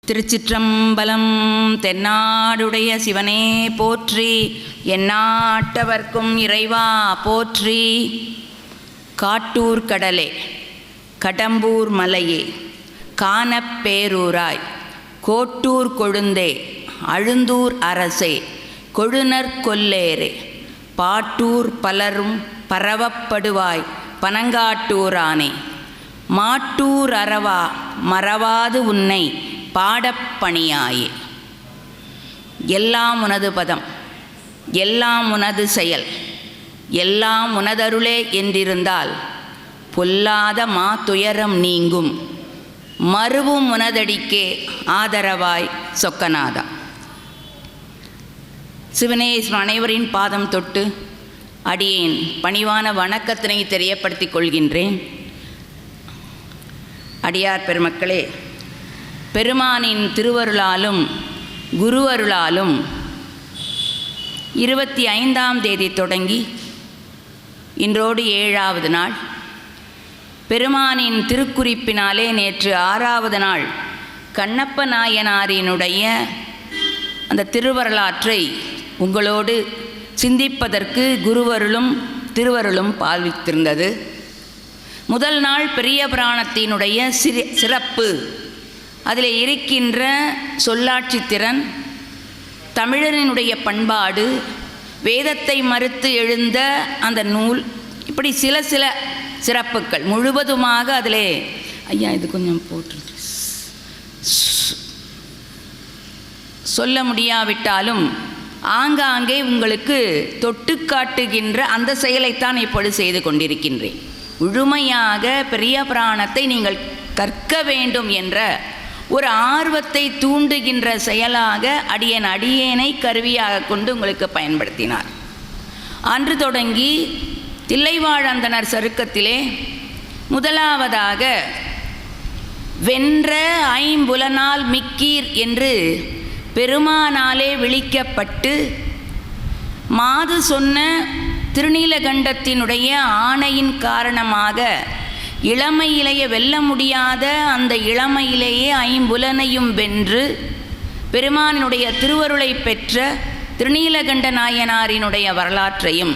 திருச்சிற்றம்பலம். தென்னாடுடைய சிவனே போற்றி, எந்நாட்டவர்க்கும் இறைவா போற்றி. காட்டூர் கடலே, கடம்பூர் மலையே, காணப்பேரூராய், கோட்டூர் கொழுந்தே, அழுந்தூர் அரசே, கொழுநர் கொல்லேரே, பாட்டூர் பலரும் பரவப்படுவாய் பனங்காட்டூரானே, மாட்டூர் அரவா மறவாது உன்னை பாடப்பணியாயே. எல்லாம் உனது பதம், எல்லாம் உனது செயல், எல்லாம் உனதருளே என்றிருந்தால் பொல்லாத மா துயரம் நீங்கும், மறுவும் உனதடிக்கே ஆதரவாய் சொக்கநாதா. சிவனே, அனைவரின் பாதம் தொட்டு அடியேன் பணிவான வணக்கத்தினை தெரியப்படுத்திக் கொள்கின்றேன். அடியார் பெருமக்களே, பெருமானின் திருவருளாலும் குருவருளாலும் 25ஆம் தேதி தொடங்கி இன்றோடு 7வது நாள், பெருமானின் திருக்குறிப்பினாலே நேற்று 6வது நாள் கண்ணப்ப நாயனாரினுடைய அந்த திருவரலாற்றை உங்களோடு சிந்திப்பதற்கு குருவருளும் திருவருளும் பால்வித்திருந்தது. முதல் நாள் பெரிய புராணத்தினுடைய சிறப்பு, அதில் இருக்கின்ற சொல்லாட்சி திறன், தமிழனினுடைய பண்பாடு, வேதத்தை மறுத்து எழுந்த அந்த நூல், இப்படி சில சிறப்புகள் முழுவதுமாக அதிலே ஐயா இது கொஞ்சம் போட்டு சொல்ல முடியாவிட்டாலும் ஆங்காங்கே உங்களுக்கு தொட்டு காட்டுகின்ற அந்த செயலைத்தான் இப்பொழுது செய்து கொண்டிருக்கின்றேன். முழுமையாக பெரிய புராணத்தை நீங்கள் கற்க வேண்டும் என்ற ஒரு ஆர்வத்தை தூண்டுகின்ற செயலாக அடியேனை கருவியாக கொண்டு உங்களுக்கு பயன்படுத்தினார். அன்று தொடங்கி தில்லைவாழந்தனர் சருக்கத்திலே முதலாவதாக வென்ற ஐம்புலனால் மிக்கீர் என்று பெருமானாலே விளிக்கப்பட்டு மாது சொன்ன திருநீலகண்டத்தினுடைய ஆணையின் காரணமாக இளமையிலேயே வெல்ல முடியாத அந்த இளமையிலேயே ஐம்புலனையும் வென்று பெருமானினுடைய திருவருளை பெற்ற திருநீலகண்ட நாயனாரினுடைய வரலாற்றையும்,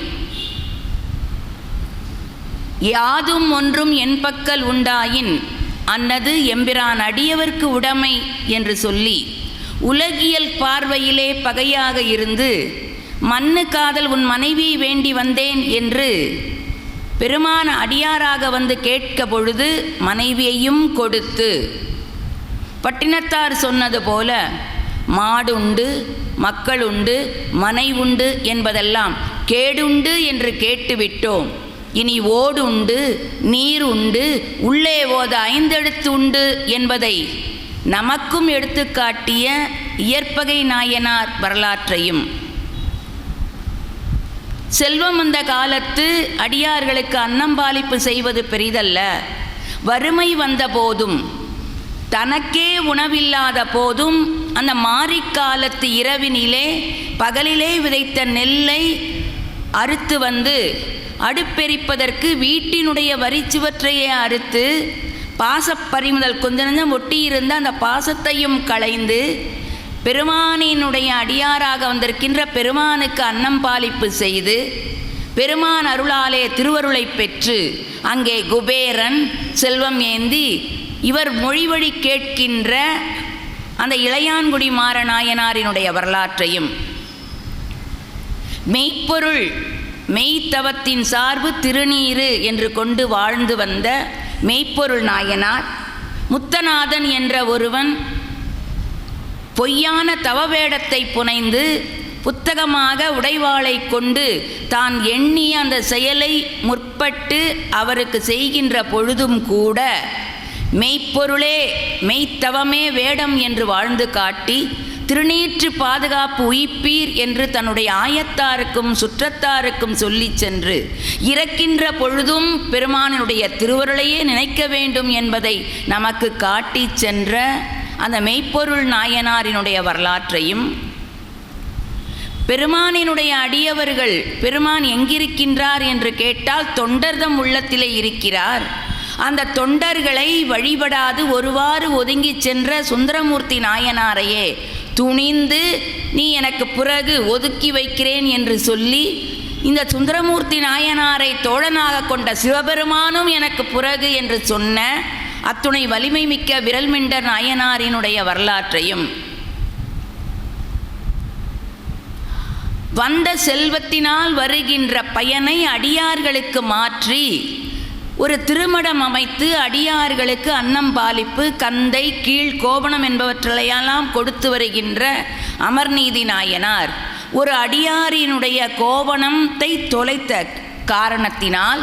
யாதும் ஒன்றும் என் பக்கல் உண்டாயின் அன்னது எம்பிரான் அடியவர்க்கு உடைமை என்று சொல்லி உலகியல் பார்வையிலே பகையாக இருந்து மண்ணு காதல் உன் மனைவியை வேண்டி வந்தேன் என்று பெருமான அடியாராக வந்து கேட்க பொழுது மனைவியையும் கொடுத்து, பட்டினத்தார் சொன்னது போல மாடுண்டு மக்களுண்டு மனை உண்டு என்பதெல்லாம் கேடுண்டு என்று கேட்டுவிட்டோம், இனி ஓடுண்டு நீர் உண்டு உள்ளே ஓத 5 எழுத்து உண்டு என்பதை நமக்கும் எடுத்துக்காட்டிய இயற்பகை நாயனார் வரலாற்றையும், செல்வம் அந்த காலத்து அடியார்களுக்கு அன்னம்பாலிப்பு செய்வது பெரிதல்ல, வறுமை வந்த போதும் தனக்கே உணவில்லாத போதும் அந்த மாரிக்காலத்து இரவினிலே பகலிலே விதைத்த நெல்லை அறுத்து வந்து அடுப்பெரிப்பதற்கு வீட்டினுடைய வரிச்சுவற்றையே அறுத்து பாசப்பறிமுதல் கொஞ்ச நஞ்சம் ஒட்டியிருந்த அந்த பாசத்தையும் களைந்து பெருமானினுடைய அடியாராக வந்திருக்கின்ற பெருமானுக்கு அன்னம் பாலிப்பு செய்து பெருமான் அருளாலே திருவருளை பெற்று அங்கே குபேரன் செல்வம் ஏந்தி இவர் மொழிவழி கேட்கின்ற அந்த இளையான்குடி மாறநாயனாரினுடைய வரலாற்றையும், மெய்ப்பொருள் மெய்த்தவத்தின் சார்பு திருநீறு என்று கொண்டு வாழ்ந்து வந்த மெய்ப்பொருள் நாயனார், முத்தநாதன் என்ற ஒருவன் பொய்யான தவவேடத்தை புனைந்து புத்தகமாக உடைவாளை கொண்டு தான் எண்ணிய அந்த செயலை முற்பட்டு அவருக்கு செய்கின்ற பொழுதும் கூட மெய்ப்பொருளே மெய்த்தவமே வேடம் என்று வாழ்ந்து காட்டி திருநீற்று பாதுகாப்பு உயிப்பீர் என்று தன்னுடைய ஆயத்தாருக்கும் சுற்றத்தாருக்கும் சொல்லி சென்று இறக்கின்ற பொழுதும் பெருமானுடைய திருவருளையே நினைக்க வேண்டும் என்பதை நமக்கு காட்டி சென்ற அந்த மெய்ப்பொருள் நாயனாரினுடைய வரலாற்றையும், பெருமானினுடைய அடியவர்கள் பெருமான் எங்கிருக்கின்றார் என்று கேட்டால் தொண்டர்தம் உள்ளத்திலே இருக்கிறார், அந்த தொண்டர்களை வழிபடாது ஒருவாறு ஒதுங்கி சென்ற சுந்தரமூர்த்தி நாயனாரையே துணிந்து நீ எனக்கு பிறகு ஒதுக்கி வைக்கிறேன் என்று சொல்லி இந்த சுந்தரமூர்த்தி நாயனாரை தோழனாக கொண்ட சிவபெருமானும் எனக்கு பிறகு என்று சொன்ன அத்துணை வலிமை மிக்க விரல்மிண்டர் நாயனாரினுடைய வரலாற்றையும் வந்த செல்வத்தினால் வருகின்ற பயனை அடியார்களுக்கு மாற்றி ஒரு திருமடம் அமைத்து அடியார்களுக்கு அன்னம் பாலிப்பு கந்தை கீழ் கோவணம் என்பவற்றையெல்லாம் கொடுத்து வருகின்ற அமர்நீதி நாயனார் ஒரு அடியாரினுடைய கோவணத்தை தொலைத்த காரணத்தினால்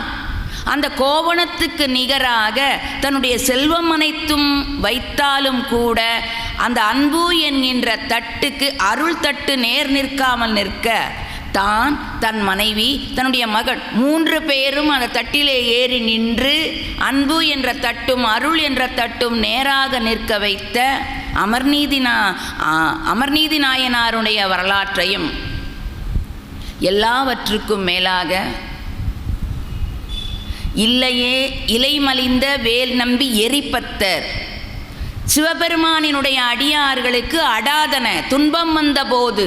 அந்த கோவணத்துக்கு நிகராக தன்னுடைய செல்வம் அனைத்தும் வைத்தாலும் கூட அந்த அன்பு என்கின்ற தட்டுக்கு அருள் தட்டு நேர் நிற்காமல் நிற்க தான் தன் மனைவி தன்னுடைய மகன் 3 பேரும் அந்த தட்டிலே ஏறி நின்று அன்பு என்ற தட்டும் அருள் என்ற தட்டும் நேராக நிற்க வைத்த அமர்நீதி நாயனாருடைய வரலாற்றையும் எல்லாவற்றுக்கும் மேலாக இல்லையே இலைமலிந்த வேல் நம்பி எரிப்பத்தர் சிவபெருமானினுடைய அடியார்களுக்கு அடாதன துன்பம் வந்தபோது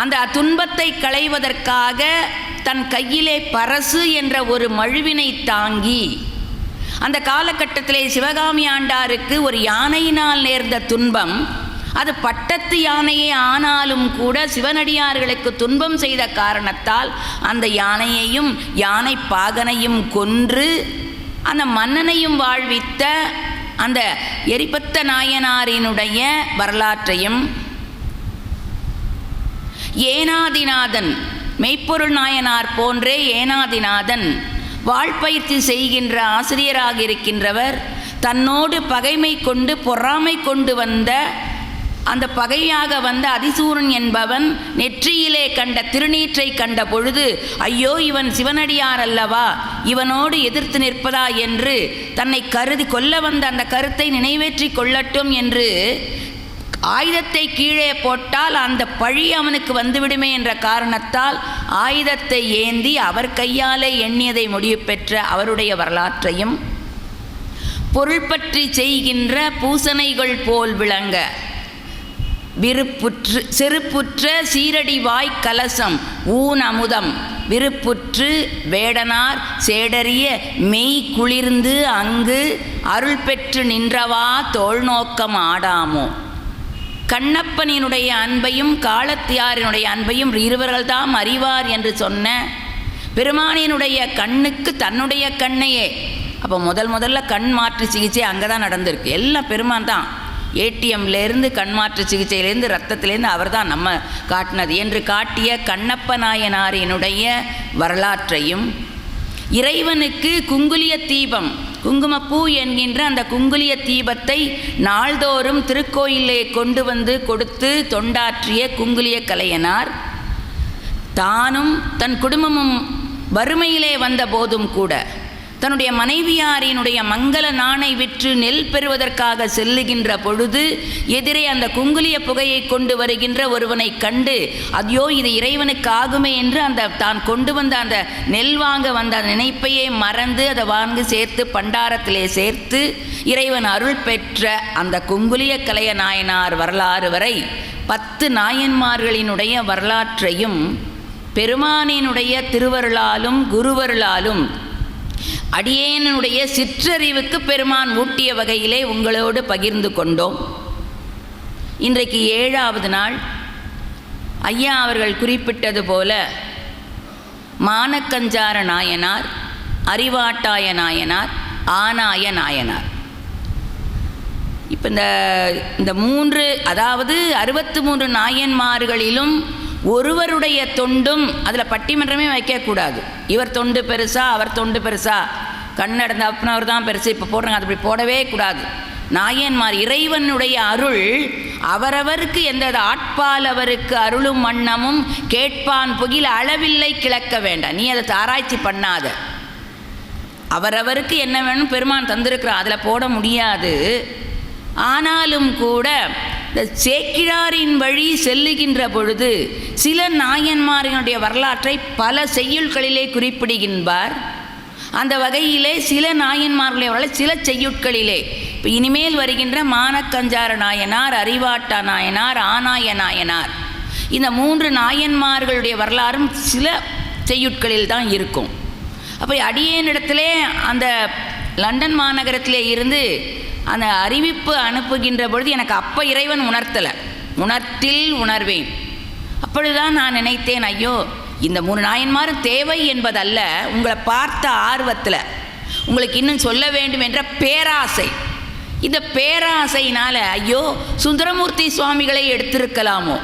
அந்த துன்பத்தை களைவதற்காக தன் கையிலே பரசு என்ற ஒரு மழுவினை தாங்கி அந்த காலகட்டத்திலே சிவகாமி ஆண்டாருக்கு ஒரு யானையினால் நேர்ந்த துன்பம் அது பட்டத்து யானையே ஆனாலும் கூட சிவனடியார்களுக்கு துன்பம் செய்த காரணத்தால் அந்த யானையையும் யானை பாகனையும் கொன்று அந்த மன்னனையும் வாழ்வித்த அந்த எரிபத்த நாயனாரினுடைய வரலாற்றையும் ஏனாதிநாதன் மெய்ப்பொருள் நாயனார் போன்றே ஏனாதிநாதன் வாழ்பயிற்சி செய்கின்ற ஆசிரியராக இருக்கின்றவர் தன்னோடு பகைமை கொண்டு பொறாமை கொண்டு வந்த அந்த பகையாக வந்த அதிசூரன் என்பவன் நெற்றியிலே கண்ட திருநீற்றை கண்ட பொழுது ஐயோ இவன் சிவனடியார் அல்லவா இவனோடு எதிர்த்து நிற்பதா என்று தன்னை கருதி கொல்ல வந்த அந்த கருத்தை நிறைவேற்றி கொள்ளட்டும் என்று ஆயுதத்தை கீழே போட்டால் அந்த பழி அவனுக்கு வந்துவிடுமே என்ற காரணத்தால் ஆயுதத்தை ஏந்தி அவர் கையாலே எண்ணியதை முடிவு பெற்ற அவருடைய வரலாற்றையும் பொருள் பற்றி செய்கின்ற பூசனைகள் போல் விளங்க விருப்புற்று செருப்புற்ற சீரடி வாய் கலசம் ஊன் அமுதம் விருப்புற்று வேடனார் சேடறிய மெய் குளிர்ந்து அங்கு அருள் பெற்று நின்றவா தோள் நோக்கம் ஆடாமோ கண்ணப்பனினுடைய அன்பையும் காலத்தியாரினுடைய அன்பையும் இருவர்கள்தாம் அறிவார் என்று சொன்ன பெருமானினுடைய கண்ணுக்கு தன்னுடைய கண்ணையே அப்போ முதல்ல கண் மாற்று சிகிச்சை அங்கே தான் நடந்திருக்கு எல்லாம் பெருமான் தான் ஏடிஎம்லேருந்து கண் மாற்று சிகிச்சையிலேருந்து ரத்தத்திலேருந்து அவர் தான் நம்ம காட்டினது என்று காட்டிய கண்ணப்ப நாயனாரினுடைய வரலாற்றையும் இறைவனுக்கு குங்குலிய தீபம் குங்குமப்பூ என்கின்ற அந்த குங்குலிய தீபத்தை நாள்தோறும் திருக்கோயிலே கொண்டு வந்து கொடுத்து தொண்டாற்றிய குங்குலிய கலையனார் தானும் தன் குடும்பமும் வறுமையிலே வந்த போதும் கூட தன்னுடைய மனைவியாரினுடைய மங்கள நாணை விற்று நெல் பெறுவதற்காக செல்லுகின்ற பொழுது எதிரே அந்த குங்குலிய புகையை கொண்டு வருகின்ற ஒருவனை கண்டு ஐயோ இது இறைவனுக்கு ஆகுமே என்று அந்த தான் கொண்டு வந்த அந்த நெல் வாங்க வந்த அந்த நினைப்பையே மறந்து அதை வாங்கி சேர்த்து பண்டாரத்திலே சேர்த்து இறைவன் அருள் பெற்ற அந்த குங்குலிய கலைய நாயனார் வரலாறு வரை 10 நாயன்மார்களினுடைய வரலாற்றையும் பெருமானினுடைய திருவருளாலும் குருவருளாலும் அடியேனுடைய சிற்றறிவுக்கு பெருமான் ஊட்டிய வகையிலே உங்களோடு பகிர்ந்து கொண்டோம். இன்றைக்கு 7வது நாள். ஐயா அவர்கள் குறிப்பிட்டது போல மானக்கஞ்சார நாயனார், அறிவாட்டாய நாயனார், ஆனாய நாயனார். இப்போ இந்த 3 அதாவது 63 நாயன்மார்களிலும் ஒருவருடைய தொண்டும் அதில் பட்டிமன்றமே வைக்கக்கூடாது. இவர் தொண்டு பெருசா அவர் தொண்டு பெருசா, கண்ணடந்த அப்பனவர் தான் பெருசு இப்போ போடுறாங்க, அது அப்படி போடவே கூடாது. நாயன்மார் இறைவனுடைய அருள் அவரவருக்கு எந்த ஆட்பால் அவருக்கு அருளும் வண்ணமும் கேட்பான் புகில் அளவில்லை கிளக்க வேண்டாம். நீ அதை ஆராய்ச்சி பண்ணாத. அவரவருக்கு என்ன வேணும் பெருமான் தந்திருக்கிறான், அதில் போட முடியாது. ஆனாலும் கூட இந்த சேக்கிழாரின் வழி செல்லுகின்ற பொழுது சில நாயன்மாரினுடைய வரலாற்றை பல செய்யுள்களிலே குறிப்பிடுகின்றார். அந்த வகையிலே சில நாயன்மார்களை அவர்கள் சில செய்யுட்களிலே இப்போ இனிமேல் வருகின்ற மானக்கஞ்சார நாயனார், அறிவாட்டா நாயனார், ஆனாய நாயனார், இந்த 3 நாயன்மார்களுடைய வரலாறும் சில செய்யுட்களில் தான் இருக்கும். அப்போ அடியேனிடத்திலே அந்த லண்டன் மாநகரத்திலே இருந்து அந்த அறிவிப்பு அனுப்புகின்ற பொழுது எனக்கு அப்போ இறைவன் உணர்த்தில் உணர்வேன். அப்பொழுதுதான் நான் நினைத்தேன், ஐயோ இந்த 3 நாயன்மாரும் தேவை என்பதல்ல, உங்களை பார்த்த ஆர்வத்தில் உங்களுக்கு இன்னும் சொல்ல வேண்டும் என்ற பேராசை, இந்த பேராசையினால் ஐயோ சுந்தரமூர்த்தி சுவாமிகளை எடுத்திருக்கலாமோ,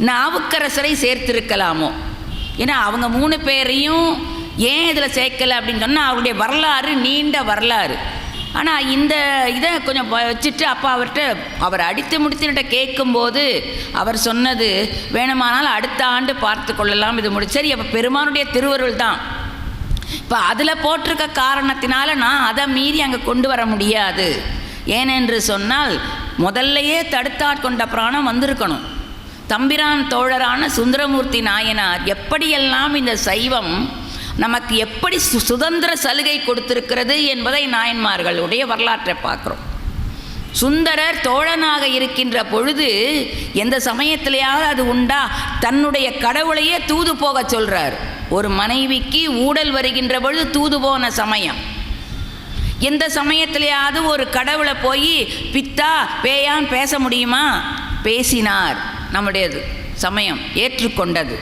நாவுக்கரசரை சேர்த்திருக்கலாமோ. ஏன்னா அவங்க 3 பேரையும் ஏன் இதில் சேர்க்கலை அப்படின்னு சொன்னால் அவருடைய வரலாறு நீண்ட வரலாறு. ஆனால் இந்த இதை கொஞ்சம் வச்சுட்டு அப்போ அவர் அடித்து முடித்துட்ட கேட்கும்போது அவர் சொன்னது, வேணுமானால் அடுத்த ஆண்டு பார்த்து கொள்ளலாம், இது முடிச்சு. சரி, அப்போ பெருமானுடைய திருவருள் தான். இப்போ அதில் போட்டிருக்க காரணத்தினால நான் அதை மீறி அங்கே கொண்டு வர முடியாது. ஏனென்று சொன்னால் முதல்லையே தடுத்தாட்கொண்ட பிராணம் வந்திருக்கணும். தம்பிரான் தோழரான சுந்தரமூர்த்தி நாயனார் எப்படியெல்லாம் இந்த சைவம் நமக்கு எப்படி சுதந்திர சலுகை கொடுத்திருக்கிறது என்பதை நாயன்மார்களுடைய வரலாற்றை பார்க்குறோம். சுந்தரர் தோழனாக இருக்கின்ற பொழுது எந்த சமயத்திலேயாவது அது உண்டா, தன்னுடைய கடவுளையே தூது போக சொல்கிறார். ஒரு மனைவிக்கு ஊடல் வருகின்ற பொழுது தூது போன சமயம். எந்த சமயத்திலேயாவது ஒரு கடவுளை போய் பித்தா பேயான் பேச முடியுமா? பேசினார். நம்முடையது சமயம் ஏற்றுக்கொண்டது.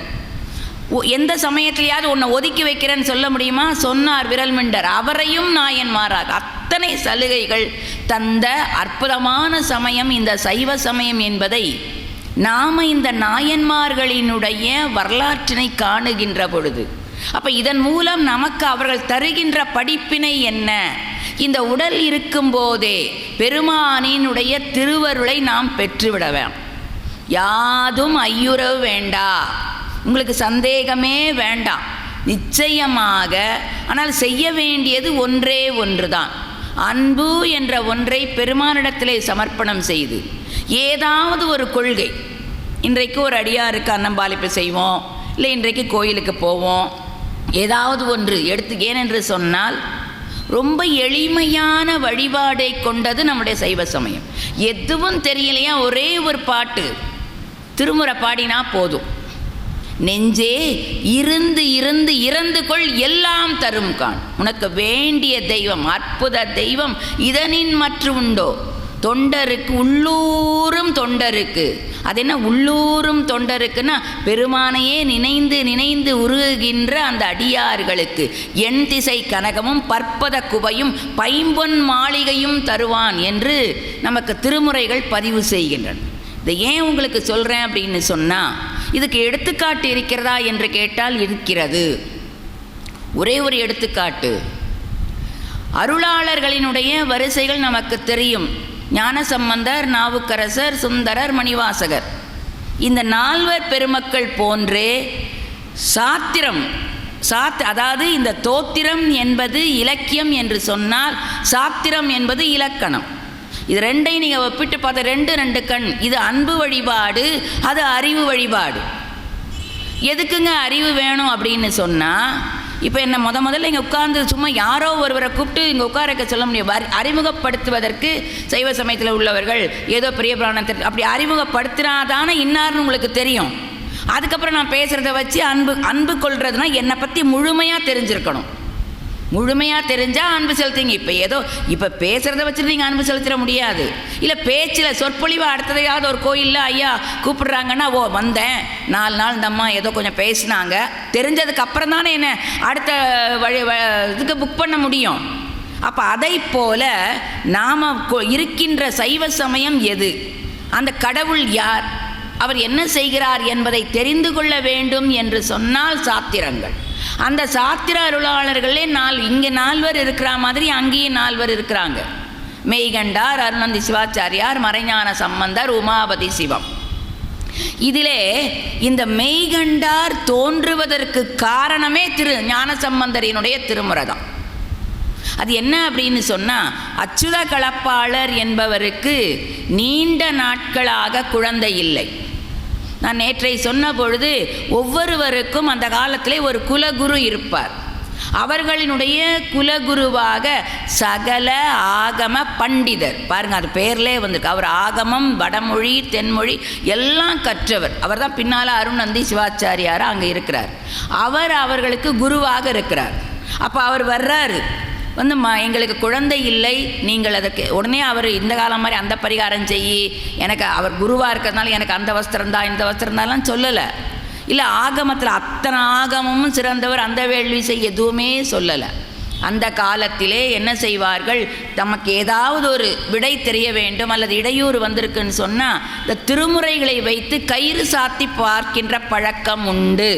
எந்த சமயத்திலேயாவது உன்னை ஒதுக்கி வைக்கிறேன்னு சொல்ல முடியுமா? சொன்னார் விரல்மிண்டர். அவரையும் நாயன்மாராக அத்தனை சலுகைகள் தந்த அற்புதமான சமயம் இந்த சைவ சமயம் என்பதை நாம் இந்த நாயன்மார்களினுடைய வரலாற்றினை காணுகின்ற பொழுது, அப்போ இதன் மூலம் நமக்கு அவர்கள் தருகின்ற படிப்பினை என்ன? இந்த உடல் இருக்கும்போதே பெருமானினுடைய திருவருளை நாம் பெற்றுவிடவேன். யாதும் ஐயுறவு வேண்டா, உங்களுக்கு சந்தேகமே வேண்டாம், நிச்சயமாக. ஆனால் செய்ய வேண்டியது ஒன்றே ஒன்றுதான், அன்பு என்ற ஒன்றை பெருமானிடத்திலே சமர்ப்பணம் செய்து ஏதாவது ஒரு கொள்கை. இன்றைக்கு ஒரு அடியாருக்கு அன்னம்பாலிப்பு செய்வோம், இல்லை இன்றைக்கு கோயிலுக்கு போவோம், ஏதாவது ஒன்று எடுத்து. ஏனென்று சொன்னால் ரொம்ப எளிமையான வழிபாடை கொண்டது நம்முடைய சைவ சமயம். எதுவும் தெரியலையா, ஒரே ஒரு பாட்டு திருமுறை பாடினா போதும். நெஞ்சே இருந்து இருந்து இறந்து கொள் எல்லாம் தரும் கான், உனக்கு வேண்டிய தெய்வம் அற்புத தெய்வம் இதனின் மற்ற உண்டோ. தொண்டருக்கு உள்ளூரும் தொண்டருக்கு, அது என்ன உள்ளூரும் தொண்டருக்குன்னா பெருமானையே நினைந்து நினைந்து உருகுகின்ற அந்த அடியார்களுக்கு எண் திசை கனகமும் பற்பத குவையும் பைம்பொன் மாளிகையும் தருவான் என்று நமக்கு திருமுறைகள் பதிவு செய்கின்றன. இதை ஏன் உங்களுக்கு சொல்கிறேன் அப்படின்னு சொன்னால், இதுக்கு எடுத்துக்காட்டு இருக்கிறதா என்று கேட்டால் இருக்கிறது. ஒரே ஒரு எடுத்துக்காட்டு, அருளாளர்களினுடைய வரிசைகள் நமக்கு தெரியும். ஞானசம்பந்தர், நாவுக்கரசர், சுந்தரர், மணிவாசகர், இந்த 4 பெருமக்கள் போன்றே சாத்திரம் அதாவது இந்த தோத்திரம் என்பது இலக்கியம் என்று சொன்னால் சாத்திரம் என்பது இலக்கணம். இது ரெண்டையும் நீங்கள் ஒப்பிட்டு பார்த்த ரெண்டு கண். இது அன்பு வழிபாடு, அது அறிவு வழிபாடு. எதுக்குங்க அறிவு வேணும் அப்படின்னு சொன்னால், இப்போ என்ன முதல்ல இங்கே உட்கார்ந்து சும்மா யாரோ ஒருவரை கூப்பிட்டு இங்கே உட்காரக்க சொல்ல முடியும். அறிமுகப்படுத்துவதற்கு சைவ சமயத்தில் உள்ளவர்கள் ஏதோ பெரிய பிராணத்தை அப்படி அறிமுகப்படுத்தினாதானே இன்னார்னு உங்களுக்கு தெரியும். அதுக்கப்புறம் நான் பேசுகிறத வச்சு அன்பு கொள்றதுனா என்னை பற்றி முழுமையாக தெரிஞ்சிருக்கணும். முழுமையாக தெரிஞ்சால் அன்பு செலுத்திங்க. இப்போ பேசுகிறத வச்சுட்டு நீங்கள் அன்பு செலுத்திட முடியாது. இல்லை பேச்சில் சொற்பொழிவாக அடுத்ததையாவது ஒரு கோயிலில் ஐயா கூப்பிடுறாங்கன்னா, ஓ வந்தேன் 4 நாள் இந்த அம்மா ஏதோ கொஞ்சம் பேசினாங்க, தெரிஞ்சதுக்கு அப்புறம் தானே என்ன அடுத்த இதுக்கு புக் பண்ண முடியும். அப்போ அதை போல நாம் இருக்கின்ற சைவ சமயம் எது, அந்த கடவுள் யார், அவர் என்ன செய்கிறார் என்பதை தெரிந்து கொள்ள வேண்டும் என்று சொன்னால் சாத்திரங்கள். அந்த சாத்திர அருளாளர்களே இங்கே 4 இருக்கிற மாதிரி அங்கேயும் 4 இருக்கிறாங்க. மெய்கண்டார், அருணந்தி சிவாச்சாரியார், மறைஞான சம்பந்தர், உமாபதி சிவம். இதிலே இந்த மெய்கண்டார் தோன்றுவதற்கு காரணமே ஞானசம்பந்தரினுடைய திருமுறை தான். அது என்ன அப்படின்னு சொன்னால், அச்சுத கலப்பாளர் என்பவருக்கு நீண்ட நாட்களாக குழந்தை இல்லை. நான் நேற்றை சொன்ன பொழுது ஒவ்வொருவருக்கும் அந்த காலத்திலே ஒரு குலகுரு இருப்பார். அவர்களினுடைய குலகுருவாக சகல ஆகம பண்டிதர், பாருங்க அது பேர்லே வந்திருக்கு. அவர் ஆகமம், வடமொழி, தென்மொழி எல்லாம் கற்றவர். அவர் தான் பின்னால் அருணந்தி சிவாச்சாரியார் அங்கே இருக்கிறார். அவர் அவர்களுக்கு குருவாக இருக்கிறார். அப்போ அவர் வர்றாரு வந்து எங்களுக்கு குழந்தை இல்லை, நீங்கள் அதற்கு உடனே அவர் இந்த காலம் மாதிரி அந்த பரிகாரம் செய்யி, எனக்கு அவர் குருவாக இருக்கிறதுனால எனக்கு அந்த வஸ்திரம் தான் இந்த வஸ்திரம் தான்லாம் சொல்லலை. இல்லை ஆகமத்தில் அத்தனை ஆகமும் சிறந்தவர், அந்த வேள்வி செய்ய எதுவுமே சொல்லலை. அந்த காலத்திலே என்ன செய்வார்கள், நமக்கு ஏதாவது ஒரு விடை தெரிய வேண்டும் அல்லது இடையூறு வந்திருக்குன்னு சொன்னால் இந்த திருமுறைகளை வைத்து கயிறு சாத்தி பார்க்கின்ற பழக்கம் உண்டு.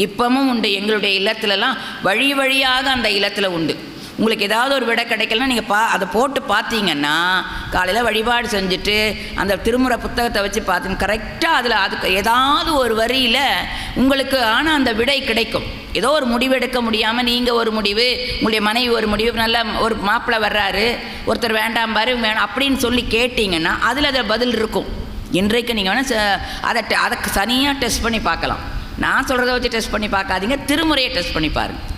இப்பவும் உண்டு. எங்களுடைய இல்லத்திலலாம் வழி வழியாக அந்த இல்லத்தில் உண்டு. உங்களுக்கு ஏதாவது ஒரு விடை கிடைக்கலன்னா நீங்கள் அதை போட்டு பார்த்தீங்கன்னா காலையில் வழிபாடு செஞ்சுட்டு அந்த திருமுறை புத்தகத்தை வச்சு பார்த்தீங்க கரெக்டாக அதில் அதுக்கு ஏதாவது ஒரு வரியில் உங்களுக்கு ஆனால் அந்த விடை கிடைக்கும். ஏதோ ஒரு முடிவு எடுக்க முடியாமல் நீங்கள் ஒரு முடிவு, உங்களுடைய மனைவி ஒரு முடிவு, நல்ல ஒரு மாப்பிள்ளை வர்றாரு, ஒருத்தர் வேண்டாம் பாரு வேணாம் அப்படின்னு சொல்லி கேட்டிங்கன்னா அதில் பதில் இருக்கும். இன்றைக்கு நீங்கள் வேணால் அதை தனியாக டெஸ்ட் பண்ணி பார்க்கலாம். நான் சொல்கிறத வச்சு டெஸ்ட் பண்ணி பார்க்காதீங்க, திருமுறையை டெஸ்ட் பண்ணி பாருங்கள்.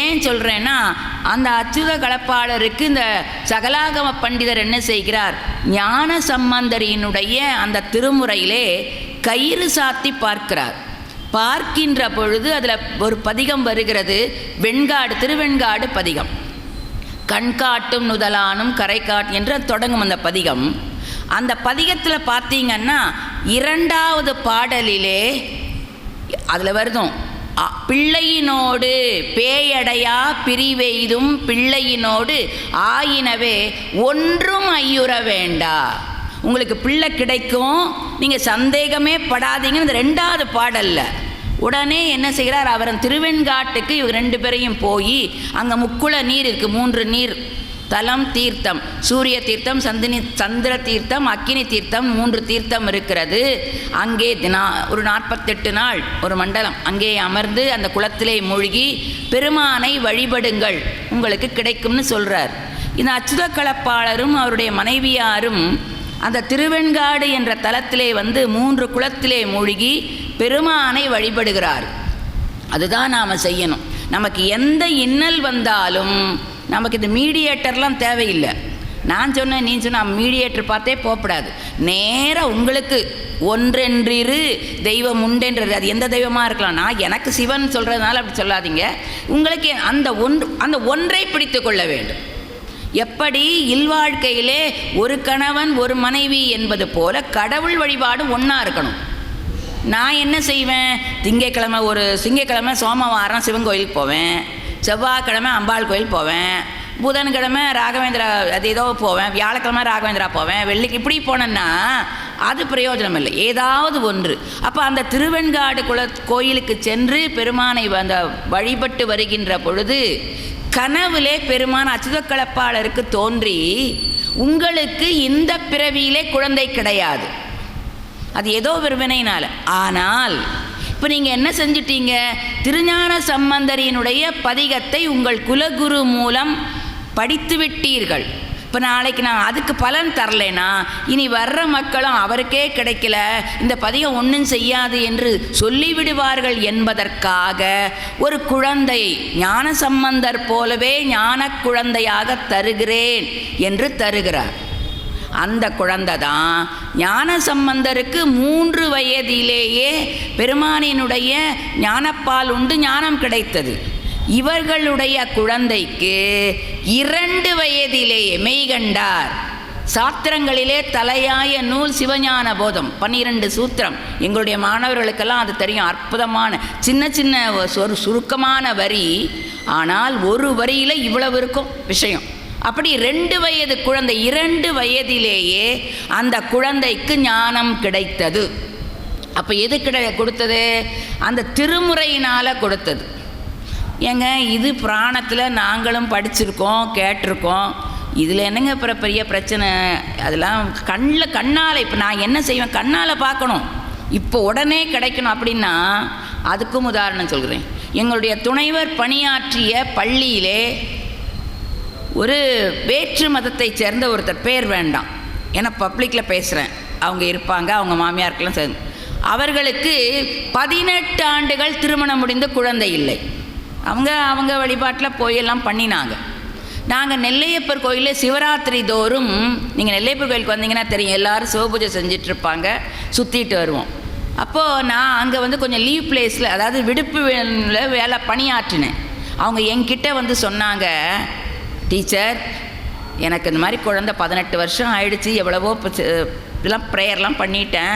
ஏன் சொல்கிறேன்னா, அந்த அச்சுத கலப்பாளருக்கு இந்த சகலாகம பண்டிதர் என்ன செய்கிறார், ஞான சம்பந்தரினுடைய அந்த திருமுறையிலே கயிறு சாத்தி பார்க்கிறார். பார்க்கின்ற பொழுது அதில் ஒரு பதிகம் வருகிறது, வெண்காடு, திருவெண்காடு பதிகம். கண்காட்டும் நுதலானும் கரை காட்டு என்று தொடங்கும் அந்த பதிகம். அந்த பதிகத்தில் பார்த்தீங்கன்னா 2வது பாடலிலே அதில் வருதும், பிள்ளையினோடு பேயடையா பிரிவெய்தும் பிள்ளையினோடு ஆயினவே ஒன்றும் ஐயுற வேண்டா. உங்களுக்கு பிள்ளை கிடைக்கும், நீங்கள் சந்தேகமே படாதீங்கன்னு இந்த 2வது பாடல்ல உடனே என்ன செய்கிறார், அவர் திருவெண்காட்டுக்கு இவர் 2 பேரையும் போய் அங்கே முக்குள நீர் இருக்குது, 3 நீர் தலம் தீர்த்தம், சூரிய தீர்த்தம், சந்திர தீர்த்தம், அக்கினி தீர்த்தம், 3 தீர்த்தம் இருக்கிறது. அங்கே ஒரு 48 நாள் ஒரு மண்டலம் அங்கே அமர்ந்து அந்த குளத்திலே மூழ்கி பெருமானை வழிபடுங்கள், உங்களுக்கு கிடைக்கும்னு சொல்கிறார். இந்த அச்சுத கலப்பாளரும் அவருடைய மனைவியாரும் அந்த திருவெண்காடு என்ற தலத்திலே வந்து 3 குளத்திலே மூழ்கி பெருமானை வழிபடுகிறார். அதுதான் நாம் செய்யணும். நமக்கு எந்த இன்னல் வந்தாலும் நமக்கு இந்த மீடியேட்டர்லாம் தேவையில்லை. நான் சொன்னேன், நீ சொன்ன மீடியேட்டர் பார்த்தே போகக்கூடாது. நேராக உங்களுக்கு ஒன்றென்றிரு தெய்வம் உண்டென்றது, அது எந்த தெய்வமாக இருக்கலாம். நான் எனக்கு சிவன் சொல்கிறதுனால அப்படி சொல்லாதீங்க. உங்களுக்கு அந்த ஒன்றை பிடித்து கொள்ள வேண்டும். எப்படி இல்வாழ்க்கையிலே ஒரு கணவன் ஒரு மனைவி என்பது போல கடவுள் வழிபாடு ஒன்றா இருக்கணும். நான் என்ன செய்வேன், திங்கக்கிழமை சோமவாரம் சிவன் கோயிலுக்கு போவேன், செவ்வாய்க்கிழமை அம்பாள் கோயில் போவேன், புதன்கிழமை ராகவேந்திரா அது ஏதோ போவேன், வியாழக்கிழமை ராகவேந்திரா போவேன், வெள்ளிக்கு இப்படி போனேன்னா அது பிரயோஜனம் இல்லை. ஏதாவது ஒன்று. அப்போ அந்த திருவெண்காடு கோயிலுக்கு சென்று பெருமானை அந்த வழிபட்டு வருகின்ற பொழுது கனவுலே பெருமான் அச்சுத கலப்பாளருக்கு தோன்றி, உங்களுக்கு இந்த பிறவியிலே குழந்தை கிடையாது, அது ஏதோ விற்பனையினால். ஆனால் இப்போ நீங்கள் என்ன செஞ்சிட்டீங்க, திருஞான சம்பந்தரினுடைய பதிகத்தை உங்கள் குலகுரு மூலம் படித்து விட்டீர்கள். இப்போ நாளைக்கு நான் அதுக்கு பலன் தரலைன்னா இனி வர்ற மக்களும் அவருக்கே கிடைக்கல, இந்த பதிகம் ஒன்றும் செய்யாது என்று சொல்லிவிடுவார்கள் என்பதற்காக ஒரு குழந்தை ஞான சம்பந்தர் போலவே ஞான குழந்தையாக தருகிறேன் என்று தருகிறார். அந்த குழந்தை தான் ஞான சம்பந்தருக்கு 3 வயதிலேயே பெருமானினுடைய ஞானப்பால் உண்டு ஞானம் கிடைத்தது. இவர்களுடைய குழந்தைக்கு 2 வயதிலேயே மெய்கண்டார். சாத்திரங்களிலே தலையாய நூல் சிவஞான போதம், 12 சூத்திரம். எங்களுடைய மாணவர்களுக்கெல்லாம் அது தெரியும். அற்புதமான சின்ன சுருக்கமான வரி, ஆனால் ஒரு வரியில் இவ்வளவு இருக்கும் விஷயம். அப்படி 2 வயது குழந்தை, 2 வயதிலேயே அந்த குழந்தைக்கு ஞானம் கிடைத்தது. அப்போ எது கொடுத்தது, அந்த திருமுறையினால் கொடுத்தது. ஏங்க இது புராணத்தில் நாங்களும் படிச்சிருக்கோம் கேட்டிருக்கோம், இதில் என்னங்க பெரிய பிரச்சனை, அதெல்லாம் கண்ணால் இப்போ நான் என்ன செய்வேன், கண்ணால் பார்க்கணும், இப்போ உடனே கிடைக்கணும் அப்படின்னா அதுக்கும் உதாரணம் சொல்கிறேன். எங்களுடைய துணைவர் பணியாற்றிய பள்ளியிலே ஒரு வேற்று மதத்தை சேர்ந்த ஒருத்தர், பேர் வேண்டாம் ஏன்னா பப்ளிக்கில் பேசுகிறேன், அவங்க இருப்பாங்க, அவங்க மாமியாருக்கெல்லாம் சேர்ந்து, அவர்களுக்கு 18 ஆண்டுகள் திருமணம் முடிந்த குழந்தை இல்லை. அவங்க வழிபாட்டில் போயெல்லாம் பண்ணினாங்க. நாங்கள் நெல்லையப்பர் கோயிலில் சிவராத்திரி தோறும், நீங்கள் நெல்லையப்பர் கோயிலுக்கு வந்தீங்கன்னா தெரியும், எல்லோரும் சிவபூஜை செஞ்சிட்ருப்பாங்க, சுற்றிட்டு வருவோம். அப்போது நான் அங்கே கொஞ்சம் லீவ் பிளேஸில், அதாவது விடுப்பு வேலை பணியாற்றினேன். அவங்க என்கிட்ட சொன்னாங்க, டீச்சர் எனக்கு இந்த மாதிரி குழந்தை 18 வருஷம் ஆயிடுச்சு, எவ்வளவோ இதெல்லாம் ப்ரேயர்லாம் பண்ணிட்டேன்,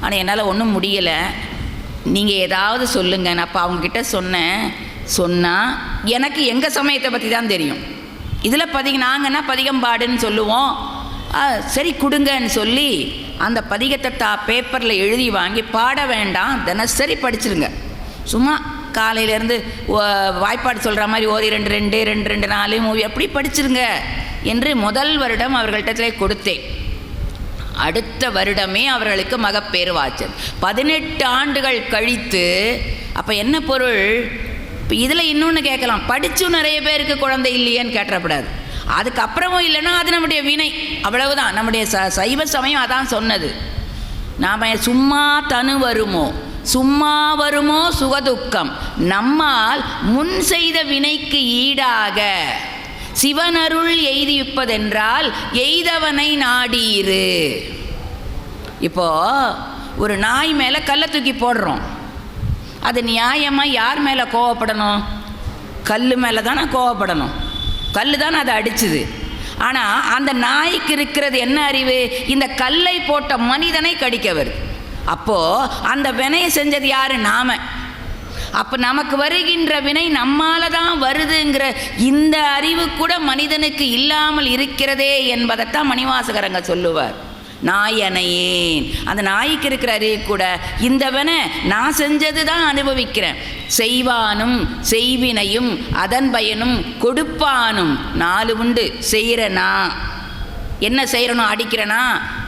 ஆனால் என்னால் ஒன்றும் முடியலை, நீங்கள் ஏதாவது சொல்லுங்கள். நான் அப்போ அவங்கக்கிட்ட சொன்னால் எனக்கு எங்கள் சமயத்தை பற்றி தான் தெரியும். இதில் நாங்கன்னா பதிகம்பாடுன்னு சொல்லுவோம், சரி கொடுங்கன்னு சொல்லி அந்த பதிகத்தை பேப்பரில் எழுதி வாங்கி, பாட வேண்டாம், தினசரி படிச்சிருங்க, சும்மா காலையிலேருந்து வாய்ப்பாடு சொல்கிற மாதிரி ஓதி 2 4 மூவி அப்படி படிச்சிருங்க என்று முதல் வருடம் அவர்கள்ட்ட கொடுத்தேன். அடுத்த வருடமே அவர்களுக்கு மகப்பேறு வாய்ச்சல். 18 ஆண்டுகள் கழித்து, அப்போ என்ன பொருள்? இப்போ இதில் இன்னொன்று கேட்கலாம், படித்தும் நிறைய பேருக்கு குழந்தை இல்லையேன்னு கேட்டப்படாது. அதுக்கப்புறமும் இல்லைன்னா அது நம்முடைய வினை, அவ்வளவுதான். நம்முடைய சைவ சமயம் அதான் சொன்னது. நாம் சும்மா தனு வருமோ, சும்மா வருமோ சுகதுக்கம், நம்மால் முன் செய்த வினைக்கு ஈடாக சிவனருள் எய்திப்பதென்றால் எய்தவனை நாடீரு. இப்போ ஒரு நாய் மேலே கல்லை தூக்கி போடுறோம், அது நியாயமாக யார் மேலே கோவப்படணும்? கல் மேலே தானே கோவப்படணும், கல் தானே அதை அடிச்சுது. ஆனால் அந்த நாய்க்கு இருக்கிறது என்ன அறிவு? இந்த கல்லை போட்ட மனிதனை கடிக்க வருது. அப்போது அந்த வினையை செஞ்சது யார்? நாம. அப்போ நமக்கு வருகின்ற வினை நம்மால தான் வருதுங்கிற இந்த அறிவு கூட மனிதனுக்கு இல்லாமல் இருக்கிறதே என்பதைத்தான் மணிவாசகரங்க சொல்லுவார். நாயனையேன், அந்த நாய்க்கு இருக்கிற அறிவு கூட இந்த வினை நான் செஞ்சது தான் அனுபவிக்கிறேன். செய்வானும் செய்வினையும் அதன் பயனும் கொடுப்பானும் 4 உண்டு. செய்கிறனா, என்ன செய்கிறனோ, அடிக்கிறனா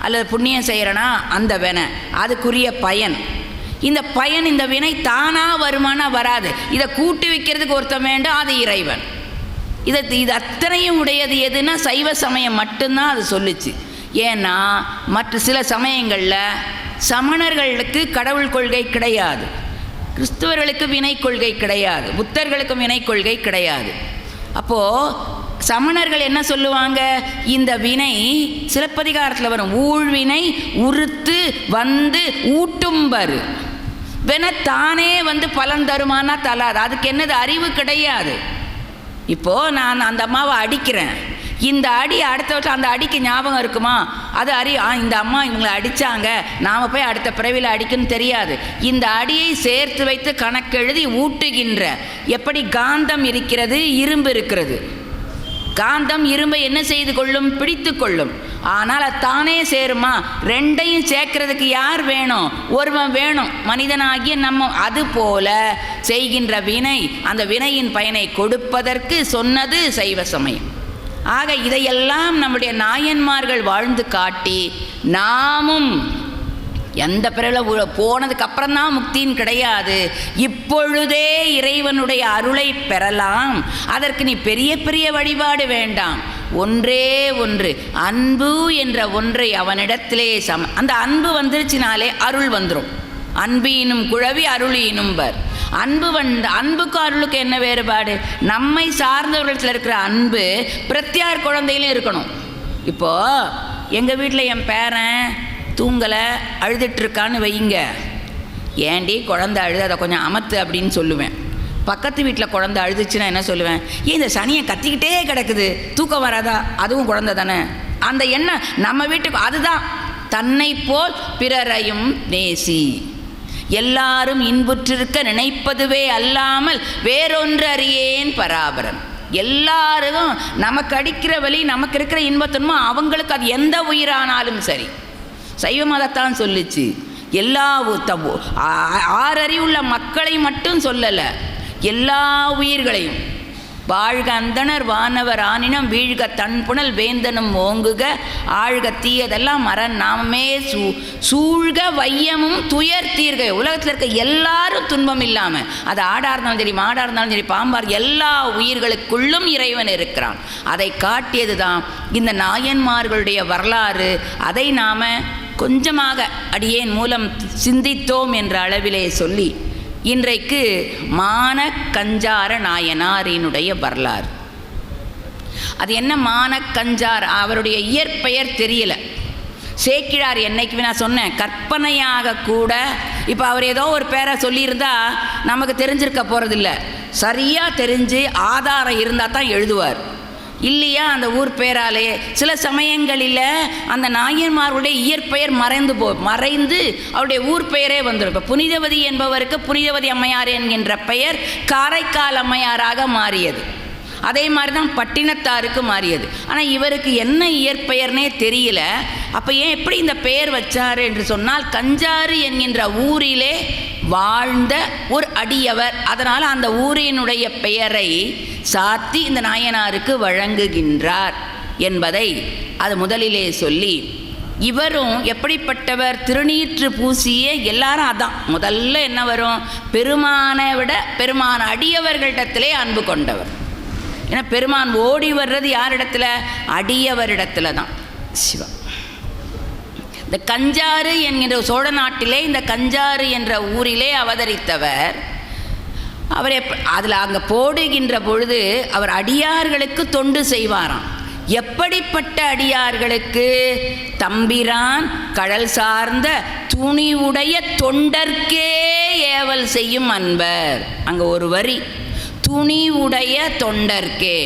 அல்லது புண்ணியம் செய்கிறனா, அந்த வினை அதுக்குரிய பயன். இந்த பயன், இந்த வினை தானாக வருமானா வராது, இதை கூட்டி வைக்கிறதுக்கு ஒருத்தன் வேண்டும், அது இறைவன். இது அத்தனையும் உடையது எதுனா சைவ சமயம் மட்டும்தான் அது சொல்லுச்சு. ஏன்னா மற்ற சில சமயங்களில் சமணர்களுக்கு கடவுள் கொள்கை கிடையாது, கிறிஸ்துவர்களுக்கு வினை கொள்கை கிடையாது, புத்தர்களுக்கும் வினை கொள்கை கிடையாது. அப்போது சமணர்கள் என்ன சொல்லுவாங்க? இந்த வினை சிலப்பதிகாரத்தில் வரும், ஊழ்வினை உறுத்து வந்து ஊட்டும்பரு வினை தானே பலன் தருமானா தராது. அதுக்கு என்னது? அறிவு கிடையாது. இப்போது நான் அந்த அம்மாவை அடிக்கிறேன், இந்த அடி அடுத்த வருஷம் அந்த அடிக்கு ஞாபகம் இருக்குமா? அது இந்த அம்மா இவங்களை அடித்தாங்க, நாம் போய் அடுத்த பிறவியில் அடிக்குன்னு தெரியாது. இந்த அடியை சேர்த்து வைத்து கணக்கெழுதி ஊட்டுகின்ற, எப்படி காந்தம் இருக்கிறது, இரும்பு இருக்கிறது. காந்தம் இரும்பை என்ன செய்து கொள்ளும்? பிடித்து கொள்ளும். ஆனால் அது தானே சேருமா? ரெண்டையும் சேர்க்கறதுக்கு யார் வேணும்? ஒருவன் வேணும், மனிதனாகிய நம்ம. அதுபோல செய்கின்ற வினை, அந்த வினையின் பயனை கொடுப்பதற்கு சொன்னது சைவ சமயம். ஆக இதையெல்லாம் நம்முடைய நாயன்மார்கள் வாழ்ந்து காட்டி, நாமும் எந்த பிறவில் போனதுக்கு அப்புறம்தான் முக்தின்னு கிடையாது, இப்பொழுதே இறைவனுடைய அருளை பெறலாம். அதற்கு நீ பெரிய பெரிய வழிபாடு வேண்டாம், ஒன்றே ஒன்று, அன்பு என்ற ஒன்றை அவனிடத்திலே அந்த அன்பு வந்துருச்சுனாலே அருள் வந்துடும். அன்பினும் குழவி அருளினும் பர். அன்புக்கு அருளுக்கு என்ன வேறுபாடு? நம்மை சார்ந்தவர்களிடத்தில் இருக்கிற அன்பு பிரத்யார் குழந்தையிலும் இருக்கணும். இப்போது எங்கள் வீட்டில் என் பேரன் தூங்கலை, அழுதுட்டுருக்கான்னு வைங்க, ஏண்டி குழந்தை அழுது, அதை கொஞ்சம் அமத்து அப்படின்னு சொல்லுவேன். பக்கத்து வீட்டில் குழந்தை அழுதுச்சுன்னா என்ன சொல்லுவேன்? ஏன் இந்த சனியை கத்திக்கிட்டே கிடக்குது, தூக்கம் வராதா? அதுவும் குழந்தை தானே. அந்த எண்ணம் நம்ம வீட்டுக்கு, அதுதான் தன்னை போல் பிறரையும் நேசி, எல்லாரும் இன்புற்றிருக்க நினைப்பதுவே அல்லாமல் வேறொன்று அறியேன் பராபரன். எல்லாருக்கும் நமக்கு அடிக்கிற வலி, நமக்கு இருக்கிற இன்பத்துன்மோ அவங்களுக்கு அது எந்த உயிரானாலும் சரி. சைவ மதத்தான் சொல்லிச்சு. எல்லா 6 அறிவுள்ள மக்களை மட்டும் சொல்லலை, எல்லா உயிர்களையும். வாழ்க அந்தனர் வானவர் ஆனினம் வீழ்க தன்புணல் வேந்தனும் ஓங்குக ஆழ்க தீயதெல்லாம் மரண் நாமமே சூழ்க வையமும் துயர் தீர்க. உலகத்தில் இருக்க எல்லாரும் துன்பம் இல்லாமல், அது ஆடாக இருந்தாலும் சரி, மாடாக இருந்தாலும் சரி, பாம்பார், எல்லா உயிர்களுக்குள்ளும் இறைவன் இருக்கிறான். அதை காட்டியது தான் இந்த நாயன்மார்களுடைய வரலாறு. அதை நாம் கொஞ்சமாக அடியேன் மூலம் சிந்தித்தோம் என்ற அளவிலே சொல்லி இன்றைக்கு மான கஞ்சார நாயனாரினுடைய வரலாறு. அது என்ன மான கஞ்சார், அவருடைய இயற்பெயர் தெரியல. சேக்கிழார் என்னைக்குமே நான் சொன்னேன், கற்பனையாக கூட இப்போ அவர் ஏதோ ஒரு பேரை சொல்லியிருந்தா நமக்கு தெரிஞ்சிருக்க போகிறதில்ல. சரியாக தெரிஞ்சு ஆதாரம் இருந்தால் தான் எழுதுவார். இல்லையா அந்த ஊர் பேராலே சில சமயங்களில் அந்த நாயன்மார்களுடைய இயற்பெயர் மறைந்து அவருடைய ஊர் பெயரே வந்துடும். இப்போ புனிதவதி என்பவருக்கு புனிதவதி அம்மையார் என்கின்ற பெயர் காரைக்கால் அம்மையாராக மாறியது. அதே மாதிரி தான் பட்டினத்தாருக்கு மாறியது. ஆனால் இவருக்கு என்ன இயற்பெயர்னே தெரியல. அப்போ ஏன் எப்படி இந்த பெயர் வச்சார் என்று சொன்னால், கஞ்சாறு என்கின்ற ஊரிலே வாழ்ந்த ஒரு அடியவர். அதனால் அந்த ஊரினுடைய பெயரை சாத்தி இந்த நாயனாருக்கு வழங்குகின்றார் என்பதை அது முதலிலே சொல்லி, இவரும் எப்படிப்பட்டவர், திருநீற்று பூசிய எல்லாரும் அதான் முதல்ல என்ன வரும், பெருமானை விட பெருமான அடியவர்களிடத்திலே அன்பு கொண்டவர். ஏன்னா பெருமான் ஓடி வர்றது யாரிடத்துல, அடியவரிடத்துல தான். சிவா இந்த கஞ்சாறு என்கின்ற சோழ நாட்டிலே இந்த கஞ்சாறு என்ற ஊரிலே அவதரித்தவர். அவர் அதில் அங்கே போடுகின்ற பொழுது அவர் அடியார்களுக்கு தொண்டு செய்வாராம். எப்படிப்பட்ட அடியார்களுக்கு, தம்பிரான் கடல் சார்ந்த துணிவுடைய தொண்டர்க்கே ஏவல் செய்யும் அன்பர். அங்கே ஒரு வரி, துணிவுடைய தொண்டர்க்கே.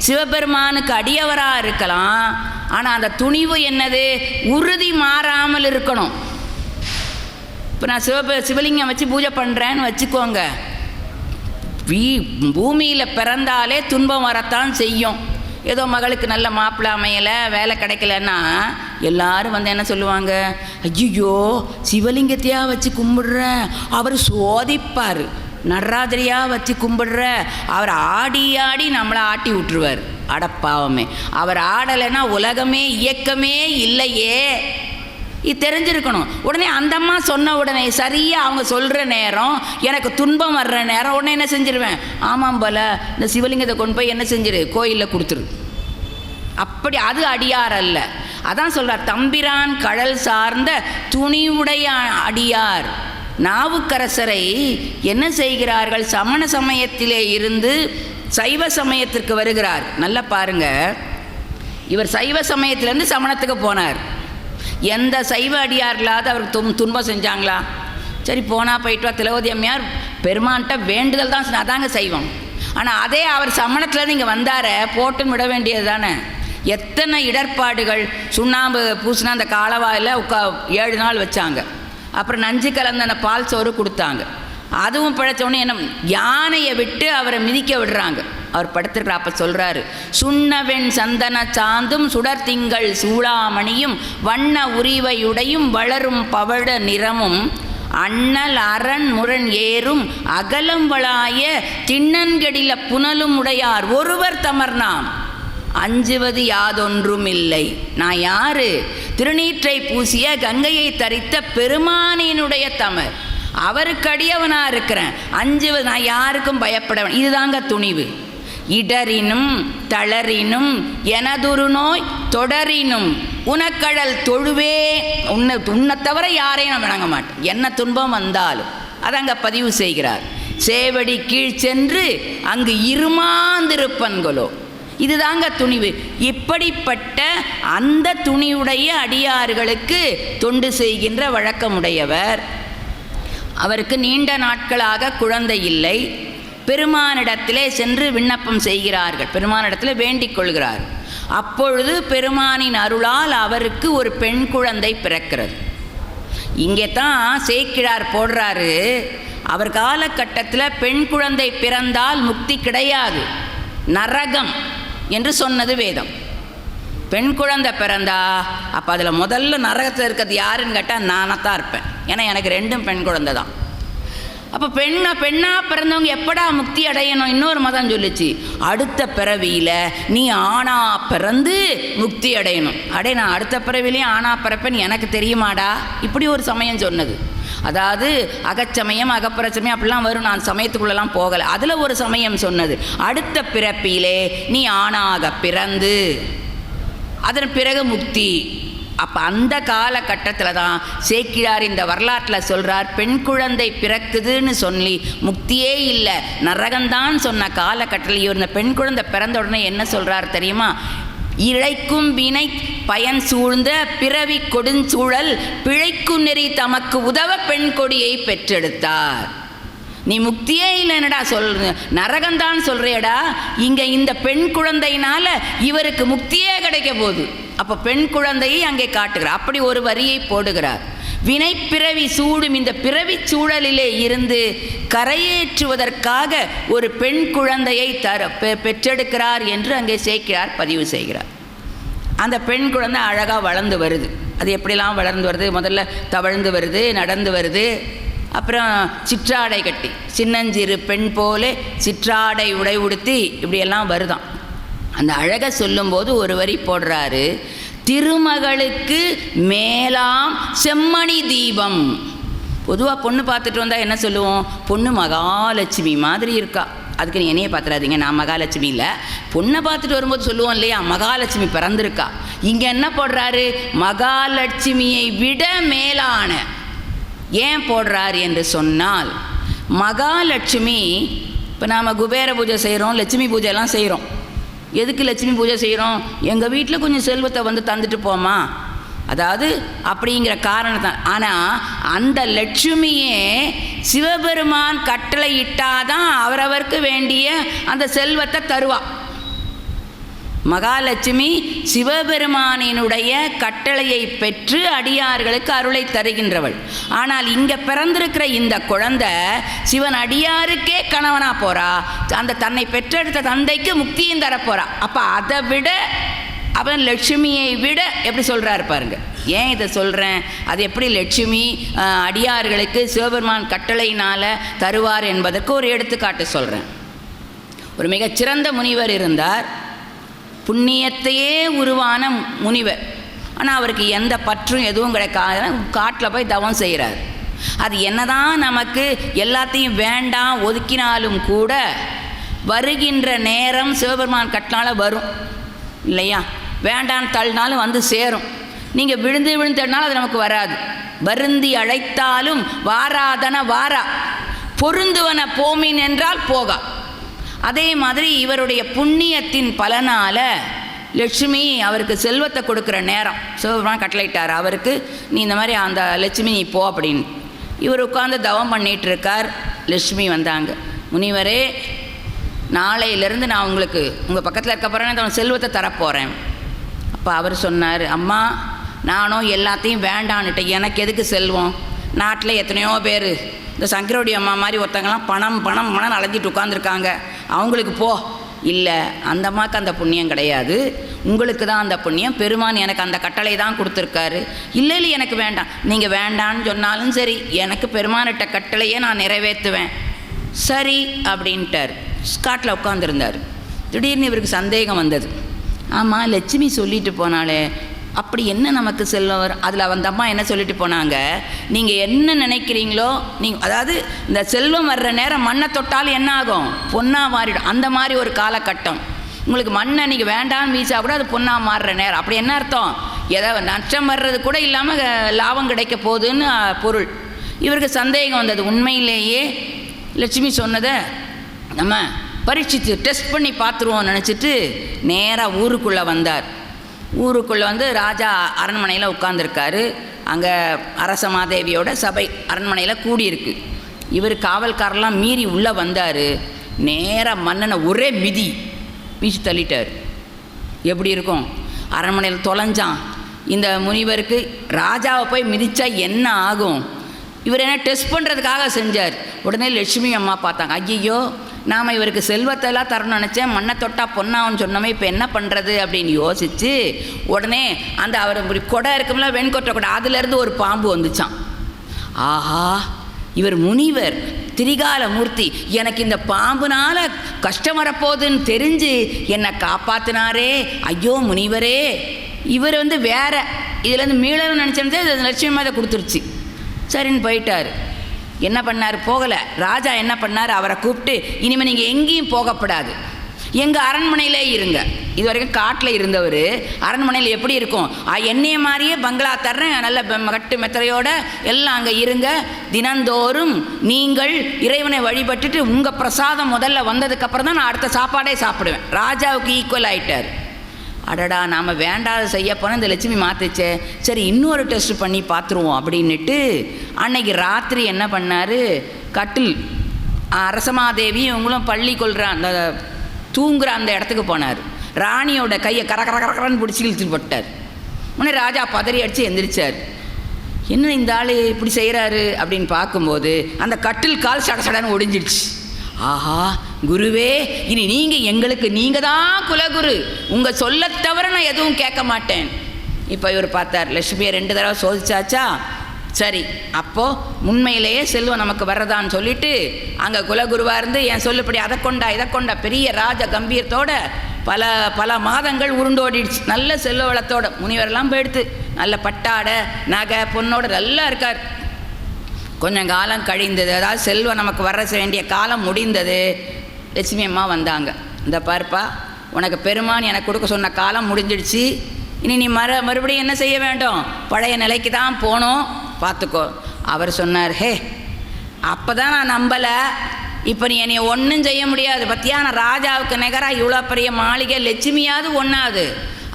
சிவபெருமானுக்கு அடியவராக இருக்கலாம், ஆனால் அந்த துணிவு என்னது, உறுதி மாறாமல் இருக்கணும். இப்போ நான் சிவலிங்கம் வச்சு பூஜை பண்ணுறேன்னு வச்சுக்கோங்க, பூமியில் பிறந்தாலே துன்பம் வரத்தான் செய்யும். ஏதோ மகளுக்கு நல்ல மாப்பிள்ளை அமையலை, வேலை கிடைக்கலன்னா எல்லாரும் வந்து என்ன சொல்லுவாங்க, ஐயோ சிவலிங்கத்தையா வச்சு கும்பிடுற, அவர் சோதிப்பார். நடராஜரையாக வச்சு கும்பிடுற, அவர் ஆடி ஆடி நம்மளை ஆட்டி விட்டுருவார். அடப்பாவமே, அவர் ஆடலைன்னா உலகமே இயக்கமே இல்லையே. இது தெரிஞ்சிருக்கணும். உடனே அந்த அம்மா சொன்ன உடனே சரியாக அவங்க சொல்கிற நேரம், எனக்கு துன்பம் வர்ற நேரம், உடனே என்ன செஞ்சிருவேன், ஆமாம் போல இந்த சிவலிங்கத்தை கொண்டு போய் என்ன செஞ்சிரு, கோயிலில் கொடுத்துரு. அப்படி அது அடியார் அல்ல. அதான் சொல்கிறார், தம்பிரான் கடல் சார்ந்த துணிவுடைய அடியார். நாவுக்கரசரை என்ன செய்கிறார்கள், சமண சமயத்திலே இருந்து சைவ சமயத்திற்கு வருகிறார். நல்லா பாருங்க, இவர் சைவ சமயத்திலேருந்து சமணத்துக்கு போனார். எந்த சைவ அடியார்களாவது அவருக்கு துன்பம் செஞ்சாங்களா? சரி போனால் போயிட்டு வா, திலகவதி அம்மையார் பெருமான்கிட்ட வேண்டுதல் தான், அதாங்க சைவம். ஆனால் அதே அவர் சமணத்துலேருந்து இங்கே வந்தார போட்டுன்னு விட வேண்டியது தானே. எத்தனை இடர்பாடுகள், சுண்ணாம்பு பூசினா அந்த காலவாயில் 7 நாள் வச்சாங்க. அப்புறம் நஞ்சு கலந்த அந்த பால் சோறு கொடுத்தாங்க. அதுவும் பிழைச்சோடனே என்ன, யானையை விட்டு அவரை மிதிக்க விடுறாங்க. அவர் படுத்துருக்கிற அப்போ சொல்கிறாரு, சுண்ணவெண் சந்தன சாந்தும் சுடர் திங்கள் சூளாமணியும் வண்ண உரிவையுடையும் வளரும் பவழ நிறமும் அண்ணல் அரண் முரண் ஏறும் அகலம் வளாய திண்ணன்கடில புனலும் உடையார் ஒருவர் தமர்நாம் அஞ்சுவது யாதொன்றும் இல்லை. நான் யாரு, திருநீற்றை பூசிய கங்கையை தரித்த பெருமானினுடைய தமர், அவருக்கு அடியவனாக இருக்கிறேன். அஞ்சுவது, நான் யாருக்கும் பயப்படவன். இதுதாங்க துணிவு. இடரினும் தளரினும் எனதுரு நோய் தொடரினும் உனக்கடல் தொழுவே, உன்னை தவிர யாரையும் நான் வணங்க மாட்டேன், என்ன துன்பம் வந்தாலும். அதை அங்கே பதிவு செய்கிறார். சேவடி கீழ் சென்று அங்கு இருமாந்திருப்பன்களோ, இதுதாங்க துணிவு. இப்படிப்பட்ட அந்த துணிவுடைய அடியார்களுக்கு தொண்டு செய்கின்ற வழக்கமுடையவர். அவருக்கு நீண்ட நாட்களாக குழந்தை இல்லை. பெருமானிடத்திலே சென்று விண்ணப்பம் செய்கிறார்கள், பெருமானிடத்தில் வேண்டிக் கொள்கிறார். அப்பொழுது பெருமானின் அருளால் அவருக்கு ஒரு பெண் குழந்தை பிறக்கிறது. இங்கே தான் சேக்கிழார் போடுறாரு, அவர் காலகட்டத்தில் பெண் குழந்தை பிறந்தால் முக்தி கிடையாது, நரகம் என்று சொன்னது வேதம். பெண் குழந்தை பிறந்தா அப்போ அதில் முதல்ல நரகத்தில் இருக்கிறது யாருன்னு கேட்டால் நானாக தான் இருப்பேன். ஏன்னா எனக்கு 2 பெண் குழந்தை தான். அப்போ பெண்ணாக பிறந்தவங்க எப்படா முக்தி அடையணும்? இன்னொரு மதம் சொல்லிச்சு, அடுத்த பிறவியில் நீ ஆணா பிறந்து முக்தி அடையணும். நான் அடுத்த பிறவிலையும் ஆணா பிறப்பேன்னு எனக்கு தெரியுமாடா? இப்படி ஒரு சமயம் சொன்னது. அதாவது அகச்சமயம் அகப்புற சமயம் அப்படிலாம் வரும். நான் சமயத்துக்குள்ளெல்லாம் போகலை. அதில் ஒரு சமயம் சொன்னது, அடுத்த பிறப்பிலே நீ ஆணாக பிறந்து அதன் பிறகு முக்தி அப்போ அந்த காலகட்டத்தில் தான் சேக்கிழார் இந்த வரலாற்றில் சொல்கிறார், பெண் குழந்தை பிறக்குதுன்னு சொல்லி முக்தியே இல்லை நரகந்தான் சொன்ன காலகட்டத்தில் இவர் இந்த பெண் குழந்தை பிறந்த உடனே என்ன சொல்கிறார் தெரியுமா? இழைக்கும் வினை பயன் சூழ்ந்த பிறவி கொடுஞ்சூழல் பிழைக்கும் நெறி தமக்கு உதவ பெண் கொடியை பெற்றெடுத்தார். நீ முக்தியே இல்லைன்னடா நரகந்தான் சொல்றியடா, இங்கே இந்த பெண் குழந்தையினால இவருக்கு முக்தியே கிடைக்க போகுது. அப்போ பெண் குழந்தையை அங்கே காட்டுகிறார். அப்படி ஒரு வரியை போடுகிறார். வினை பிறவி சூடும் இந்த பிறவி சூழலிலே இருந்து கரையேற்றுவதற்காக ஒரு பெண் குழந்தையை பெற்றெடுக்கிறார் என்று அங்கே சேக்கிழார் பதிவு செய்கிறார். அந்த பெண் குழந்தை அழகாக வளர்ந்து வருது. அது எப்படிலாம் வளர்ந்து வருது? முதல்ல தவழ்ந்து வருது, நடந்து வருது, அப்புறம் சிற்றாடை கட்டி சின்னஞ்சிறு பெண் போல சிற்றாடை உடை உடுத்தி இப்படியெல்லாம் வருதான். அந்த அழகை சொல்லும்போது ஒரு வரி போடுறாரு, திருமகளுக்கு மேலாம் செம்மணி தீபம். பொதுவாக பொண்ணு பார்த்துட்டு வந்தால் என்ன சொல்லுவோம்? பொண்ணு மகாலட்சுமி மாதிரி இருக்கா. அதுக்கு நீ என்னையே பார்த்துடாதீங்க, நான் மகாலட்சுமி இல்லை. பொண்ணை பார்த்துட்டு வரும்போது சொல்லுவோம் இல்லையா, மகாலட்சுமி பிறந்திருக்கா. இங்கே என்ன போடுறாரு? மகாலட்சுமியை விட மேலான. ஏன் போடுறார் என்று சொன்னால், மகாலட்சுமி இப்போ நாம் குபேர பூஜை செய்கிறோம், லட்சுமி பூஜைலாம் செய்கிறோம். எதுக்கு லட்சுமி பூஜை செய்கிறோம்? எங்கள் வீட்டில் கொஞ்சம் செல்வத்தை வந்து தந்துட்டு போமா, அதாவது அப்படிங்கிற காரணத்தான். ஆனால் அந்த லட்சுமியே சிவபெருமான் கட்டளை இட்டாதான் அவரவருக்கு வேண்டிய அந்த செல்வத்தை தருவா. மகாலட்சுமி சிவபெருமானினுடைய கட்டளையை பெற்று அடியார்களுக்கு அருளை தருகின்றவள். ஆனால் இங்கே பிறந்திருக்கிற இந்த குழந்தை சிவன் அடியாருக்கே கணவனாக போகிறா, அந்த தன்னை பெற்றெடுத்த தந்தைக்கு முக்தியும் தரப்போகிறா. அப்போ அதை விட அவன் லட்சுமியை விட எப்படி சொல்கிறாரு பாருங்க. ஏன் இதை சொல்கிறேன்? அது எப்படி லட்சுமி அடியார்களுக்கு சிவபெருமான் கட்டளையினால் தருவார் என்பதற்கு ஒரு எடுத்துக்காட்டு சொல்கிறேன். ஒரு மிகச்சிறந்த முனிவர் இருந்தார், புண்ணியத்தையே உருவான முனிவர். ஆனால் அவருக்கு எந்த பற்றும் எதுவும் கிடைக்காத காட்டில் போய் தவம் செய்கிறார். அது என்னதான் நமக்கு எல்லாத்தையும் வேண்டாம் ஒதுக்கினாலும் கூட வருகின்ற நேரம் சிவபெருமான் கட்டினால வரும் இல்லையா? வேண்டான்னு தள்ளினாலும் வந்து சேரும். நீங்கள் விழுந்து விழுந்தனாலும் அது நமக்கு வராது. வருந்தி அழைத்தாலும் வாராதன வாரா, பொருந்துவன போமின் என்றால் போகா. அதே மாதிரி இவருடைய புண்ணியத்தின் பலனால் லட்சுமி அவருக்கு செல்வத்தை கொடுக்குற நேரம் சிவபெருமான் கட்டளையிட்டார் அவருக்கு, நீ இந்த மாதிரி அந்த லட்சுமி நீ போ அப்படின்னு. இவர் உட்காந்து தவம் பண்ணிகிட்டு இருக்கார். லட்சுமி வந்தாங்க, முனிவரே நாளையிலேருந்து நான் உங்களுக்கு உங்கள் பக்கத்தில் இருக்க போகிறேன், நான் செல்வத்தை தரப்போகிறேன். அப்போ அவர் சொன்னார், அம்மா நானும் எல்லாத்தையும் வேண்டான்னுட்டேன், எனக்கு எதுக்கு செல்வம்? நாட்டில் எத்தனையோ பேர் இந்த சங்கரோடி அம்மா மாதிரி ஒருத்தங்கலாம் பணம் பணம் பணம் அலைஞ்சிட்டு உட்காந்துருக்காங்க, அவங்களுக்கு போ. இல்லை, அந்த அம்மாவுக்கு அந்த புண்ணியம் கிடையாது, உங்களுக்கு தான் அந்த புண்ணியம். பெருமான் எனக்கு அந்த கட்டளை தான் கொடுத்துருக்காரு. இல்லை இல்லை எனக்கு வேண்டாம், நீங்கள் வேண்டான்னு சொன்னாலும் சரி, எனக்கு பெருமானிட்ட கட்டளையே நான் நிறைவேற்றுவேன். சரி அப்படின்ட்டார். ஸ்காட்டில் உட்காந்துருந்தார். திடீர்னு இவருக்கு சந்தேகம் வந்தது. ஆமாம், லட்சுமி சொல்லிட்டு போனாலே, அப்படி என்ன நமக்கு செல்வம் வரும்? அதில் அந்த அம்மா என்ன சொல்லிட்டு போனாங்க, நீங்கள் என்ன நினைக்கிறீங்களோ நீங்கள், அதாவது இந்த செல்வம் வர்ற நேரம் மண்ணை தொட்டாலும் என்ன ஆகும்? பொண்ணாக மாறிடும். அந்த மாதிரி ஒரு காலகட்டம். உங்களுக்கு மண்ணை நீங்கள் வேண்டான்னு வீசா கூட அது பொண்ணாக மாறுற நேரம். அப்படி என்ன அர்த்தம்? ஏதாவது நஷ்டம் வர்றது கூட இல்லாமல் லாபம் கிடைக்க போகுதுன்னு பொருள். இவருக்கு சந்தேகம் வந்தது. உண்மையிலேயே லட்சுமி சொன்னதை நம்ம பரீட்சித்து டெஸ்ட் பண்ணி பார்த்துருவோம் நினச்சிட்டு நேராக ஊருக்குள்ளே வந்தார். ஊருக்குள்ளே வந்து ராஜா அரண்மனையில் உட்காந்துருக்காரு. அங்கே அரச மாதேவியோட சபை அரண்மனையில் கூடியிருக்கு. இவர் காவல்காரெல்லாம் மீறி உள்ளே வந்தார். நேராக மன்னனை ஒரே மிதி வீசி தள்ளிட்டார். எப்படி இருக்கும்? அரண்மனையில் தொலைஞ்சான். இந்த முனிவருக்கு ராஜாவை போய் மிதித்தா என்ன ஆகும்? இவர் என்ன டெஸ்ட் பண்ணுறதுக்காக செஞ்சார். உடனே லட்சுமி அம்மா பார்த்தாங்க, ஐயோ நாம் இவருக்கு செல்வத்தெல்லாம் தரணும்னு நினச்சேன், மண்ணை தொட்டா பொண்ணான்னு சொன்னோமே, இப்போ என்ன பண்ணுறது அப்படின்னு யோசித்து உடனே அந்த அவர் கொடை இருக்கும்ல, வெண்கொட்டை கொடை, அதுலேருந்து ஒரு பாம்பு வந்துச்சான். ஆஹா, இவர் முனிவர் திரிகால மூர்த்தி, எனக்கு இந்த பாம்புனால் கஷ்டம் வரப்போகுதுன்னு தெரிஞ்சு என்னை காப்பாற்றினாரே, ஐயோ முனிவரே. இவர் வந்து வேற இதுலேருந்து மீளன்னு நினச்சேன், லட்சுமி அதை கொடுத்துருச்சு. சரின்னு போயிட்டார். என்ன பண்ணார்? போகலை. ராஜா என்ன பண்ணார்? அவரை கூப்பிட்டு, இனிமேல் நீங்கள் எங்கேயும் போகப்படாது, எங்கள் அரண்மனையிலே இருங்க, இது வரைக்கும் காட்டில் இருந்தவர் அரண்மனையில் எப்படி இருக்கும், என்னைய மாதிரியே பங்களா தர்றேன், நல்ல கட்டு மெத்தரையோட எல்லாம் அங்கே இருங்க, தினந்தோறும் நீங்கள் இறைவனை வழிபட்டுட்டு உங்கள் பிரசாதம் முதல்ல வந்ததுக்கப்புறம் தான் நான் அடுத்த சாப்பாடே சாப்பிடுவேன். ராஜாவுக்கு ஈக்குவல் ஆகிட்டார். அடடா, நாம் வேண்டாத செய்ய போனால் இந்த லட்சுமி மாற்றுச்சே, சரி இன்னொரு டெஸ்ட் பண்ணி பார்த்துருவோம் அப்படின்ட்டு அன்னைக்கு ராத்திரி என்ன பண்ணார், கட்டில் அரசமாதேவி இவங்களும் பள்ளி கொள்கிற அந்த தூங்குகிற அந்த இடத்துக்கு போனார். ராணியோட கையை கரன்னு பிடிச்சி இழுத்துட்டு போட்டார். உடனே ராஜா பதறி அடித்து எந்திரிச்சார். என்ன இந்த ஆள் இப்படி செய்கிறாரு அப்படின்னு பார்க்கும்போது அந்த கட்டில் கால் சடசடன்னு ஒடிஞ்சிடுச்சு. ஆஹா குருவே, இனி நீங்கள் எங்களுக்கு நீங்கள் தான் குலகுரு, உங்கள் சொல்ல தவிர நான் எதுவும் கேட்க மாட்டேன். இப்போ இவர் பார்த்தார், லட்சுமியை 2 தடவை சோதிச்சாச்சா, சரி அப்போது உண்மையிலேயே செல்வம் நமக்கு வர்றதான்னு சொல்லிட்டு அங்கே குலகுருவாக இருந்து என் சொல்லுப்படி அதை கொண்டா இதை கொண்டா பெரிய ராஜ கம்பீரத்தோட பல பல மாதங்கள் உருண்டோடிடுச்சு. நல்ல செல்வ வளத்தோட முனிவரெல்லாம் போயிடுத்து, நல்ல பட்டாடை நகை பொண்ணோட நல்லா இருக்கார். கொஞ்சம் காலம் கழிந்தது, அதாவது செல்வம் நமக்கு வர வேண்டிய காலம் முடிந்தது. லட்சுமி அம்மா வந்தாங்க. இந்த பார்ப்பா, உனக்கு பெருமான் எனக்கு கொடுக்க சொன்ன காலம் முடிஞ்சிடுச்சு, இனி நீ மறுபடியும் என்ன செய்ய வேண்டும், பழைய நிலைக்கு தான் போகணும், பார்த்துக்கோ. அவர் சொன்னார், ஹே அப்போ தான் நான் நம்பலை, இப்போ நீ என்னை ஒன்றும் செய்ய முடியாது, பற்றியா நான் ராஜாவுக்கு நிகராக இவ்வளோ பெரிய மாளிகை, லட்சுமியாவது ஒன்றாது,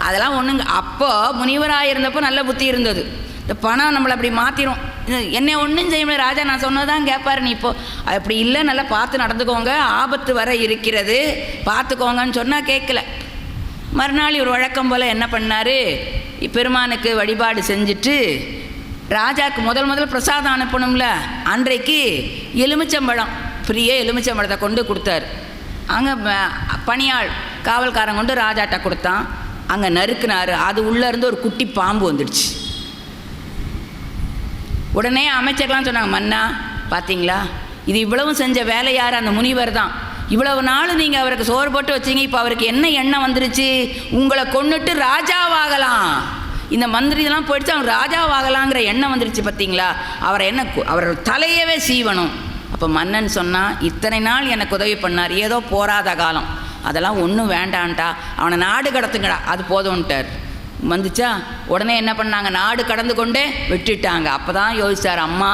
அதெல்லாம் ஒன்றுங்க. அப்போது முனிவராக இருந்தப்போ நல்ல புத்தி இருந்தது. இந்த பணம் நம்மளை அப்படி மாற்றிடும், என்னை ஒன்றும் செய்ய முடியாது, ராஜா நான் சொன்னதான் கேட்பாரு, நீ இப்போது அப்படி இல்லை, நல்லா பார்த்து நடந்துக்கோங்க, ஆபத்து வர இருக்கிறது பார்த்துக்கோங்கன்னு சொன்னால் கேட்கல. மறுநாள் இவர் வழக்கம் போல் என்ன பண்ணார், பெருமானுக்கு வழிபாடு செஞ்சுட்டு ராஜாவுக்கு முதல் பிரசாதம் அனுப்பணும்ல, அன்றைக்கு எலுமிச்சம்பழம் ஃப்ரீயே எலுமிச்சம்பழத்தை கொண்டு கொடுத்தாரு. அங்கே பணியாள் காவல்காரன் கொண்டு ராஜாட்ட கொடுத்தான். அங்கே நறுக்குனார், அது உள்ளேருந்து ஒரு குட்டி பாம்பு வந்துடுச்சு. உடனே அமைச்சர்லாம் சொன்னாங்க, மன்னா பார்த்தீங்களா, இது இவ்வளவு செஞ்ச வேலை யார், அந்த முனிவர் தான். இவ்வளவு நாள் நீங்கள் அவருக்கு சோறு போட்டு வச்சிங்க, இப்போ அவருக்கு என்ன எண்ணம் வந்துருச்சு, உங்களை கொண்டுட்டு ராஜாவாகலாம், இந்த மந்திரிலாம் போயிடுச்சு, அவங்க ராஜாவாகலாங்கிற எண்ணம் வந்துருச்சு பார்த்தீங்களா, அவரை என்ன அவர் தலையவே சீவணும். அப்போ மன்னன் சொன்னால், இத்தனை நாள் எனக்கு உதவி பண்ணார், ஏதோ போராத காலம், அதெல்லாம் ஒன்றும் வேண்டான்ட்டா, அவனை நாடு கடத்துங்கடா, அது போதும்ன்ட்டார். வந்துச்சா, உடனே என்ன பண்ணாங்க, நாடு கடந்து கொண்டே விட்டுட்டாங்க. அப்போ தான் யோசிச்சார், அம்மா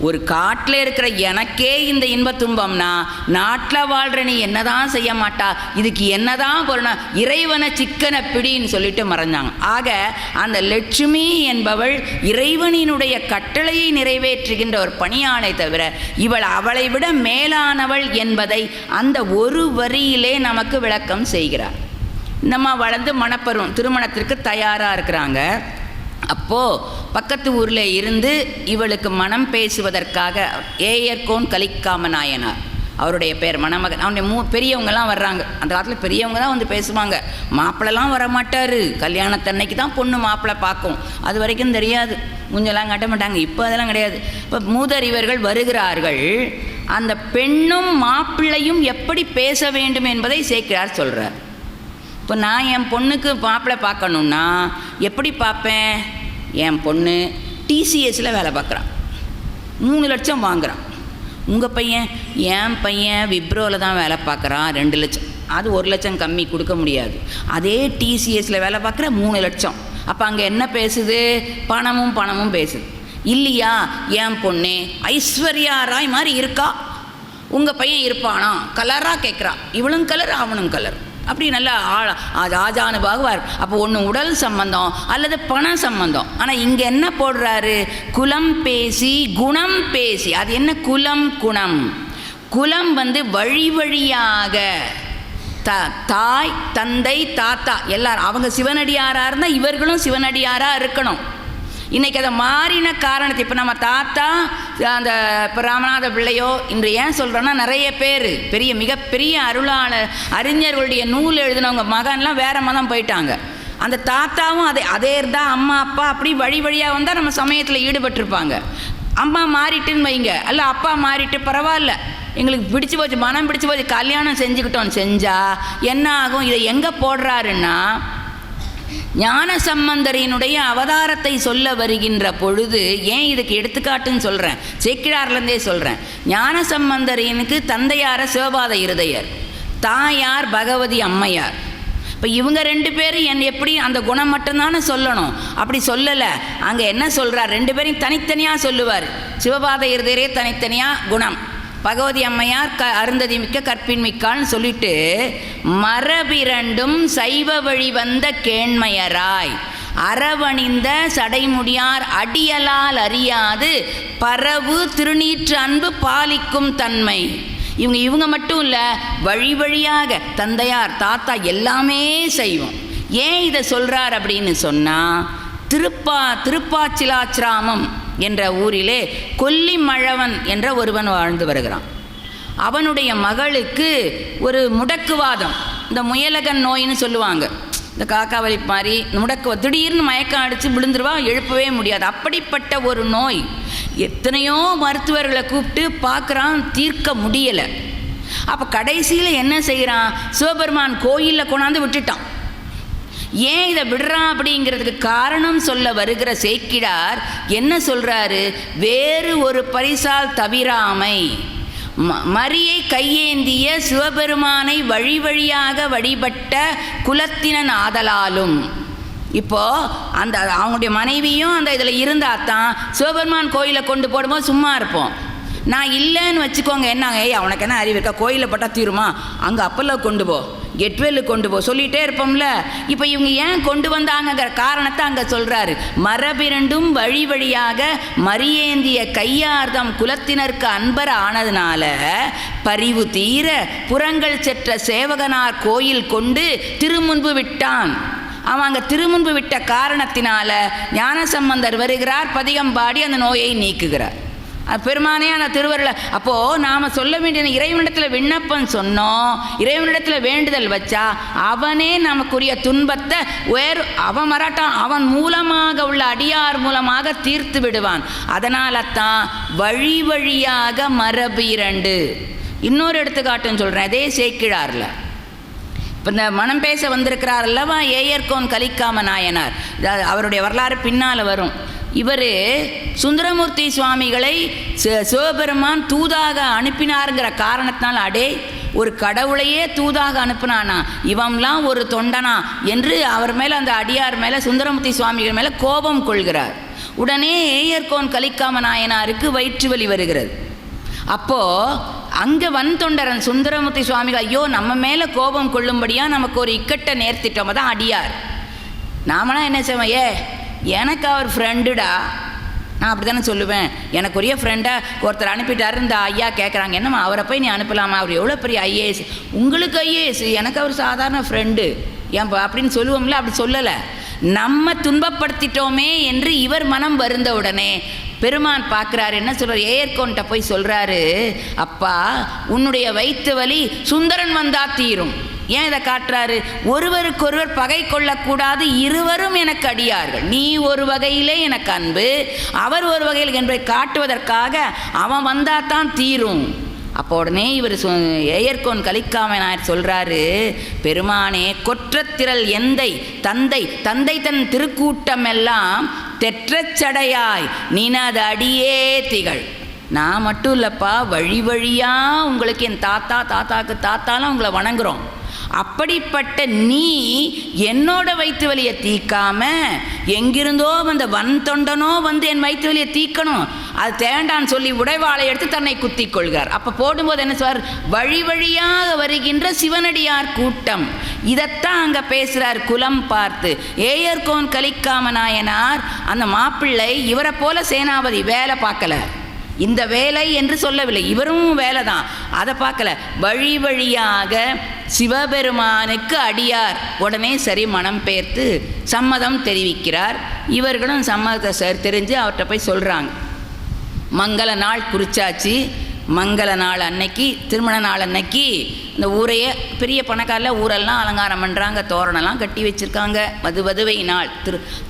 ஒரு காட்டில் இருக்கிற எனக்கே இந்த இன்ப துன்பம்னா நாட்டில் வாழ்கிற நீ என்ன தான் செய்ய மாட்டா, இதுக்கு என்ன தான் பொருள், இறைவனை சிக்கனை பிடின்னு சொல்லிட்டு மறைஞ்சாங்க. ஆக அந்த லட்சுமி என்பவள் இறைவனினுடைய கட்டளையை நிறைவேற்றுகின்ற ஒரு பணியாளை தவிர இவள் அவளை விட மேலானவள் என்பதை அந்த ஒரு வரியிலே நமக்கு விளக்கம் செய்கிறார். நம்ம வளர்ந்து மணப்பருவம் திருமணத்திற்கு தயாராக இருக்கிறாங்க. அப்போது பக்கத்து ஊரில் இருந்து இவளுக்கு மனம் பேசுவதற்காக ஏயர்கோன் கலிக்காம நாயனார் அவருடைய பேர் மணமகன், அவனுடைய பெரியவங்கெல்லாம் வர்றாங்க. அந்த காலத்தில் பெரியவங்க தான் வந்து பேசுவாங்க, மாப்பிள்ளெல்லாம் வரமாட்டார், கல்யாணத்தன்னைக்கு தான் பொண்ணு மாப்பிள்ளை பார்க்கும், அது வரைக்கும் தெரியாது, முஞ்செல்லாம் கட்ட மாட்டாங்க. இப்போ அதெல்லாம் கிடையாது. இப்போ மூதறிவர்கள் வருகிறார்கள், அந்த பெண்ணும் மாப்பிள்ளையும் எப்படி பேச வேண்டும் என்பதை சேக்கிழார் சொல்கிறார். இப்போ நான் என் பொண்ணுக்கு மாப்பிள்ளை பார்க்கணுன்னா எப்படி பார்ப்பேன், என் பொண்ணு டிசிஎஸில் வேலை பார்க்குறான், 3 லட்சம் வாங்குகிறான். உங்கள் பையன், என் பையன் விப்ரோவில் தான் வேலை பார்க்குறான், 2 லட்சம், அது 1 லட்சம் கம்மி கொடுக்க முடியாது. அதே டிசிஎஸில் வேலை பார்க்குற 3 லட்சம். அப்போ அங்கே என்ன பேசுது, பணமும் பேசுது இல்லையா. என் பொண்ணு ஐஸ்வர்யா ராய் மாதிரி இருக்கா, உங்கள் பையன் இருப்பானா, கலராக கேட்குறா, இவளும் கலர் அவனும் கலர், அப்படி நல்லா ஆஜானுபாகுவார். அப்போ ஒன்று உடல் சம்பந்தம் அல்லது பண சம்பந்தம். ஆனால் இங்கே என்ன போடுறாரு, குலம் பேசி குணம் பேசி. அது என்ன குலம் குணம், குலம் வழி வழியாக தாய் தந்தை தாத்தா எல்லாரும் அவங்க சிவனடியாராக இருந்தால் இவர்களும் சிவனடியாராக இருக்கணும். இன்றைக்கி அதை மாறின காரணத்தை இப்போ நம்ம தாத்தா அந்த இப்போ ராமநாத பிள்ளையோ இன்று ஏன் சொல்கிறோன்னா, நிறைய பேர் மிகப்பெரிய அருளாளர் அறிஞர்களுடைய நூல் எழுதினவங்க மகன்லாம் வேறு மதம் போயிட்டாங்க. அந்த தாத்தாவும் அதே தான் அம்மா அப்பா அப்படி வழி வழியாக வந்தால் நம்ம சமயத்தில் ஈடுபட்டிருப்பாங்க. அம்மா மாறிட்டுன்னு வைங்க, அல்ல அப்பா மாறிட்டு பரவாயில்ல, எங்களுக்கு பிடிச்சி போச்சு, மனம் பிடிச்சி போச்சு, கல்யாணம் செஞ்சுக்கிட்டோம், செஞ்சால் என்ன ஆகும். இதை எங்கே போடுறாருன்னா, ஞான சம்பந்தரினுடைய அவதாரத்தை சொல்ல வருகின்ற பொழுது, ஏன் இதுக்கு எடுத்துக்காட்டுன்னு சொல்கிறேன், சேக்கிழார்லேருந்தே சொல்கிறேன். ஞான சம்பந்தரினுக்கு தந்தையார சிவபாத இருதயர், தாயார் பகவதி அம்மையார். இப்போ இவங்க 2 பேரும் என் எப்படி அந்த குணம் மட்டும்தானே சொல்லணும், அப்படி சொல்லலை. அங்கே என்ன சொல்கிறார், 2 பேரையும் தனித்தனியாக சொல்லுவார். சிவபாத இருதயரே தனித்தனியாக குணம், பகவதி அம்மையார் அருந்ததி மிக்க கற்பின் மிக்கால்னு சொல்லிட்டு, மரபிரண்டும் சைவ வழி வந்த கேண்மையராய் அரவணிந்த சடைமுடியார் அடியலால் அறியாது பரவு திருநீற்று அன்பு பாலிக்கும் தன்மை. இவங்க மட்டும் இல்லை, வழி வழியாக தந்தையார் தாத்தா எல்லாமே செய்வோம். ஏன் இதை சொல்கிறார் அப்படின்னு சொன்னால், திருப்பாச்சிலாச்சிராமம் என்ற ஊரிலே கொல்லிமழவன் என்ற ஒருவன் வாழ்ந்து வருகிறான். அவனுடைய மகளுக்கு ஒரு முடக்குவாதம், இந்த முயலகன் நோயின்னு சொல்லுவாங்க, இந்த காக்கா வலி மாதிரி திடீர்னு மயக்கம் அடித்து விழுந்துருவா, எழுப்பவே முடியாது. அப்படிப்பட்ட ஒரு நோய். எத்தனையோ மருத்துவர்களை கூப்பிட்டு பார்க்குறான், தீர்க்க முடியலை. அப்போ கடைசியில் என்ன செய்கிறான், சிவபெருமான் கோயிலில் கொண்டாந்து விட்டுட்டான். ஏன் இதை விடுறான் அப்படிங்கிறதுக்கு காரணம் சொல்ல வருகிற சேக்கிழார் என்ன சொல்கிறாரு, வேறு ஒரு பரிசால் தவிராமை மரியை கையேந்திய சிவபெருமானை வழி வழியாக வழிபட்ட குலத்தினன் ஆதலாலும். இப்போது அந்த அவங்களுடைய மனைவியும் அந்த இதில் இருந்தால்தான் சிவபெருமான் கோயிலை கொண்டு போடும்போது சும்மா இருப்போம். நான் இல்லைன்னு வச்சுக்கோங்க, என்னங்க அவனுக்கு என்ன அறிவு இருக்கா, கோயிலை பட்டா தீருமா, அங்கே அப்பல்ல கொண்டு போ, கெட்வெல்லு கொண்டு போ சொல்லிகிட்டே இருப்போம்ல. இப்போ இவங்க ஏன் கொண்டு வந்தாங்கங்கிற காரணத்தை அங்கே சொல்கிறாரு. மரபிரண்டும் வழி வழியாக மரியேந்திய கையார்தம் குலத்தினருக்கு அன்பர் ஆனதுனால பரிவு தீர புறங்கள் செற்ற சேவகனார் கோயில் கொண்டு திருமுன்பு விட்டான். அவன் அங்கே திருமுன்பு விட்ட காரணத்தினால ஞானசம்பந்தர் வருகிறார், பதிகம் பாடி அந்த நோயை நீக்குகிறார். பெருமானே அந்த திருவருளை. அப்போது நாம் சொல்ல வேண்டிய இறைவனிடத்தில் விண்ணப்பம் சொன்னோம், இறைவனிடத்தில் வேண்டுதல் வச்சா அவனே நமக்குரிய துன்பத்தை அவன் மராட்டான், அவன் மூலமாக உள்ள அடியார் மூலமாக தீர்த்து விடுவான். அதனால தான் வழி வழியாக மரபு 2. இன்னொரு எடுத்துக்காட்டுன்னு சொல்கிறேன், அதே சேக்கிழாரில். இப்போ இந்த மனம் பேச வந்திருக்கிறார் அல்லவா ஏயர்கோன் கலிக்காம நாயனார், அவருடைய வரலாறு பின்னால் வரும். இவர் சுந்தரமூர்த்தி சுவாமிகளை சிவபெருமான் தூதாக அனுப்பினாருங்கிற காரணத்தினால், அடே ஒரு கடவுளையே தூதாக அனுப்பினானா, இவன்லாம் ஒரு தொண்டனா என்று அவர் மேலே, அந்த அடியார் மேலே, சுந்தரமூர்த்தி சுவாமிகள் மேலே கோபம் கொள்கிறார். உடனே ஏயர்கோன் கலிக்காம நாயனாருக்கு வயிற்று வலி வருகிறது. அப்போது அங்கே தொண்டரன் சுந்தரமூர்த்தி சுவாமிகள், ஐயோ நம்ம மேலே கோபம் கொள்ளும்படியாக நமக்கு ஒரு இக்கட்டை நேர்த்திட்டோம் தான் அடியார். நாமலாம் என்ன செய்வோம், எனக்கு அவர் ஃப்ரெண்டுடா, நான் அப்படி தானே சொல்லுவேன், எனக்குரிய ஃப்ரெண்டை ஒருத்தர் அனுப்பிட்டாரு, இந்த ஐயா கேட்குறாங்க, என்னம்மா அவரை போய் நீ அனுப்பலாமா, அவர் எவ்வளோ பெரிய ஐஏஎஸ், உங்களுக்கு ஐஏஎஸ், எனக்கு அவர் சாதாரண ஃப்ரெண்டு ஏன்பா அப்படின்னு சொல்லுவோம்ல. அப்படி சொல்லலை, நம்ம துன்பப்படுத்திட்டோமே என்று இவர் மனம் வருந்த உடனே பெருமான் பார்க்குறாரு, என்ன சொல்கிறார், ஏயர்கோன்ட்ட போய் சொல்கிறாரு, அப்பா உன்னுடைய வயிற்று வலி சுந்தரன் வந்தா தீரும். ஏன் இதை காட்டுறாரு, ஒருவருக்கொருவர் பகை கொள்ளக்கூடாது, இருவரும் எனக்கு அடியார்கள், நீ ஒரு வகையிலே எனக்கு அன்பு, அவர் ஒரு வகையில் என்பதை காட்டுவதற்காக அவன் வந்தால் தான் தீரும். அப்போ உடனே இவர் ஏயர்கோன் கலிக்காம நாயர் சொல்கிறாரு, பெருமானே கொற்றத்திரள் எந்தை தந்தை தந்தை தன் திருக்கூட்டமெல்லாம் தெற்றச்சடையாய் நினது அடியே திகழ். நான் மட்டும் இல்லைப்பா, வழி வழியாக உங்களுக்கு என் தாத்தாக்கு தாத்தாலாம் உங்களை வணங்குறோம். அப்படிப்பட்ட நீ என்னோட வயிற்று வலியை தீக்காம எங்கிருந்தோ வந்த தொண்டனோ என் வயிற்று வலியை தீக்கணும், அது தேண்டான்னு சொல்லி உடைவாளை எடுத்து தன்னை குத்தி கொள்கிறார். அப்போ போடும்போது என்ன சொல்வார், வழி வழியாக வருகின்ற சிவனடியார் கூட்டம். இதைத்தான் அங்கே பேசுகிறார் குலம் பார்த்து. ஏயர்கோன் கலிக்காம நாயனார் அந்த மாப்பிள்ளை இவரை போல சேனாபதி வேலை பார்க்கல, இந்த வேலை என்று சொல்லவில்லை, இவரும் வேலை தான், அதை பார்க்கல, வழி வழியாக சிவபெருமானுக்கு அடியார். உடனே சரி மனம் பெயர்த்து சம்மதம் தெரிவிக்கிறார். இவர்களும் சம்மதத்தை தெரிஞ்சு அவர்கிட்ட போய் சொல்கிறாங்க. மங்கள நாள் குறிச்சாச்சு. மங்கள நாள் அன்னைக்கு, திருமண நாள் அன்னைக்கு இந்த ஊரையே பெரிய பணக்காரில் ஊரெல்லாம் அலங்காரம் பண்ணுறாங்க, தோரணெல்லாம் கட்டி வச்சுருக்காங்க. வதுவை நாள்,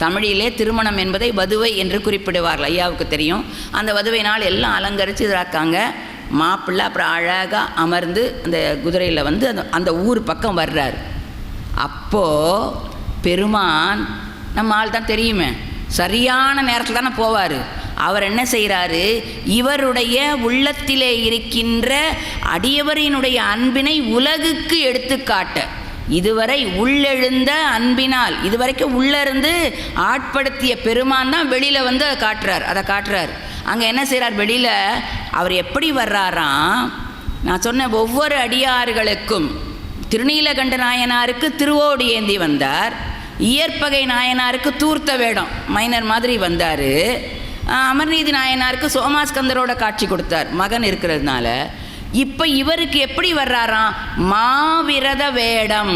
தமிழிலே திருமணம் என்பதை வதுவை என்று குறிப்பிடுவார்கள், ஐயாவுக்கு தெரியும். அந்த வதுவை நாள் எல்லாம் அலங்கரித்து இதாக்காங்க. மாப்பிள்ளை அப்புறம் அழகாக அமர்ந்து அந்த குதிரையில் அந்த ஊர் பக்கம் வர்றார். அப்போது பெருமான் நம்ம ஆள் தான் தெரியுமே, சரியான நேரத்தில் தானே போவார். அவர் என்ன செய்கிறாரு, இவருடைய உள்ளத்திலே இருக்கின்ற அடியவரினுடைய அன்பினை உலகுக்கு எடுத்துக்காட்ட, இதுவரை உள்ளெழுந்த அன்பினால் இதுவரைக்கும் உள்ளிருந்து ஆட்படுத்திய பெருமான் தான் வெளியில் வந்து அதை காட்டுறார். அங்கே என்ன செய்கிறார்? வெளியில் அவர் எப்படி வர்றாராம்? நான் சொன்ன ஒவ்வொரு அடியார்களுக்கும் திருநீலகண்ட நாயனாருக்கு திருவோடி ஏந்தி வந்தார், இயற்பகை நாயனாருக்கு தூர்த்த வேடம் மைனர் மாதிரி வந்தார், அமர்நீதி நாயனாருக்கு சோமாஸ்கந்தரோட காட்சி கொடுத்தார் மகன் இருக்கிறதுனால. இப்போ இவருக்கு எப்படி வர்றாராம்? மாவிரத வேடம்,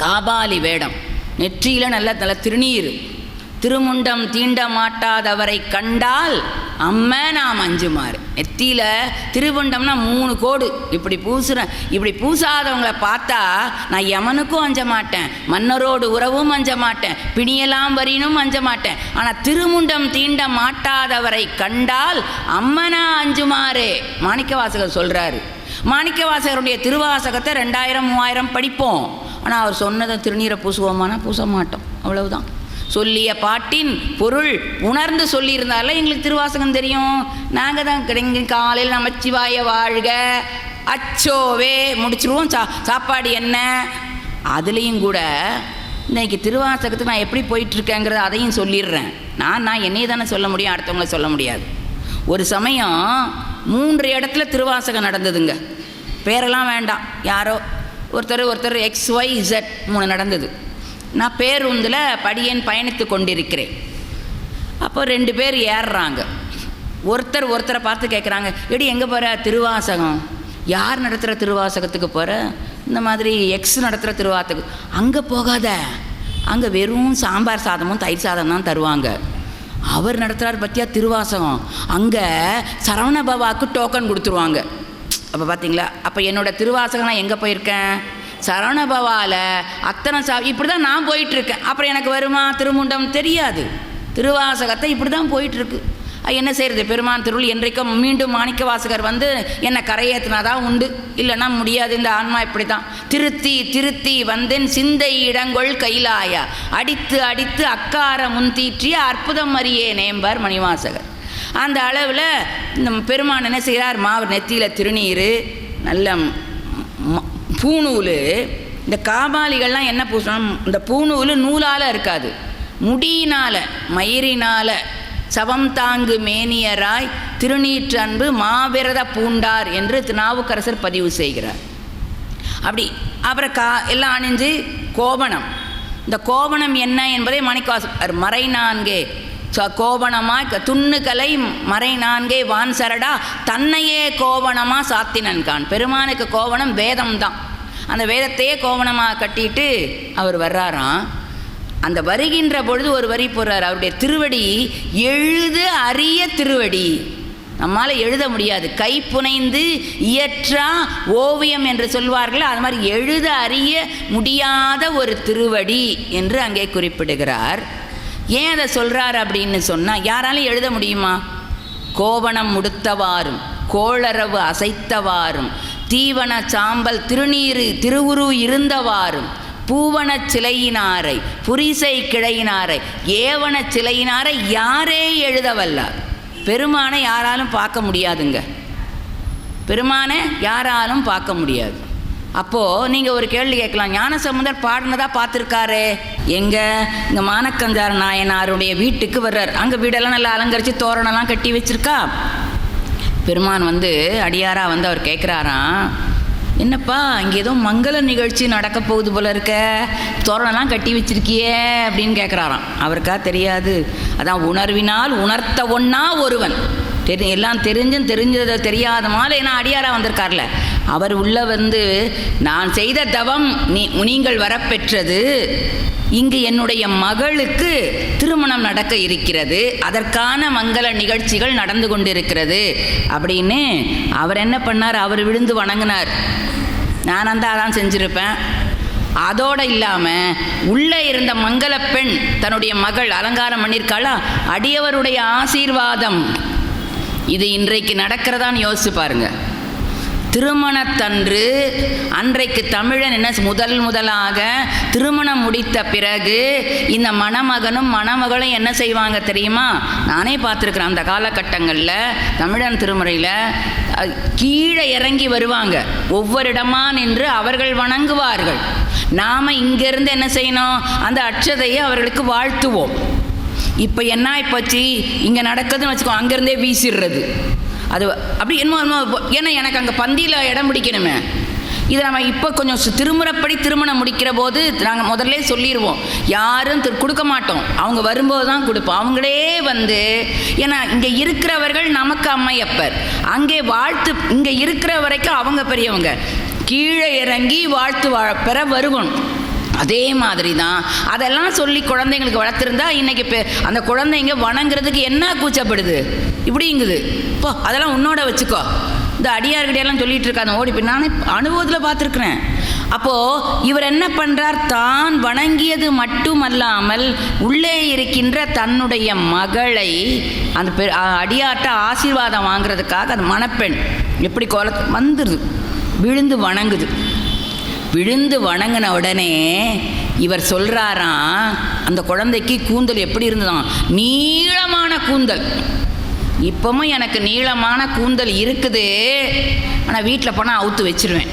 காபாலி வேடம், நெற்றியில் நல்ல நல்ல திருநீர், திருமுண்டம் தீண்ட மாட்டாதவரை கண்டால் அம்ம நாம் அஞ்சுமாறு. நெத்தியில் திருமுண்டம்னா 3 கோடு இப்படி பூசுகிறேன். இப்படி பூசாதவங்களை பார்த்தா நான் யமனுக்கும் அஞ்ச மாட்டேன், மன்னரோடு உறவும் அஞ்ச மாட்டேன், பிணியெல்லாம் வரினும் அஞ்ச மாட்டேன். ஆனால் திருமுண்டம் தீண்ட மாட்டாதவரை கண்டால் அம்மனா அஞ்சுமாறு மாணிக்கவாசகர் சொல்கிறாரு. மாணிக்கவாசகருடைய திருவாசகத்தை 2000 3000 படிப்போம். ஆனால் அவர் சொன்னதை திருநீரை பூசுவோமானா பூச மாட்டோம், அவ்வளவுதான். சொல்லிய பாட்டின் பொருள் உணர்ந்து சொல்லியிருந்தால எங்களுக்கு திருவாசகம் தெரியும். நாங்கள் தான் கிடைங்க காலையில் நமச்சிவாய வாழ்க அச்சோவே முடிச்சிருவோம். சாப்பாடு என்ன? அதுலேயும் கூட இன்றைக்கி திருவாசகத்துக்கு நான் எப்படி போயிட்டுருக்கேங்கிறத அதையும் சொல்லிடுறேன். நான் என்னையே தானே சொல்ல முடியும், அடுத்தவங்கள சொல்ல முடியாது. ஒரு சமயம் 3 இடத்துல திருவாசகம் நடந்ததுங்க. பேரெல்லாம் வேண்டாம், யாரோ ஒருத்தர் XYZ 3 நடந்தது. நான் பேருந்தில் படியேன் பயணித்து கொண்டிருக்கிறேன். அப்போ 2 பேர் ஏறுறாங்க. ஒருத்தரை பார்த்து கேட்குறாங்க, எடி எங்கே போகிற? திருவாசகம். யார் நடத்துகிற திருவாசகத்துக்கு போகிற? இந்த மாதிரி எக்ஸ் நடத்துகிற திருவாசகம். அங்கே போகாத, அங்கே வெறும் சாம்பார் சாதமும் தயிர் சாதம் தான் தருவாங்க. அவர் நடத்துகிறார் பற்றியா திருவாசகம், அங்கே சரவணபவாவுக்கு டோக்கன் கொடுத்துருவாங்க. அப்போ பார்த்தீங்களா? அப்போ என்னோடய திருவாசகம் நான் எங்கே போயிருக்கேன்? சரவணபவாவில் அத்தனை இப்படி தான் நான் போயிட்டுருக்கேன். அப்புறம் எனக்கு வருமா திருமுண்டம்? தெரியாது. திருவாசகத்தை இப்படி தான் போயிட்டுருக்கு. என்ன செய்கிறது? பெருமான் திருள் என்றைக்கும் மீண்டும் மாணிக்க வாசகர் வந்து என்னை கரையேற்றினாதான் உண்டு, இல்லைன்னா முடியாது. இந்த ஆன்மா இப்படி தான் திருத்தி வந்தேன் சிந்தை இடங்கொள் கைலாயா அடித்து அக்கார முன்தீற்றிய அற்புதம் அறியே நேம்பார் மணிவாசகர். அந்த அளவில் இந்த பெருமான் என்ன செய்கிறார்? நெத்தியில் திருநீர், நல்ல பூநூல். இந்த காபாலிகள்லாம் என்ன பூசணும்? இந்த பூநூல் நூலால் இருக்காது, முடியினால் மயிரினால் சவம் தாங்கு மேனியராய் திருநீற்று அன்பு மாவிரத பூண்டார் என்று திருநாவுக்கரசர் பதிவு செய்கிறார். அப்படி அப்புறம் எல்லாம் அணிஞ்சு கோவணம். இந்த கோவணம் என்ன என்பதை மாணிக்கவாசகர் மறை 4 கோவணமாய் துண்ணுகலை மறை 4 வான் சரடா தன்னையே கோவணமாக சாத்தினன்கான். பெருமானுக்கு கோவணம் வேதம் தான். அந்த வேதத்தையே கோவணமாக கட்டிட்டு அவர் வர்றாராம். அந்த வருகின்ற பொழுது ஒரு வரி போடுறார். அவருடைய திருவடி எழுது அரிய திருவடி, நம்மால் எழுத முடியாது. கை புனைந்து இயற்றா ஓவியம் என்று சொல்வார்கள், அது மாதிரி எழுத அறிய முடியாத ஒரு திருவடி என்று அங்கே குறிப்பிடுகிறார். ஏன் அதை சொல்கிறார் அப்படின்னு சொன்னால், யாராலும் எழுத முடியுமா? கோவணம் முடுத்தவாறும் கோளரவு அசைத்தவாறும் தீவன சாம்பல் திருநீரு திருவுரு இருந்தவாறும் பூவன சிலையினாரை புரிசை கிளையினாரை ஏவன சிலையினாரை யாரே எழுதவல்லார். பெருமானை யாராலும் பார்க்க முடியாதுங்க, பெருமானை யாராலும் பார்க்க முடியாது. அப்போது நீங்கள் ஒரு கேள்வி கேட்கலாம், ஞானசம்பந்தர் பாடினதாக பார்த்துருக்காரு எங்கே? இங்கே மானக்கஞ்சார நாயனாருடைய வீட்டுக்கு வர்றார். அங்கே வீடெல்லாம் நல்லா அலங்கரித்து தோரணெல்லாம் கட்டி வச்சுருக்கா. பெருமான் வந்து அடியாராக வந்து அவர் கேட்குறாராம், என்னப்பா இங்கே ஏதோ மங்கள நிகழ்ச்சி நடக்க போகுது போல இருக்க, தோரணெல்லாம் கட்டி வச்சிருக்கியே அப்படின்னு கேட்குறாராம். அவருக்கா தெரியாது. அதான் உணர்வினால் உணர்த்த ஒன்னா ஒருவன் எல்லாம் தெரிஞ்சதை தெரியாத மாதிரி ஏன்னா அடியாராக வந்திருக்கார்ல, அவர் உள்ள வந்து நான் செய்த தவம் நீங்கள் வரப்பெற்றது, இங்கு என்னுடைய மகளுக்கு திருமணம் நடக்க இருக்கிறது, அதற்கான மங்கள நிகழ்ச்சிகள் நடந்து கொண்டிருக்கிறது அப்படின்னு அவர் என்ன பண்ணார்? அவர் விழுந்து வணங்கினார். நான் அந்த அதான் செஞ்சுருப்பேன். அதோடு இல்லாமல் உள்ளே இருந்த மங்கள பெண் தன்னுடைய மகள் அலங்காரம் பண்ணியிருக்காளா, அடியவருடைய ஆசீர்வாதம் இது இன்றைக்கு நடக்கிறதான்னு யோசிச்சு பாருங்க. திருமணத்தன்று அன்றைக்கு தமிழன் என்ன முதலாக திருமணம் முடித்த பிறகு இந்த மணமகனும் மணமகளும் என்ன செய்வாங்க தெரியுமா? நானே பார்த்துருக்குறேன். அந்த காலகட்டங்களில் தமிழன் திருமுறையில் கீழே இறங்கி வருவாங்க, ஒவ்வொரு இடமா நின்று அவர்கள் வணங்குவார்கள். நாம் இங்கேருந்து என்ன செய்யணும், அந்த அட்சதையை அவர்களுக்கு வாழ்த்துவோம். இப்போ என்ன ஆயிப்போச்சு, இங்கே நடக்குதுன்னு வச்சுக்கோ, அங்கேருந்தே வீசிடுறது. அது அப்படி என்னமோ, ஏன்னா எனக்கு அங்கே பந்தியில் இடம் பிடிக்கணுமே. இதை நம்ம இப்போ கொஞ்சம் திருமுறைப்படி திருமணம் முடிக்கிற போது நாங்கள் முதல்ல சொல்லிடுவோம், யாரும் கொடுக்க மாட்டோம், அவங்க வரும்போது தான் கொடுப்போம். அவங்களே வந்து, ஏன்னா இங்கே இருக்கிறவர்கள் நமக்கு அம்மையப்பர், அங்கே வாழ்த்து இங்கே இருக்கிற வரைக்கும் அவங்க பெரியவங்க, கீழே இறங்கி வாழ்த்து பெற வருவோம். அதே மாதிரி தான் அதெல்லாம் சொல்லி குழந்தைங்களுக்கு வளர்த்துருந்தா இன்றைக்கி அந்த குழந்தைங்க வணங்குறதுக்கு என்ன கூச்சப்படுது இப்படிங்குது. இப்போ அதெல்லாம் உன்னோட வச்சுக்கோ, இந்த அடியார்கிட்டையெல்லாம் சொல்லிகிட்டு இருக்காங்க ஓடி போய், நானே அனுபவத்தில் பார்த்துருக்குறேன். அப்போது இவர் என்ன பண்ணுறார், தான் வணங்கியது மட்டுமல்லாமல் உள்ளே இருக்கின்ற தன்னுடைய மகளை அந்த அடியார்ட்ட ஆசீர்வாதம் வாங்குறதுக்காக அந்த மணப்பெண் எப்படி கோலத்தை வந்துடுது, விழுந்து வணங்குது. விழுந்து வணங்கின உடனே இவர் சொல்கிறாராம், அந்த குழந்தைக்கு கூந்தல் எப்படி இருந்ததாம், நீளமான கூந்தல். இப்போவும் எனக்கு நீளமான கூந்தல் இருக்குது, ஆனால் வீட்டில் போனால் அவுத்து வச்சிருவேன்.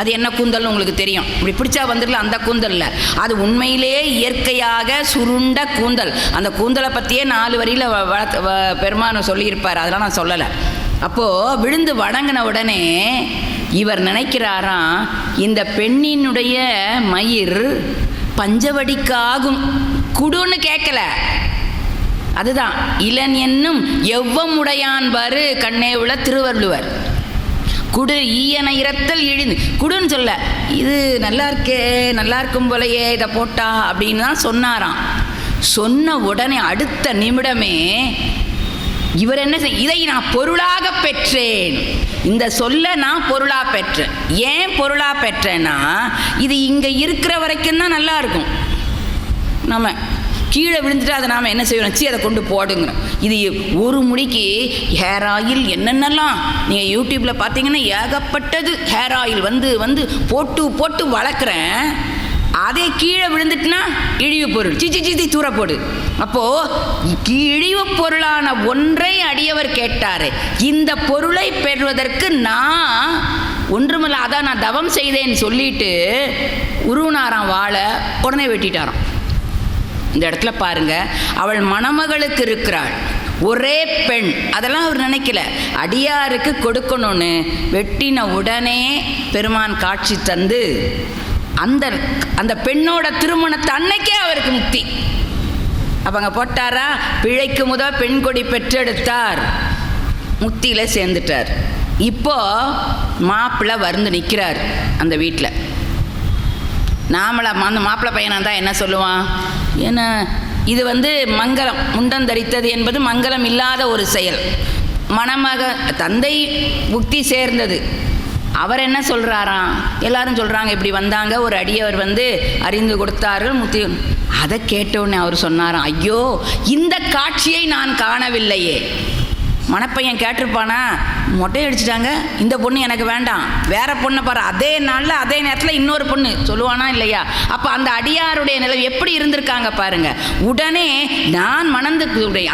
அது என்ன கூந்தல்னு உங்களுக்கு தெரியும், இப்படி பிடிச்சா வந்துடல, அந்த கூந்தலில் அது உண்மையிலே இயற்கையாக சுருண்ட கூந்தல். அந்த கூந்தலை பற்றியே 4 வரியில் பெருமான் சொல்லியிருப்பார், அதெல்லாம் நான் சொல்லலை. அப்போது விழுந்து வணங்கின உடனே இவர் நினைக்கிறாராம், இந்த பெண்ணினுடைய மயிர் பஞ்சவடிக்காகும், குடுன்னு கேட்கல. அதுதான் இளன் என்னும் எவ்வம் உடையான் பாரு கண்ணே உள்ள திருவள்ளுவர். குடு ஈயன இரத்தல் இழிந்து குடுன்னு சொல்ல, இது நல்லா இருக்கே, நல்லா இருக்கும் போலையே இதை போட்டா அப்படின்னு தான் சொன்னாராம். சொன்ன உடனே அடுத்த நிமிடமே இவர் என்ன இதை நான் பொருளாக பெற்றேன், இந்த சொல்ல நான் பொருளாக பெற்றேன். ஏன் பொருளாக பெற்றேன்னா, இது இங்கே இருக்கிற வரைக்கும் தான் நல்லா இருக்கும். நம்ம கீழே விழுந்துட்டு அதை நாம் என்ன செய்யணும், அதை கொண்டு போடுங்கிறோம். இது ஒரு முடிக்கு ஹேர் ஆயில் என்னென்னலாம் நீங்கள் யூடியூப்பில் பார்த்தீங்கன்னா ஏகப்பட்டது ஹேர் ஆயில் வந்து போட்டு போட்டு வளர்க்குறேன். அதே கீழே விழுந்துட்டுனா இழிவு பொருள், சிச்சி தூர போடு. அப்போது இழிவு பொருளான ஒன்றை அடியவர் கேட்டார். இந்த பொருளை பெறுவதற்கு நான் ஒன்றுமில்லை, அதான் நான் தவம் செய்தேன்னு சொல்லிட்டு உருவனாராம் வாழை உடனே வெட்டிட்டாராம். இந்த இடத்துல பாருங்க, அவள் மணமகளுக்கு இருக்கிறாள், ஒரே பெண், அதெல்லாம் அவர் நினைக்கல, அடியாருக்கு கொடுக்கணும்னு வெட்டின உடனே பெருமான் காட்சி தந்து அந்த பெண்ணோட திருமணத்தை அன்னைக்கே அவருக்கு முக்தி. அப்போ அங்கே போட்டாரா, பிழைக்கு முதல் பெண் கொடி பெற்றெடுத்தார், முக்தியில் சேர்ந்துட்டார். இப்போ மாப்பிள்ளை வந்து நிற்கிறார் அந்த வீட்டில். நாமளை அந்த மாப்பிள்ளை பையனாக தான் என்ன சொல்லுவான், ஏன்னா இது மங்களம், முண்டம் தரித்தது என்பது மங்களம் இல்லாத ஒரு செயல். மணமக தந்தை முக்தி சேர்ந்தது, அவர் என்ன சொல்கிறாராம், எல்லாரும் சொல்கிறாங்க இப்படி வந்தாங்க, ஒரு அடியவர் அறிந்து கொடுத்தார்கள் முக்தி. அதை கேட்டவுடனே அவர் சொன்னாராம், ஐயோ இந்த காட்சியை நான் காணவில்லையே. மணப்பையன் கேட்டிருப்பானா, மொட்டை அடிச்சிட்டாங்க, இந்த பொண்ணு எனக்கு வேண்டாம், வேற பொண்ணை பாரு. அதே நாளில் அதே நேரத்தில் இன்னொரு பொண்ணு சொல்லுவானா இல்லையா? அப்போ அந்த அடியாருடைய நிலை எப்படி இருந்திருக்காங்க பாருங்க. உடனே நான் மணந்து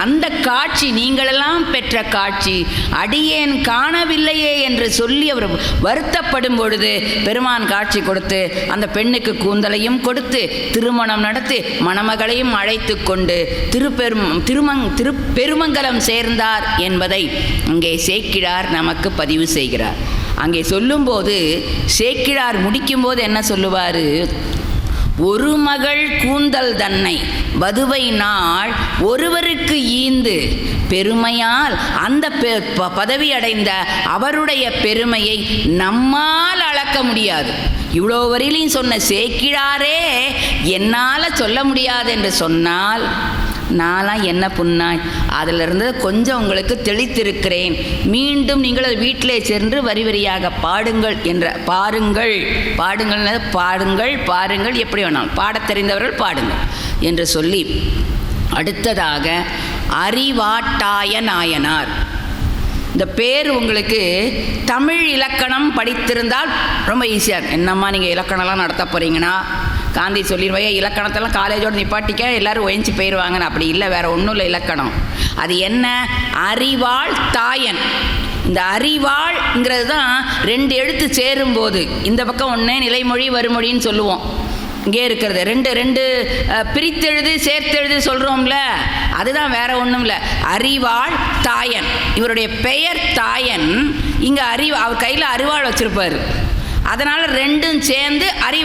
அந்த காட்சி, நீங்களெல்லாம் பெற்ற காட்சி அடியேன் காணவில்லையே என்று சொல்லி அவர் வருத்தப்படும் பொழுது பெருமான் காட்சி கொடுத்து அந்த பெண்ணுக்கு கூந்தலையும் கொடுத்து திருமணம் நடத்தி மணமகளையும் அழைத்து கொண்டு திருப்பெருமங்கலம் சேர்ந்தார் என்பதை அங்கே சேக்கிழார் நமக்கு பதிவு செய்கிறார். அங்கே சொல்லும்போது சேக்கிழார் முடிக்கும்போது என்ன சொல்லுவார், ஒரு மகள் கூந்தல் தன்னை வதுவை நாள் ஒருவருக்கு ஈந்து பெருமையால் அந்த பதவி அடைந்த அவருடைய பெருமையை நம்மால் அளக்க முடியாது. இவ்வளோ வரையிலையும் சொன்ன சேக்கிழாரே என்னால் சொல்ல முடியாது என்று சொன்னால் நான்லாம் என்ன புண்ணாய், அதிலிருந்து கொஞ்சம் உங்களுக்கு தெளித்திருக்கிறேன். மீண்டும் நீங்கள் வீட்டிலே சென்று வரி வரியாக பாடுங்கள் என்ற பாடுங்கள் எப்படி வேணாலும் பாடத் தெரிந்தவர்கள் பாடுங்கள் என்று சொல்லி, அடுத்ததாக அறிவாட்டாய நாயனார். இந்த பேர் உங்களுக்கு தமிழ் இலக்கணம் படித்திருந்தால் ரொம்ப ஈஸியாக இருக்கும். என்னம்மா நீங்கள் இலக்கணம்லாம் நடத்த போகிறீங்கன்னா காந்தி சொல்லிடுவாங்க, இலக்கணத்தெல்லாம் காலேஜோடு நிப்பாட்டிக்க எல்லோரும் ஒழிஞ்சு போயிடுவாங்கன்னு. அப்படி இல்லை, வேறு ஒன்றும் இல்லை இலக்கணம். அது என்ன, அறிவாள் தாயன். இந்த அறிவாள்ங்கிறது தான் 2 எழுத்து சேரும்போது, இந்த பக்கம் ஒன்று நிலைமொழி வருமொழின்னு சொல்லுவோம். இங்கே இருக்கிறது ரெண்டு பிரித்தெழுது சேர்த்தெழுது சொல்கிறோம்ல, அதுதான் வேற ஒன்றும் இல்லை. அறிவாள் தாயன், இவருடைய பெயர் தாயன். இங்கே அவர் கையில் அறிவாள் வச்சுருப்பார். அதனால் ரெண்டும் சேர்ந்து அதை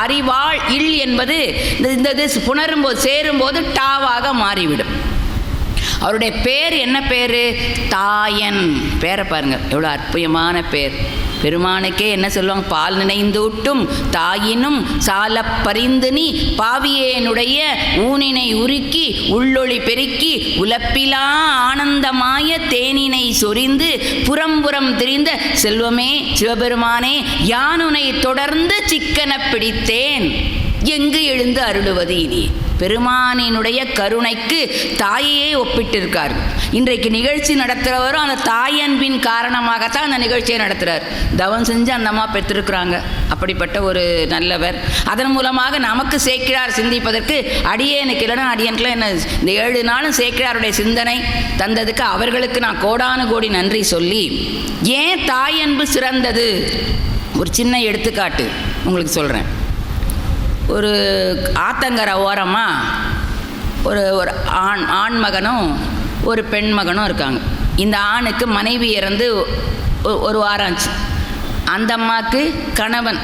அறிவாள் இல் என்பது இந்த இது புணரும்போது சேரும்போது டாவாக மாறிவிடும். அவருடைய பேர் என்ன பேர்? தாயன். பேரை பாருங்க, எவ்வளோ அற்புதமான பேர். பெருமானுக்கே என்ன சொல்லுவாங்க? பால் நினைந்தூட்டும் தாயினும் சால பரிந்து நீ பாவியேனுடைய ஊனினை உருக்கி உள்ளொளி பெருக்கி உலப்பிலா ஆனந்தமாய தேனினை சொரிந்து புறம்புறம் திரிந்த செல்வமே சிவபெருமானே யானுனை தொடர்ந்து சிக்கன பிடித்தேன் எங்கு எழுந்து அருளுவது இனி. பெருமானினுடைய கருணைக்கு தாயையே ஒப்பிட்டிருக்கார். இன்றைக்கு நிகழ்ச்சி நடத்துகிறவரும் அந்த தாயன்பின் காரணமாகத்தான் அந்த நிகழ்ச்சியை நடத்துகிறார். தவம் செஞ்சு அந்த அம்மா பெற்றிருக்கிறாங்க. அப்படிப்பட்ட ஒரு நல்லவர். அதன் மூலமாக நமக்கு சேக்கிழார் சிந்திப்பதற்கு அடியேனுக்கு இல்லைன்னா அடியனுக்குலாம் என்ன, இந்த 7 நாளும் சேக்கிழாருடைய சிந்தனை தந்ததுக்கு அவர்களுக்கு நான் கோடானு கோடி நன்றி சொல்லி, ஏன் தாயன்பு சிறந்தது ஒரு சின்ன எடுத்துக்காட்டு உங்களுக்கு சொல்கிறேன். ஒரு ஆத்தங்கரை ஓரமாக ஒரு ஆண் மகனும் ஒரு பெண் மகனும் இருக்காங்க. இந்த ஆணுக்கு மனைவி இறந்து ஒரு வாரம் ஆச்சு. அந்த அம்மாவுக்கு கணவன்,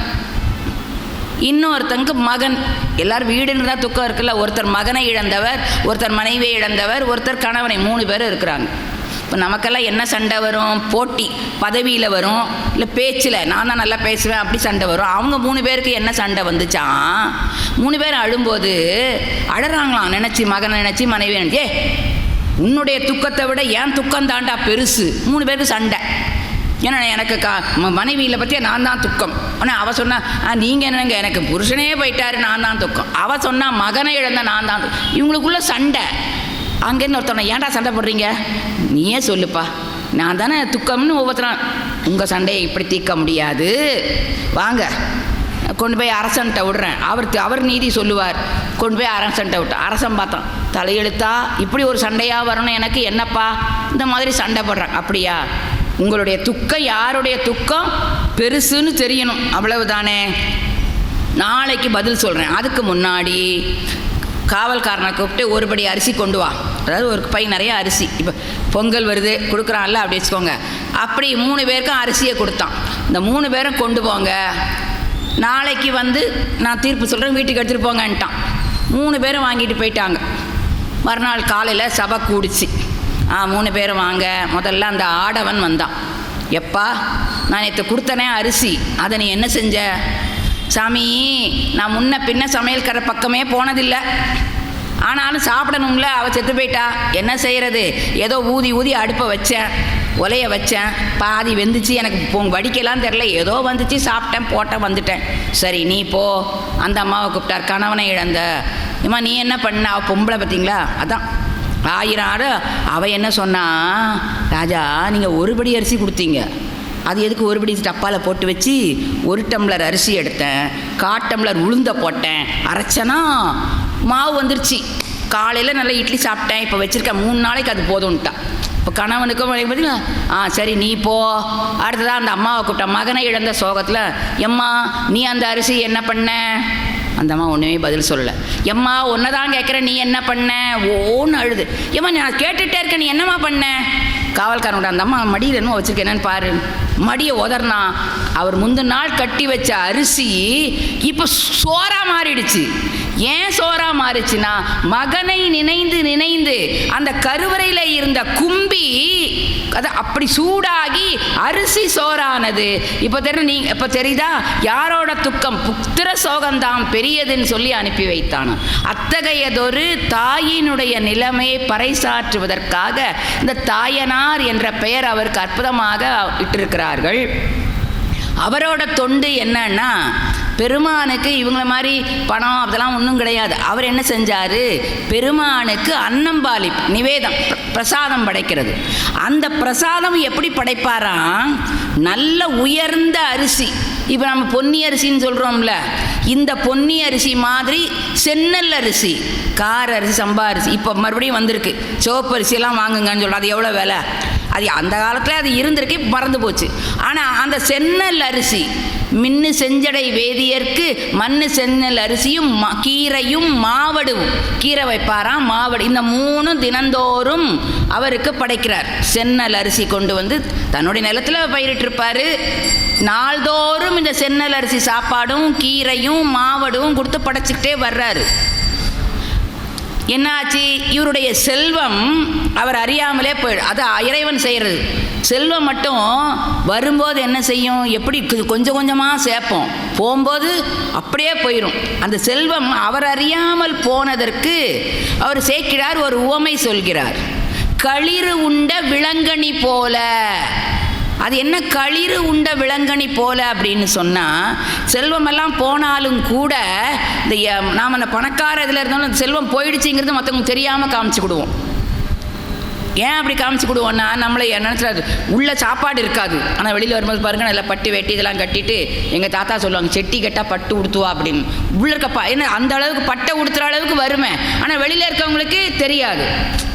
இன்னொருத்தங்க மகன். எல்லோரும் வீடுன்னு தான் துக்கம் இருக்குல்ல. ஒருத்தர் மகனை இழந்தவர், ஒருத்தர் மனைவியை இழந்தவர், ஒருத்தர் கணவனை, 3 பேர் இருக்கிறாங்க. இப்போ நமக்கெல்லாம் என்ன சண்டை வரும்? போட்டி பதவியில் வரும், இல்லை பேச்சில் நான் தான் நல்லா பேசுவேன் அப்படி சண்டை வரும். அவங்க 3 பேருக்கு என்ன சண்டை வந்துச்சான்? 3 பேர் அழும்போது அழறாங்களாம். நினச்சி மகனை நினச்சி மனைவி நினச்சி, உன்னுடைய துக்கத்தை விட என் துக்கம் தாண்டா பெருசு. 3 பேருக்கு சண்டை. ஏன்னா எனக்கு மனைவியில் பற்றியா நான் தான் துக்கம். ஆனால் அவள் சொன்னா நீங்கள் என்னங்க, எனக்கு புருஷனே போயிட்டாரு, நான் தான் துக்கம். அவள் சொன்னா மகனை இழந்த நான் தான். இவங்களுக்குள்ள சண்டை. அங்கேருந்து ஒருத்தவனை, ஏன்டா சண்டை போடுறீங்க? நீயே சொல்லுப்பா, நான் தானே துக்கம்னு ஒவ்வொருத்தரும். உங்கள் சண்டையை இப்படி தீர்க்க முடியாது, வாங்க கொண்டு போய் அரசன்ட்ட விடுறேன், அவர் நீதி சொல்லுவார். கொண்டு போய் அரசன்ட்ட விட்டேன். அரசன் பார்த்தான், தலையெழுத்தா இப்படி ஒரு சண்டையாக வரணும் எனக்கு, என்னப்பா இந்த மாதிரி சண்டை போடுறாங்க? அப்படியா, உங்களுடைய துக்கம் யாருடைய துக்கம் பெருசுன்னு தெரியணும், அவ்வளவுதானே. நாளைக்கு பதில் சொல்கிறேன். அதுக்கு முன்னாடி காவல்காரனை கூப்பிட்டு ஒரு படி அரிசி கொண்டு வா. அதாவது ஒரு பை நிறைய அரிசி. இப்போ பொங்கல் வருது கொடுக்குறான்ல, அப்படி வச்சுக்கோங்க. அப்படி 3 பேருக்கும் அரிசியை கொடுத்தான். இந்த 3 பேரும் கொண்டு போங்க, நாளைக்கு வந்து நான் தீர்ப்பு சொல்கிறேன், வீட்டுக்கு எடுத்துகிட்டு போங்கன்ட்டான். 3 பேரும் வாங்கிட்டு போயிட்டாங்க. மறுநாள் காலையில் சபை கூடிச்சு. 3 பேரும் வாங்க. முதல்ல அந்த ஆடவன் வந்தான். எப்பா, நான் நேற்று கொடுத்தனே அரிசி, அதை நீ என்ன செஞ்ச? சாமி, நான் முன்ன பின்ன சமையல்கார பக்கமே போனதில்லை, ஆனாலும் சாப்பிடணும்ல, அவள் செத்து போயிட்டா, என்ன செய்கிறது? ஏதோ ஊதி அடுப்பை வச்சேன், ஒலைய வச்சேன், பாதி வெந்துச்சு, எனக்கு வடிக்கலாம் தெரில, ஏதோ வந்துச்சு, சாப்பிட்டேன், போட்டேன், வந்துட்டேன். சரி நீ போ. அந்த அம்மாவை கூப்பிட்டார், கணவனை இழந்த. இம்மா நீ என்ன பண்ண? அவள் பொம்பளை பார்த்தீங்களா, அதான் 1000 ஆடு. அவள் என்ன சொன்னா, ராஜா நீங்கள் ஒரு படி அரிசி கொடுத்தீங்க, அது எதுக்கு ஒரு படி டப்பாவில் போட்டு வச்சு 1 டம்ளர் அரிசி எடுத்தேன், 1/4 டம்ளர் உளுந்த போட்டேன், அரைச்சனா மாவு வந்துருச்சு. காலையில் நல்லா இட்லி சாப்பிட்டேன், இப்போ வச்சுருக்கேன், 3 நாளைக்கு அது போதும்ட்டான். இப்போ கணவனுக்கும் பார்த்தீங்களா, சரி நீ போ. அடுத்ததான் அந்த அம்மாவை கூப்பிட்டேன், மகனை இழந்த சோகத்தில், எம்மா நீ அந்த அரிசி என்ன பண்ண? அந்த அம்மா ஒன்றுமே பதில் சொல்லலை. எம்மா ஒன்றை தான் கேட்குறேன், நீ என்ன பண்ண? ஓன்னு அழுது. ஏம்மா நான் கேட்டுகிட்டே இருக்கேன், நீ என்னம்மா பண்ண? காவல்காரனோட அந்த அம்மா மடியில் என்னமோ வச்சுருக்கேன், என்னன்னு பாரு. மடியை உதறினா, அவர் முந்தின நாள் கட்டி வச்ச அரிசி இப்போ சோறா மாறிடுச்சு. ஏன் சோறா மாறிச்சுன்னா, மகனை நினைந்து அந்த கருவறையில் இருந்த கும்பி அது அப்படி சூடாகி அரிசி சோறானது. இப்போ தெரியுதா யாரோட துக்கம்? புத்திர சோகந்தாம் பெரியதுன்னு சொல்லி அனுப்பி வைத்தான். அத்தகையதொரு தாயினுடைய நிலைமையை பறைசாற்றுவதற்காக இந்த தாயனார் என்ற பெயர் அவருக்கு அற்புதமாக இட்டிருக்கிறார்கள். அவரோட தொண்டு என்னன்னா, பெருமானுக்கு இவங்கள மாதிரி பணம் அதெல்லாம் ஒன்றும் கிடையாது. அவர் என்ன செஞ்சார்? பெருமானுக்கு அன்னம்பாலி நிவேதம் பிரசாதம் படைக்கிறது. அந்த பிரசாதம் எப்படி படைப்பாராம்? நல்ல உயர்ந்த அரிசி. இப்போ நம்ம பொன்னி அரிசின்னு சொல்கிறோம்ல, இந்த பொன்னி அரிசி மாதிரி சென்னல் அரிசி, கார அரிசி, சம்பா அரிசி இப்போ மறுபடியும் வந்திருக்கு. சிவப்பு அரிசியெல்லாம் வாங்குங்கன்னு சொல்கிறோம். அது எவ்வளோ விலை? அது அந்த காலத்தில் அது இருந்திருக்கு, மறந்து போச்சு. ஆனால் அந்த செந்நெல் அரிசி, மின்னு செஞ்சடை வேதியர்க்கு மண்ணு செந்நெல் அரிசியும் கீரையும் மாவடும், கீரை வைப்பாராம், மாவடு, இந்த 3 தினந்தோறும் அவருக்கு படைக்கிறார். செந்நெல் அரிசி கொண்டு வந்து தன்னுடைய நிலத்தில் பயிரிட்டிருப்பார். நாள்தோறும் இந்த செந்நெல் அரிசி சாப்பாடும் கீரையும் மாவடும் கொடுத்து படைச்சிக்கிட்டே வர்றாரு. என்னாச்சு, இவருடைய செல்வம் அவர் அறியாமலே போயிடும். அது இறைவன் செய்கிறது. செல்வம் மட்டும் வரும்போது என்ன செய்யும், எப்படி கொஞ்சம் கொஞ்சமாக சேர்ப்போம், போகும்போது அப்படியே போயிடும். அந்த செல்வம் அவர் அறியாமல் போனதற்கு அவர் சேக்கிழார் ஒரு உவமை சொல்கிறார். களிறு உண்ட விலங்கணி போல. அது என்ன களிறு உண்ட விலங்கணி போல அப்படின்னு சொன்னால், செல்வமெல்லாம் போனாலும் கூட இந்த நாம் அந்த பணக்கார இதில் இருந்தாலும் அந்த செல்வம் போயிடுச்சுங்கிறது மற்றவங்களுக்கு தெரியாமல் காமிச்சுக்கிடுவோம். ஏன் அப்படி காமிச்சுக்கிடுவோன்னா, நம்மளை நினச்சிடாது உள்ள சாப்பாடு இருக்காது. ஆனால் வெளியில் வரும்போது பாருங்கள், நல்லா பட்டு வெட்டி இதெல்லாம் கட்டிட்டு எங்கள் தாத்தா சொல்லுவாங்க, செட்டி கட்டால் பட்டு உடுத்துவா அப்படின்னு. உள்ள இருக்க ஏன்னா அந்த அளவுக்கு பட்டை உடுத்துகிற அளவுக்கு வருமே, ஆனால் வெளியில் இருக்கவங்களுக்கு தெரியாது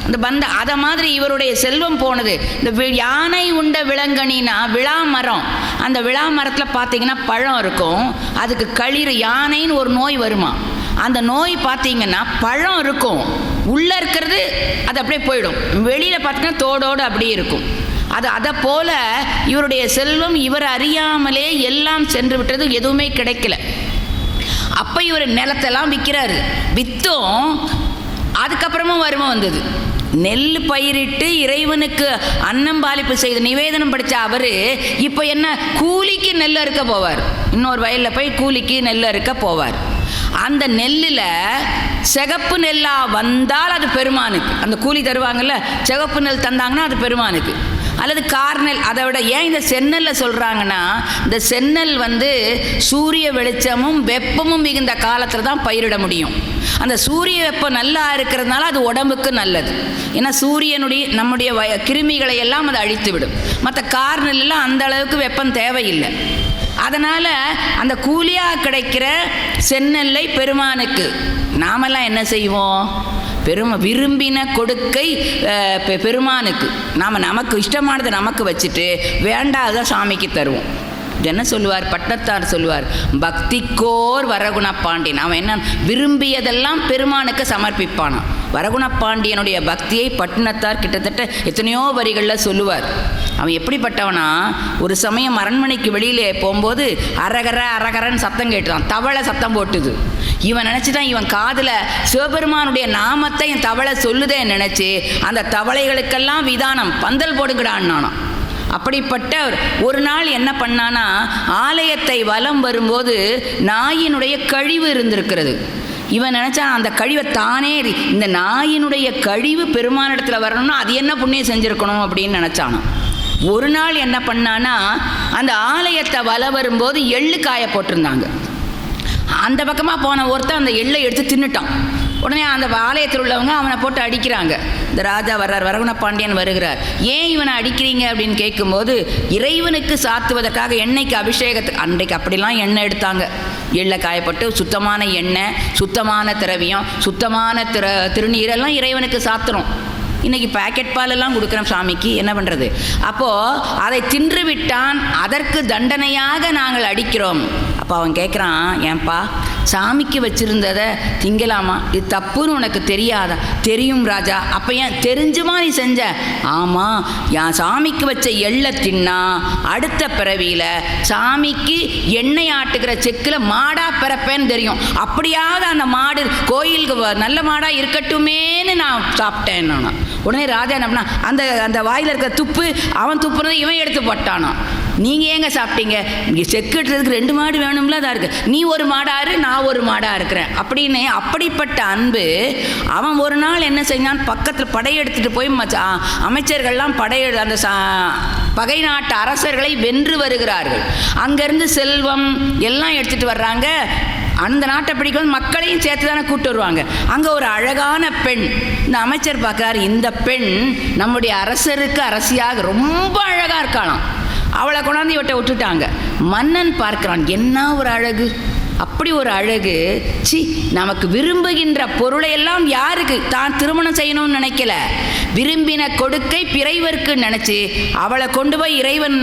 அந்த பந்த. அதை மாதிரி இவருடைய செல்வம் போனது. இந்த யானை உண்ட விலங்கணினா விழா மரம், அந்த விழா மரத்தில் பார்த்தீங்கன்னா பழம் இருக்கும், அதுக்கு களிறு, யானைன்னு ஒரு நோய் வருமா, அந்த நோய் பார்த்தீங்கன்னா பழம் இருக்கும், உள்ளே இருக்கிறது அது அப்படியே போயிடும், வெளியில் பார்த்தீங்கன்னா தோடோடு அப்படியே இருக்கும். அதை போல இவருடைய செல்வம் இவர் அறியாமலே எல்லாம் சென்று விட்டது, எதுவுமே கிடைக்கல. அப்போ இவர் நிலத்தெல்லாம் விற்கிறாரு. விற்றும் அதுக்கப்புறமும் வருமா வந்தது. நெல் பயிரிட்டு இறைவனுக்கு அன்னம் பாலிப்பு செய்து நிவேதனம் படித்த அவர் இப்போ என்ன, கூலிக்கு நெல் அறுக்க போவார். இன்னொரு வயலில் போய் கூலிக்கு நெல் அறுக்க போவார். அந்த நெல்லில் சிகப்பு நெல்லாக வந்தால் அது பெருமானுக்கு, அந்த கூலி தருவாங்கள்ல, சிகப்பு நெல் தந்தாங்கன்னா அது பெருமானுக்கு. அல்லது கார்நெல், அதை விட ஏன் இந்த செந்நெல்லை சொல்கிறாங்கன்னா, இந்த செந்நெல் சூரிய வெளிச்சமும் வெப்பமும் மிகுந்த காலத்தில் தான் பயிரிட முடியும். அந்த சூரிய வெப்பம் நல்லா இருக்கிறதுனால அது உடம்புக்கு நல்லது. ஏன்னா சூரியனுடைய நம்முடைய கிருமிகளை எல்லாம் அதை அழித்து விடும். மற்ற கார்நெல்லாம் அந்த அளவுக்கு வெப்பம் தேவையில்லை. அதனால் அந்த கூலியாக கிடைக்கிற செந்நெல்லை பெருமானுக்கு நாமெல்லாம் என்ன செய்வோம், விரும்பின கொடுக்கை பெருமானுக்கு, நமக்கு இஷ்டமானதை நமக்கு வச்சுட்டு வேண்டாத சாமிக்கு தருவோம். என்ன சொல்லுவார் பட்டத்தார், சொல்லுவார், பக்திக்கோர் வரகுணப்பாண்டியன். அவன் என்ன விரும்பியதெல்லாம் பெருமானுக்கு சமர்ப்பிப்பானான். வரகுணப்பாண்டியனுடைய பக்தியை பட்டினத்தார் கிட்டத்தட்ட எத்தனையோ வரிகளில் சொல்லுவார். அவன் எப்படிப்பட்டவனா, ஒரு சமயம் அரண்மனைக்கு வெளியிலே போகும்போது அரகர அரகரன்னு சத்தம் கேட்டுதான், தவளை சத்தம் போட்டுது. இவன் நினச்சிதான், இவன் காதில் சிவபெருமானுடைய நாமத்தை என் தவளை சொல்லுதே நினச்சி அந்த தவளைகளுக்கெல்லாம் விதானம் பந்தல் போடுகிறான்னானா. அப்படிப்பட்ட ஒரு நாள் என்ன பண்ணானா, ஆலயத்தை வலம் வரும்போது நாயினுடைய கழிவு இருந்திருக்கிறது. இவன் நினச்சான் அந்த கழிவை தானே, இந்த நாயினுடைய கழிவு பெருமானிடத்தில் வரணும்னா அது என்ன புண்ணியம் செஞ்சுருக்கணும் அப்படின்னு நினச்சானோ. ஒரு நாள் என்ன பண்ணானா, அந்த ஆலயத்தை வலம் வரும்போது எள்ளு காய போட்டிருந்தாங்க. அந்த பக்கமாக போன ஒருத்தன் அந்த எள்ளை எடுத்து தின்னுட்டான். உடனே அந்த ஆலயத்தில் உள்ளவங்க அவனை போட்டு அடிக்கிறாங்க. இந்த ராஜா வர்றார், வரகுணப்பாண்டியன் வருகிறார். ஏன் இவனை அடிக்கிறீங்க அப்படின்னு கேட்கும்போது, இறைவனுக்கு சாத்துவதற்காக எண்ணெய்க்கு அபிஷேகத்துக்கு, அன்றைக்கு அப்படிலாம் எண்ணெய் எடுத்தாங்க. எள்ளை காயப்பட்டு சுத்தமான எண்ணெய், சுத்தமான திரவியம், சுத்தமான திருநீரெல்லாம் இறைவனுக்கு சாத்துறோம். இன்றைக்கி பேக்கெட் பாலெல்லாம் கொடுக்குறோம் சாமிக்கு, என்ன பண்ணுறது? அப்போது அதை தின்று விட்டான், அதற்கு தண்டனையாக நாங்கள் அடிக்கிறோம். அப்போ அவன் கேட்குறான், ஏன்பா சாமிக்கு வச்சுருந்ததை திங்கலாமா, இது தப்புன்னு உனக்கு தெரியாதா? தெரியும் ராஜா. அப்போ ஏன் தெரிஞ்சுமா நீ செஞ்ச? ஆமாம், என் சாமிக்கு வச்ச எள்ளை தின்னா அடுத்த பிறவியில் சாமிக்கு எண்ணெய் ஆட்டுக்கிற செக்கில் மாடாக பிறப்பேன்னு தெரியும். அப்படியாவது அந்த மாடு கோயிலுக்கு நல்ல மாடாக இருக்கட்டுமேன்னு நான் சாப்பிட்டேன். நான் உடனே ராஜா என்ன பண்ணா, அந்த வாயில் இருக்கிற துப்பு அவன் துப்புறதை இவன் எடுத்து போட்டானா. நீங்கள் ஏங்க சாப்பிட்டீங்க? இங்கே செக்குட்டுறதுக்கு 2 மாடு வேணும்ல, தான் இருக்குது. நீ ஒரு மாடாரு, நான் ஒரு மாடாக இருக்கிறேன் அப்படின்னு. அப்படிப்பட்ட அன்பு. அவன் ஒரு நாள் என்ன செஞ்சான், பக்கத்தில் படையெடுத்துட்டு போய் அமைச்சர்கள்லாம் அந்த பகை நாட்டு அரசர்களை வென்று வருகிறார்கள். அங்கேருந்து செல்வம் எல்லாம் எடுத்துகிட்டு வர்றாங்க. அந்த நாட்டை பிடிக்கும் மக்களையும் சேர்த்து தானே கூப்பிட்டு வருவாங்க. அங்கே ஒரு அழகான பெண். இந்த அமைச்சர் பார்க்குறாரு, இந்த பெண் நம்முடைய அரசருக்கு அரசியாக ரொம்ப அழகாக இருக்காளாம். அவளை கொண்டாந்து இவட்ட விட்டுட்டாங்க. மன்னன் பார்க்கிறான், என்ன ஒரு அழகு, அப்படி ஒரு அழகு. நமக்கு விரும்புகின்ற பொருளையெல்லாம் யாருக்கு தான் திருமணம் செய்யணும்னு நினைக்கல, விரும்பின கொடுக்கை பிறைவர்க்கு நினச்சி அவளை கொண்டு போய் இறைவன்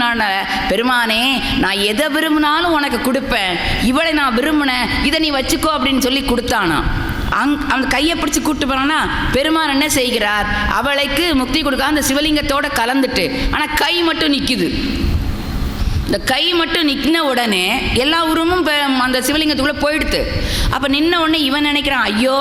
பெருமானே நான் எதை விரும்பினாலும் உனக்கு கொடுப்பேன், இவளை நான் விரும்பினேன், இதை நீ வச்சுக்கோ அப்படின்னு சொல்லி கொடுத்தானா. அந்த கையை பிடிச்சி கூப்பிட்டு போனான்னா பெருமான் என்ன செய்கிறார், அவளைக்கு முக்தி கொடுக்க அந்த சிவலிங்கத்தோட கலந்துட்டு, ஆனால் கை மட்டும் நிற்குது. இந்த கை மட்டும் நிற்கின உடனே எல்லா உருவமும் அந்த சிவலிங்கத்துக்குள்ளே போயிடுது. அப்போ நின்ன உடனே இவன் நினைக்கிறான், ஐயோ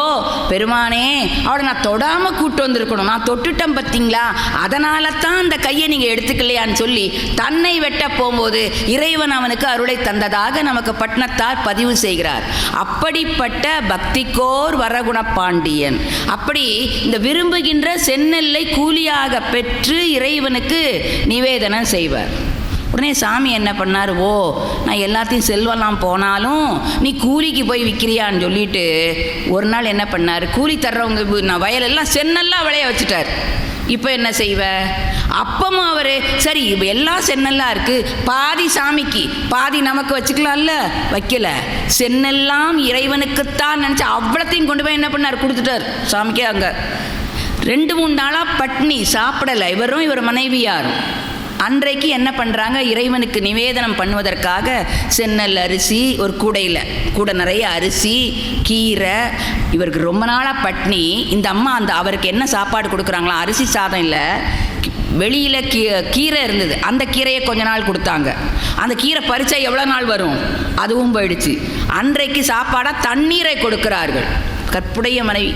பெருமானே அவளை நான் தொடாமல் கூப்பிட்டு வந்திருக்கணும், நான் தொட்டுட்டேன் பார்த்தீங்களா, அதனால தான் அந்த கையை நீங்கள் எடுத்துக்கலையான்னு சொல்லி தன்னை வெட்ட போகும்போது இறைவன் அவனுக்கு அருளை தந்ததாக நமக்கு பட்டினத்தார் பதிவு செய்கிறார். அப்படிப்பட்ட பக்திக்கோர் வரகுண பாண்டியன். அப்படி இந்த விரும்புகின்ற செந்நெல்லை கூலியாக பெற்று இறைவனுக்கு நிவேதனம் செய்வார். உடனே சாமி என்ன பண்ணார், ஓ நான் எல்லாத்தையும் செல்வெல்லாம் போனாலும் நீ கூலிக்கு போய் விற்கிறியான்னு சொல்லிட்டு ஒரு நாள் என்ன பண்ணார், கூலி தர்றவங்க நான் வயலெல்லாம் சென்னெல்லாம் விளைய வச்சுட்டார். இப்போ என்ன செய்வ, அப்பமும் அவர் சரி இப்போ எல்லாம் சென்னெல்லாம் இருக்குது, பாதி சாமிக்கு பாதி நமக்கு வச்சுக்கலாம்ல, வைக்கல, சென்னெல்லாம் இறைவனுக்குத்தான் நினச்சி அவ்வளோத்தையும் கொண்டு போய் என்ன பண்ணார், கொடுத்துட்டார் சாமிக்கே. அங்கே 2-3 நாளாக பட்னி சாப்பிடலை இவரும் இவர் மனைவியாரும். அன்றைக்கு என்ன பண்ணுறாங்க, இறைவனுக்கு நிவேதனம் பண்ணுவதற்காக சென்னல் அரிசி ஒரு கூடை நிறைய அரிசி, கீரை. இவருக்கு ரொம்ப நாளாக பட்னி. இந்த அம்மா அவருக்கு என்ன சாப்பாடு கொடுக்குறாங்களா, அரிசி சாதம் இல்லை, வெளியில் கீரை இருந்தது, அந்த கீரையை கொஞ்ச நாள் கொடுத்தாங்க. அந்த கீரை பறிச்சா எவ்வளோ நாள் வரும், அதுவும் போயிடுச்சு. அன்றைக்கு சாப்பாடாக தண்ணீரை கொடுக்கிறார்கள். கற்புடைய மனைவி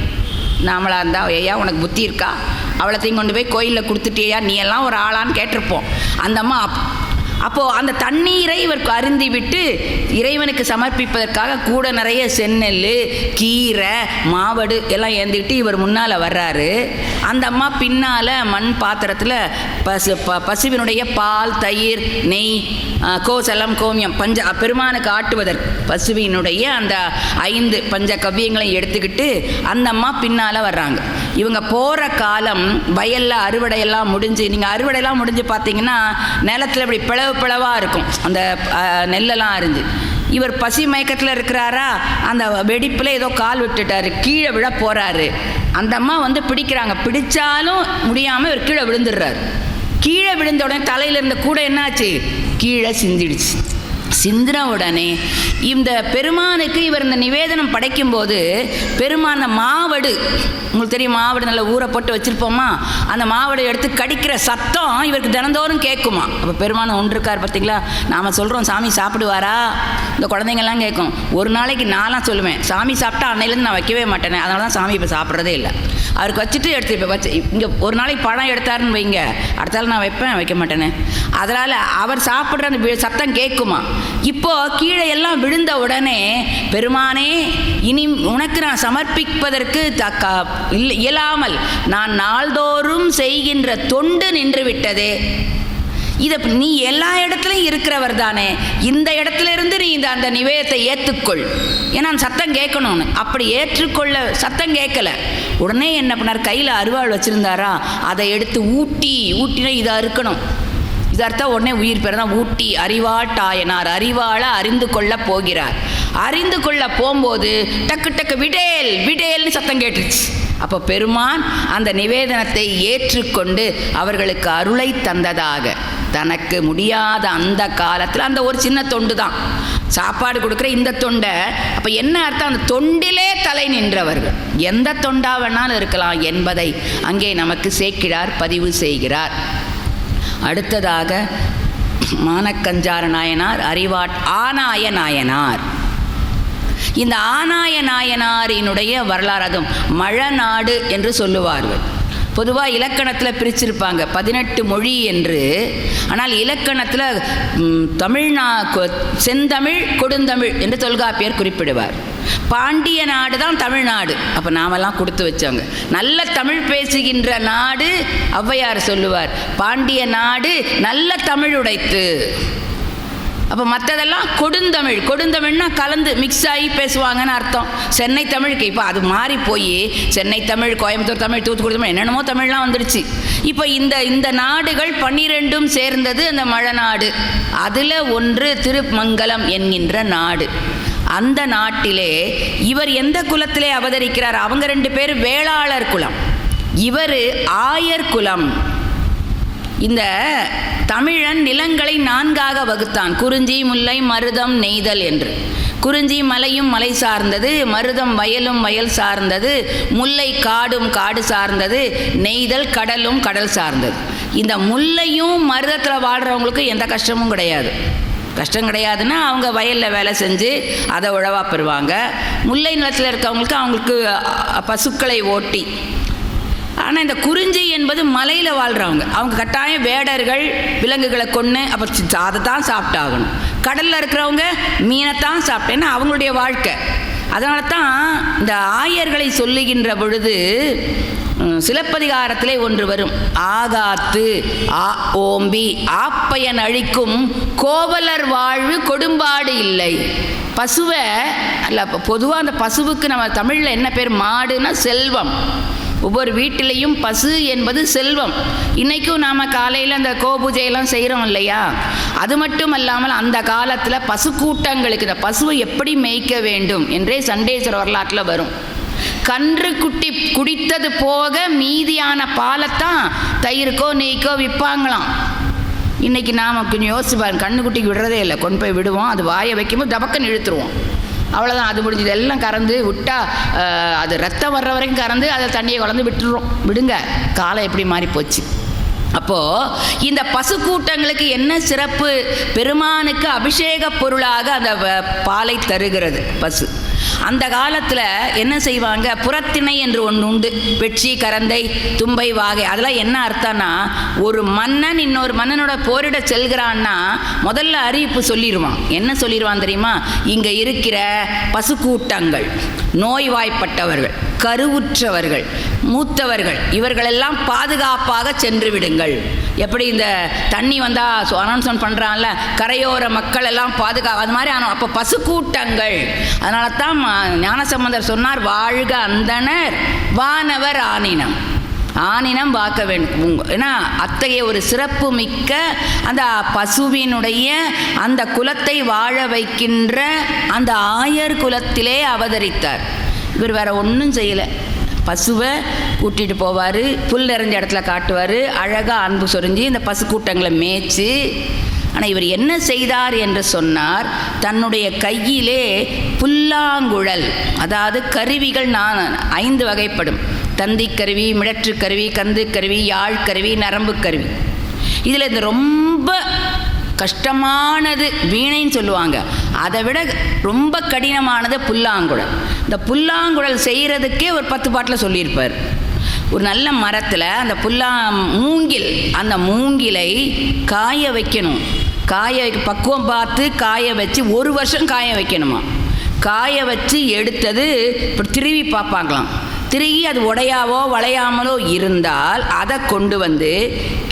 நாமளாக இருந்தால், ஐயா உனக்கு புத்தி இருக்கா, அவளத்தையும் கொண்டு போய் கோயிலில் கொடுத்துட்டியா, நீ எல்லாம் ஒரு ஆளான்னு கேட்டிருப்போம். அந்த அம்மா அப்போது அந்த தண்ணீரை இவருக்கு அருந்தி விட்டு இறைவனுக்கு சமர்ப்பிப்பதற்காக கூட நிறைய செந்நெல், கீரை, மாவடு எல்லாம் ஏந்திக்கிட்டு இவர் முன்னால் வர்றாரு. அந்த அம்மா பின்னால் மண் பாத்திரத்தில் பசுவினுடைய பால், தயிர், நெய், கோசலம், கோமியம் பெருமானுக்கு ஆட்டுவதற்கு பசுவினுடைய அந்த 5 பஞ்ச கவ்யங்களையும் எடுத்துக்கிட்டு அந்த அம்மா பின்னால் வர்றாங்க. இவங்க போகிற காலம் வயலில் அறுவடையெல்லாம் முடிஞ்சு, நீங்கள் அறுவடையெல்லாம் முடிஞ்சு பார்த்தீங்கன்னா நிலத்தில் இப்படி பிளவாக இருக்கும் அந்த நெல்லெல்லாம் அரிஞ்சு. இவர் பசி மயக்கத்தில் இருக்கிறாரா, அந்த வெடிப்பில் ஏதோ கால் விட்டுட்டார், கீழே விழ போகிறாரு. அந்த அம்மா பிடிக்கிறாங்க, பிடிச்சாலும் முடியாமல் இவர் கீழே விழுந்துடுறாரு. கீழே விழுந்த உடனே தலையில் இருந்த கூட என்னாச்சு, கீழே சிந்திடுச்சு. சிந்தின உடனே இந்த பெருமானுக்கு இவர் இந்த நிவேதனம் படைக்கும்போது பெருமான மாவடு, உங்களுக்கு தெரியும் மாவடு நல்லா ஊற போட்டு வச்சுருப்போமா, அந்த மாவடை எடுத்து கடிக்கிற சத்தம் இவருக்கு தினந்தோறும் கேட்குமா. அப்போ பெருமானை ஒன்றிருக்கார் பார்த்தீங்களா. நாம் சொல்கிறோம் சாமி சாப்பிடுவாரா, இந்த குழந்தைங்கள்லாம் கேட்கும். ஒரு நாளைக்கு நான்லாம் சொல்லுவேன், சாமி சாப்பிட்டா அன்னையிலேருந்து நான் வைக்கவே மாட்டேனே, அதனால தான் சாமி இப்போ சாப்பிட்றதே இல்லை. அவருக்கு வச்சுட்டு எடுத்து இப்போ வச்சு இங்கே ஒரு நாளைக்கு பழம் எடுத்தாருன்னு வைங்க, அடுத்தாலும் நான் வைக்க மாட்டேனே. அதனால் அவர் சாப்பிட்ற அந்த சத்தம் கேட்குமா. இப்போது கீழே எல்லாம் விழுந்த உடனே பெருமானே இனி உனக்கு நான் சமர்ப்பிப்பதற்கு இயலாமல் நான் நாள்தோறும் செய்கின்ற தொண்டு நின்று விட்டதே. இதை நீ எல்லா இடத்துலையும் இருக்கிறவர் தானே, இந்த இடத்துல இருந்து நீ அந்த நிவேதத்தை ஏற்றுக்கொள், ஏன்னா சத்தம் கேட்கணும்னு. அப்படி ஏற்றுக்கொள்ள சத்தம் கேட்கல. உடனே என்ன பண்ணார், கையில் அருவாள் வச்சுருந்தாரா, அதை எடுத்து ஊட்டினா இதை அறுக்கணும். இது அர்த்தம் உடனே உயிர் பேர் தான் ஊட்டி அறிவாட்டாயனார், அறிவாளை அறிந்து கொள்ள போகிறார். அறிந்து கொள்ள போகும்போது டக்கு விடேல்னு சத்தம் கேட்டுருச்சு. அப்போ பெருமான் அந்த நிவேதனத்தை ஏற்றுக்கொண்டு அவர்களுக்கு அருளை தந்ததாக, தனக்கு முடியாத அந்த காலத்தில் அந்த ஒரு சின்ன தொண்டு தான் சாப்பாடு கொடுக்குற இந்த தொண்டை. அப்போ என்ன அர்த்தம், அந்த தொண்டிலே தலை நின்றவர்கள் எந்த தொண்டா வேணாலும் இருக்கலாம் என்பதை அங்கே நமக்கு சேக்கிழார் பதிவு செய்கிறார். அடுத்ததாக மானக்கஞ்சார நாயனார், ஆனாய நாயனார். இந்த ஆனாய நாயனாரினுடைய வரலாறு, அதுவும் மழநாடு என்று சொல்லுவார்கள். பொதுவாக இலக்கணத்தில் பிரிச்சிருப்பாங்க 18 மொழி என்று. ஆனால் இலக்கணத்தில் செந்தமிழ் கொடுந்தமிழ் என்று தொல்காப்பியர் குறிப்பிடுவார். பாண்டிய நாடு தான் தமிழ்நாடு. அப்போ நாமெல்லாம் கொடுத்து வச்சவங்க, நல்ல தமிழ் பேசுகின்ற நாடு. ஔவையார் சொல்லுவார், பாண்டிய நாடு நல்ல தமிழ் உடைத்து. அப்போ மற்றதெல்லாம் கொடுந்தமிழ்னா கலந்து மிக்ஸ் ஆகி பேசுவாங்கன்னு அர்த்தம். சென்னை தமிழுக்கு இப்போ அது மாறி போய் சென்னை தமிழ், கோயம்புத்தூர் தமிழ், தூத்துக்குடி தமிழ், என்னென்னமோ தமிழ்லாம் வந்துடுச்சு. இப்போ இந்த நாடுகள் 12ம் சேர்ந்தது அந்த மழநாடு. அதில் ஒன்று திருமங்கலம் என்கின்ற நாடு. அந்த நாட்டிலே இவர் எந்த குலத்திலே அவதரிக்கிறார்? அவங்க 2 பேர் வேளாளர் குலம், இவர் ஆயர் குலம். இந்த தமிழன் நிலங்களை 4ஆக வகுத்தான். குறிஞ்சி, முல்லை, மருதம், நெய்தல் என்று. குறிஞ்சி மலையும் மலை சார்ந்தது, மருதம் வயலும் வயல் சார்ந்தது, முல்லை காடும் காடு சார்ந்தது, நெய்தல் கடலும் கடல் சார்ந்தது. இந்த முல்லையும் மருதத்தில் வாழ்கிறவங்களுக்கு எந்த கஷ்டமும் கிடையாது. கஷ்டம் கிடையாதுன்னா அவங்க வயலில் வேலை செஞ்சு அதை உழவாக பெறுவாங்க. முல்லை நிலத்தில் இருக்கவங்களுக்கு அவங்களுக்கு பசுக்களை ஓட்டி. ஆனால் இந்த குறிஞ்சி என்பது மலையில் வாழ்கிறவங்க, அவங்க கட்டாயம் வேடர்கள் விலங்குகளை கொன்று அப்போ அதை தான் சாப்பிட்டாகணும். கடலில் இருக்கிறவங்க மீனைத்தான் சாப்பிட்டேன்னா அவங்களுடைய வாழ்க்கை. அதனால தான் இந்த ஆயர்களை சொல்லுகின்ற பொழுது சிலப்பதிகாரத்திலே ஒன்று வரும். ஆகாத்து ஓம்பி ஆப்பயன் அழிக்கும் கோவலர் வாழ்வு கொடும்பாடு இல்லை. பசுவை அல்ல, பொதுவாக அந்த பசுவுக்கு நம்ம தமிழில் என்ன பேர்? மாடுன்னா செல்வம். ஒவ்வொரு வீட்டிலையும் பசு என்பது செல்வம். இன்றைக்கும் நாம் காலையில் அந்த கோபூஜையெல்லாம் செய்கிறோம் இல்லையா? அது மட்டும் அல்லாமல் அந்த காலத்தில் பசு கூட்டங்களுக்கு இந்த பசுவை எப்படி மேய்க்க வேண்டும் என்றே சண்டேஸ்வர வரலாற்றில் வரும். கன்று குட்டி குடித்தது போக மீதியான பாலைத்தான் தயிருக்கோ நெய்க்கோ விற்பாங்களாம். இன்றைக்கி நாம் கொஞ்சம் யோசிச்சு பாருங்க, கண்ணுக்குட்டிக்கு விடுறதே இல்லை. கொண்டு போய் விடுவோம், அது வாயை வைக்கும்போது டபக்குன்னு இழுத்துருவோம், அவ்வளோதான், அது முடிஞ்சது. எல்லாம் கறந்து விட்டால் அது ரத்தம் வர்ற வரைக்கும் கறந்து அதை தண்ணியை கலந்து விட்டுடுறோம். விடுங்க, காலம் எப்படி மாறி போச்சு. அப்போது இந்த பசு கூட்டங்களுக்கு என்ன சிறப்பு? பெருமானுக்கு அபிஷேக பொருளாக அந்த பாலை தருகிறது பசு. அந்த காலத்தில் என்ன செய்வாங்க? புறத்திணை என்று ஒன்று உண்டு. வெட்சி, கரந்தை, தும்பை, வாகை. அதெல்லாம் என்ன அர்த்தம்னா, ஒரு மன்னன் இன்னொரு மன்னனோட போரிட செல்கிறான்னா முதல்ல அறிவிப்பு சொல்லிடுவான். என்ன சொல்லிடுவான் தெரியுமா? இங்கே இருக்கிற பசுக்கூட்டங்கள், நோய்வாய்ப்பட்டவர்கள், கருவுற்றவர்கள், மூத்தவர்கள், இவர்களெல்லாம் பாதுகாப்பாக சென்று விடுங்கள். எப்படி இந்த தண்ணி வந்தால் அனௌன்ஸ்மெண்ட் பண்ணுறான்ல, கரையோர மக்கள் எல்லாம் அது மாதிரி அப்போ பசுக்கூட்டங்கள். அதனால தான் ஞானசம்பந்தர் சொன்னார், வாழ்க அந்தனர் வானவர் ஆனினம். ஆனினம் வாக்க வேண்டும். ஏன்னா அத்தகைய ஒரு சிறப்பு மிக்க அந்த பசுவினுடைய அந்த குலத்தை வாழ வைக்கின்ற அந்த ஆயர் குலத்திலே அவதரித்தார். இவர் வேற ஒன்றும் செய்யலை. பசுவை கூட்டிகிட்டு போவார், புல் நிறைஞ்ச இடத்துல காட்டுவார், அழகாக அன்பு சொரிஞ்சு இந்த பசு கூட்டங்களை மேய்ச்சி. ஆனால் இவர் என்ன செய்தார் என்று சொன்னார், தன்னுடைய கையிலே புல்லாங்குழல், அதாவது கருவிகள் 5 வகைப்படும். தந்தி கருவி, மிடற்று கருவி, கந்து கருவி, யாழ் கருவி, நரம்பு கருவி. இதில் இந்த ரொம்ப கஷ்டமானது வீணைன்னு சொல்லுவாங்க, அதை விட ரொம்ப கடினமானது புல்லாங்குழல். இந்த புல்லாங்குழல் செய்கிறதுக்கே ஒரு 10 பாட்டில் சொல்லியிருப்பார். ஒரு நல்ல மரத்தில் அந்த மூங்கில், அந்த மூங்கிலை காய வைக்கணும். பக்குவம் பார்த்து காய வச்சு 1 வருஷம் காய வைக்கணுமா. காய வச்சு எடுத்தது இப்போ திருவி பார்ப்பாங்களாம். திருகி அது உடையாவோ வளையாமலோ இருந்தால் அதை கொண்டு வந்து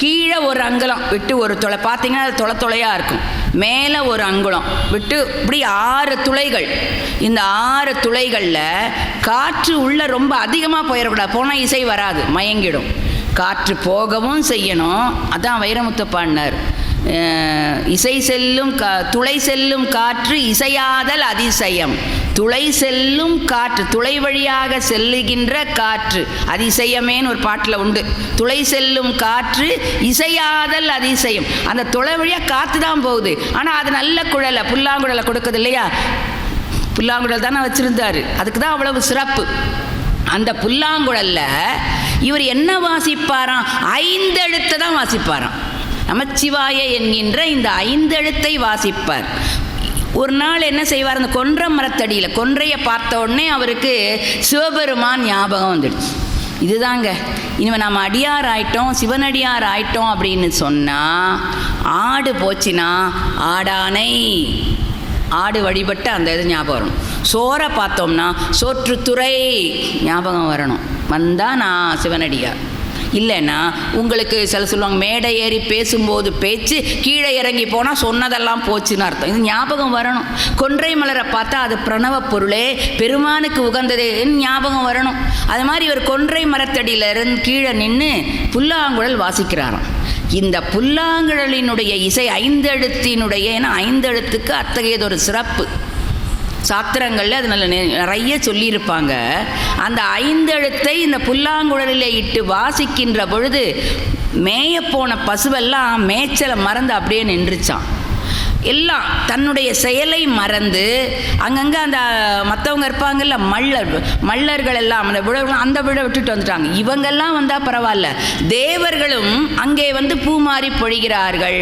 கீழே ஒரு அங்குலம் விட்டு ஒரு துளை, பார்த்தீங்கன்னா அது துளையாக இருக்கும், மேலே ஒரு அங்குலம் விட்டு இப்படி 6 துளைகள். இந்த 6 துளைகளில் காற்று உள்ள ரொம்ப அதிகமாக போயிடக்கூடாது, போனால் இசை வராது, மயங்கிடும். காற்று போகவும் செய்யணும். அதான் வைரமுத்து பாடினார், இசை செல்லும் துளை செல்லும் காற்று இசையாதல் அதிசயம். துளை செல்லும் காற்று, துளை வழியாக செல்லுகின்ற காற்று அதிசயமேன்னு ஒரு பாட்டில் உண்டு. துளை செல்லும் காற்று இசையாதல் அதிசயம். அந்த துளை வழியாக காற்று தான் போகுது, ஆனால் அது நல்ல குழலை, புல்லாங்குழலை கொடுக்குது இல்லையா? புல்லாங்குழல் தானே வச்சுருந்தார், அதுக்கு தான் அவ்வளவு சிறப்பு. அந்த புல்லாங்குழலில் இவர் என்ன வாசிப்பாராம்? 5 எழுத்தை தான் வாசிப்பாராம். நமச்சிவாய என்கின்ற இந்த 5 எழுத்தை வாசிப்பார். ஒரு நாள் என்ன செய்வார், அந்த கொன்றை மரத்தடியில் கொன்றையை பார்த்த உடனே அவருக்கு சிவபெருமான் ஞாபகம் வந்துடுச்சு. இதுதாங்க, இனிமேல் நம்ம அடியார் ஆயிட்டோம், சிவனடியார் ஆயிட்டோம் அப்படின்னு சொன்னால், ஆடு போச்சுன்னா ஆடானை, ஆடு வழிபட்டு அந்த இது ஞாபகம் வரணும். சோறை பார்த்தோம்னா சோற்றுத்துறை ஞாபகம் வரணும். வந்தால் நான் சிவனடியார். இல்லைன்னா உங்களுக்கு சில சொல்லுவாங்க, மேடை ஏறி பேசும்போது பேச்சு, கீழே இறங்கி போனால் சொன்னதெல்லாம் போச்சுன்னு அர்த்தம். இது ஞாபகம் வரணும். கொன்றை மலரை பார்த்தா அது பிரணவ பொருளே, பெருமானுக்கு உகந்ததேன்னு ஞாபகம் வரணும். அது மாதிரி இவர் கொன்றை மரத்தடியில் இருந்து கீழே நின்று புல்லாங்குழல் வாசிக்கிறாராம். இந்த புல்லாங்குழலினுடைய இசை 5 எழுத்தினுடைய, ஏன்னா 5 எழுத்துக்கு அத்தகையதொரு சிறப்பு. சாத்திரங்களில் அது நிறைய சொல்லியிருப்பாங்க. அந்த 5 எழுத்தை இந்த புல்லாங்குழலிலே இட்டு வாசிக்கின்ற பொழுது மேயப்போன பசுவெல்லாம் மேய்ச்சலை மறந்து அப்படியே நின்றுச்சான். எல்லாம் தன்னுடைய செயலை மறந்து அங்கங்கே அந்த மற்றவங்க இருப்பாங்கல்ல மல்லர்கள் எல்லாம் அந்த விழா விட்டுட்டு வந்துட்டாங்க. இவங்கெல்லாம் வந்தால் பரவாயில்ல, தேவர்களும் அங்கே வந்து பூமாரி பொழிகிறார்கள்.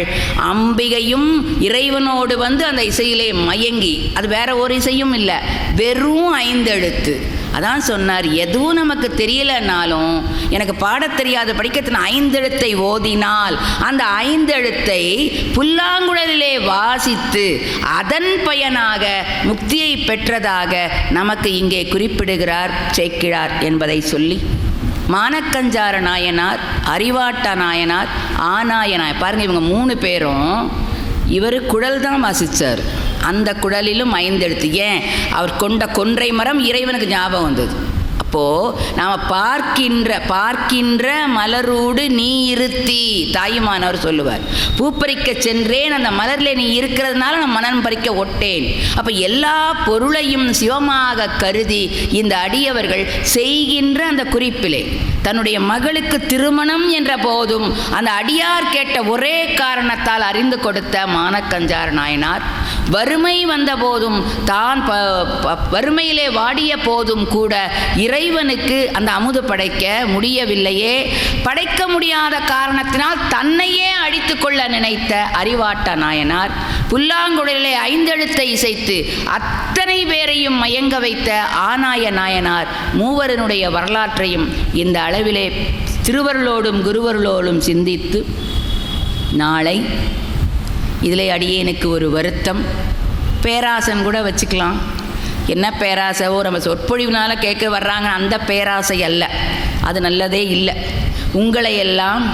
அம்பிகையும் இறைவனோடு வந்து அந்த இசையிலே மயங்கி, அது வேற ஒரு இசையும் இல்லை, வெறும் 5 எழுத்து. அதான் சொன்னார், எதுவும் நமக்கு தெரியலனாலும் எனக்கு பாடத் தெரியாத படிக்கத்தின் 5 எழுத்தை ஓதினால் அந்த 5 எழுத்தை புல்லாங்குழலிலே வாசித்து அதன் பயனாக முக்தியை பெற்றதாக நமக்கு இங்கே குறிப்பிடுகிறார் சேக்கிழார் என்பதை சொல்லி, மானக்கஞ்சார நாயனார், அறிவாட்ட நாயனார், ஆநாயனார், பாருங்கள் இவங்க 3 பேரும் இவர் குழல் தான் வாசித்தார். அந்த குழலிலும் 5 எழுத்து. ஏன்? அவர் கொண்ட கொன்றை மரம் இறைவனுக்கு ஞாபகம் வந்தது. அப்போது நாம் பார்க்கின்ற மலரோடு நீ இருத்தி, தாயுமானவர் சொல்லுவார், பூப்பறிக்க சென்றேன், அந்த மலரில் நீ இருக்கிறதுனால நான் மனம் பறிக்க ஒட்டேன். அப்போ எல்லா பொருளையும் சிவமாக கருதி இந்த அடியவர்கள் செய்கின்ற அந்த குறிப்பிலே தன்னுடைய மகளுக்கு திருமணம் என்ற போதும் அந்த அடியார் கேட்ட ஒரே காரணத்தால் அறிந்து கொடுத்த மானக்கஞ்சார நாயனார், வறுமை வந்த போதும் தான் வறுமையிலே வாடிய போதும் கூட இறைவனுக்கு அந்த அமுது படைக்க முடியவில்லையே, படைக்க முடியாத காரணத்தினால் தன்னையே அழித்து கொள்ள நினைத்த அறிவாட்ட நாயனார், புல்லாங்குழலிலே 5 எழுத்தை இசைத்து அத்தனை பேரையும் மயங்க வைத்த ஆனாய நாயனார், மூவரனுடைய வரலாற்றையும் இந்த அளவிலே திருவருளோடும் குருவருளோடும் சிந்தித்து, நாளை இதிலே அடியேனுக்கு ஒரு வருத்தம், பேராசன் கூட வச்சுக்கலாம். என்ன பேராசைவோ நம்ம சொற்பொழிவுனால கேட்க வர்றாங்க, அந்த பேராசை அல்ல, அது நல்லதே இல்லை. உங்களையெல்லாம்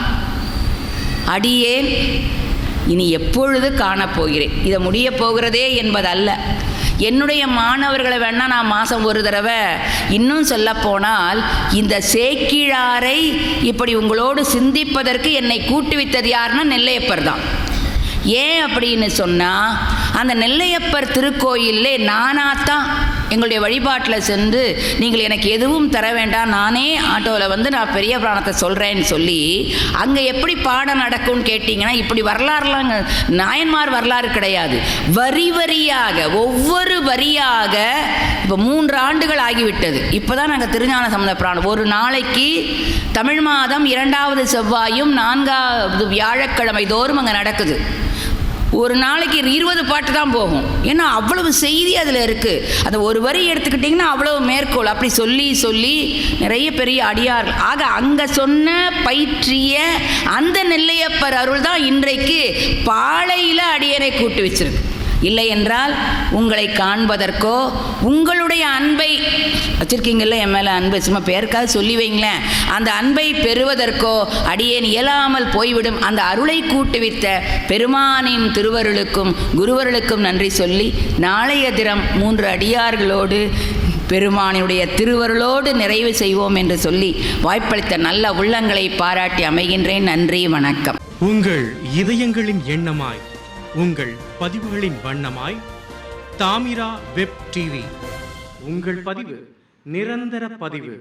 அடியேன் இனி எப்பொழுது காணப்போகிறேன், இதை முடிய போகிறதே என்பதல்ல. என்னுடைய மாணவர்களை வேணால் நான் மாதம் ஒரு தடவை, இன்னும் சொல்லப்போனால் இந்த சேக்கிழாரை இப்படி உங்களோடு சிந்திப்பதற்கு என்னை கூட்டுவித்தது யாருன்னா நெல்லையப்பர் தான். ஏன் அப்படின்னு சொன்னால், அந்த நெல்லையப்பர் திருக்கோயிலே நானாத்தான் எங்களுடைய வழிபாட்டில் சென்று, நீங்கள் எனக்கு எதுவும் தர வேண்டாம், நானே ஆட்டோவில் வந்து நான் பெரிய புராணத்தை சொல்கிறேன்னு சொல்லி, அங்கே எப்படி பாடம் நடக்கும்னு கேட்டிங்கன்னா, இப்படி வரலாறுலாம் நாயன்மார் வரலாறு கிடையாது. வரி வரியாக, ஒவ்வொரு வரியாக, இப்போ 3 ஆண்டுகள் ஆகிவிட்டது. இப்போ தான் நாங்கள் திருஞான சம்பந்த புராணம் ஒரு நாளைக்கு தமிழ் மாதம் 2வது செவ்வாயும் 4வது வியாழக்கிழமை தோறும் அங்கே நடக்குது. ஒரு நாளைக்கு 20 பாட்டு தான் போகும். ஏன்னா அவ்வளவு செய்தி அதில் இருக்குது. அதை ஒரு வரி எடுத்துக்கிட்டிங்கன்னா அவ்வளவு மேற்கோள், அப்படி சொல்லி சொல்லி நிறைய பெரிய அடியார்கள். ஆக அங்கே சொன்ன பயிற்றிய அந்த நெல்லையப்பர் அருள் தான் இன்றைக்கு பாளையில் அடியனை கூட்டு வச்சிருக்கு. இல்லை என்றால் உங்களை காண்பதற்கோ, உங்களுடைய அன்பை வச்சுருக்கீங்கள்ல, என் மேலே அன்பை சும்மா பேருக்காக சொல்லி வைங்களேன், அந்த அன்பை பெறுவதற்கோ அடியேன் இயலாமல் போய்விடும். அந்த அருளை கூட்டுவித்த பெருமானின் திருவருளுக்கும் குருவருளுக்கும் நன்றி சொல்லி, நாளைய தினம் 3 அடியார்களோடு பெருமானினுடைய திருவருளோடு நிறைவு செய்வோம் என்று சொல்லி வாய்ப்பளித்த நல்ல உள்ளங்களை பாராட்டி அமைகின்றேன். நன்றி, வணக்கம். உங்கள் இதயங்களின் எண்ணமாய், உங்கள் பதிவுகளின் வண்ணமாய் தாமிரா வெப் டிவி. உங்கள் பதிவு நிரந்தர பதிவு.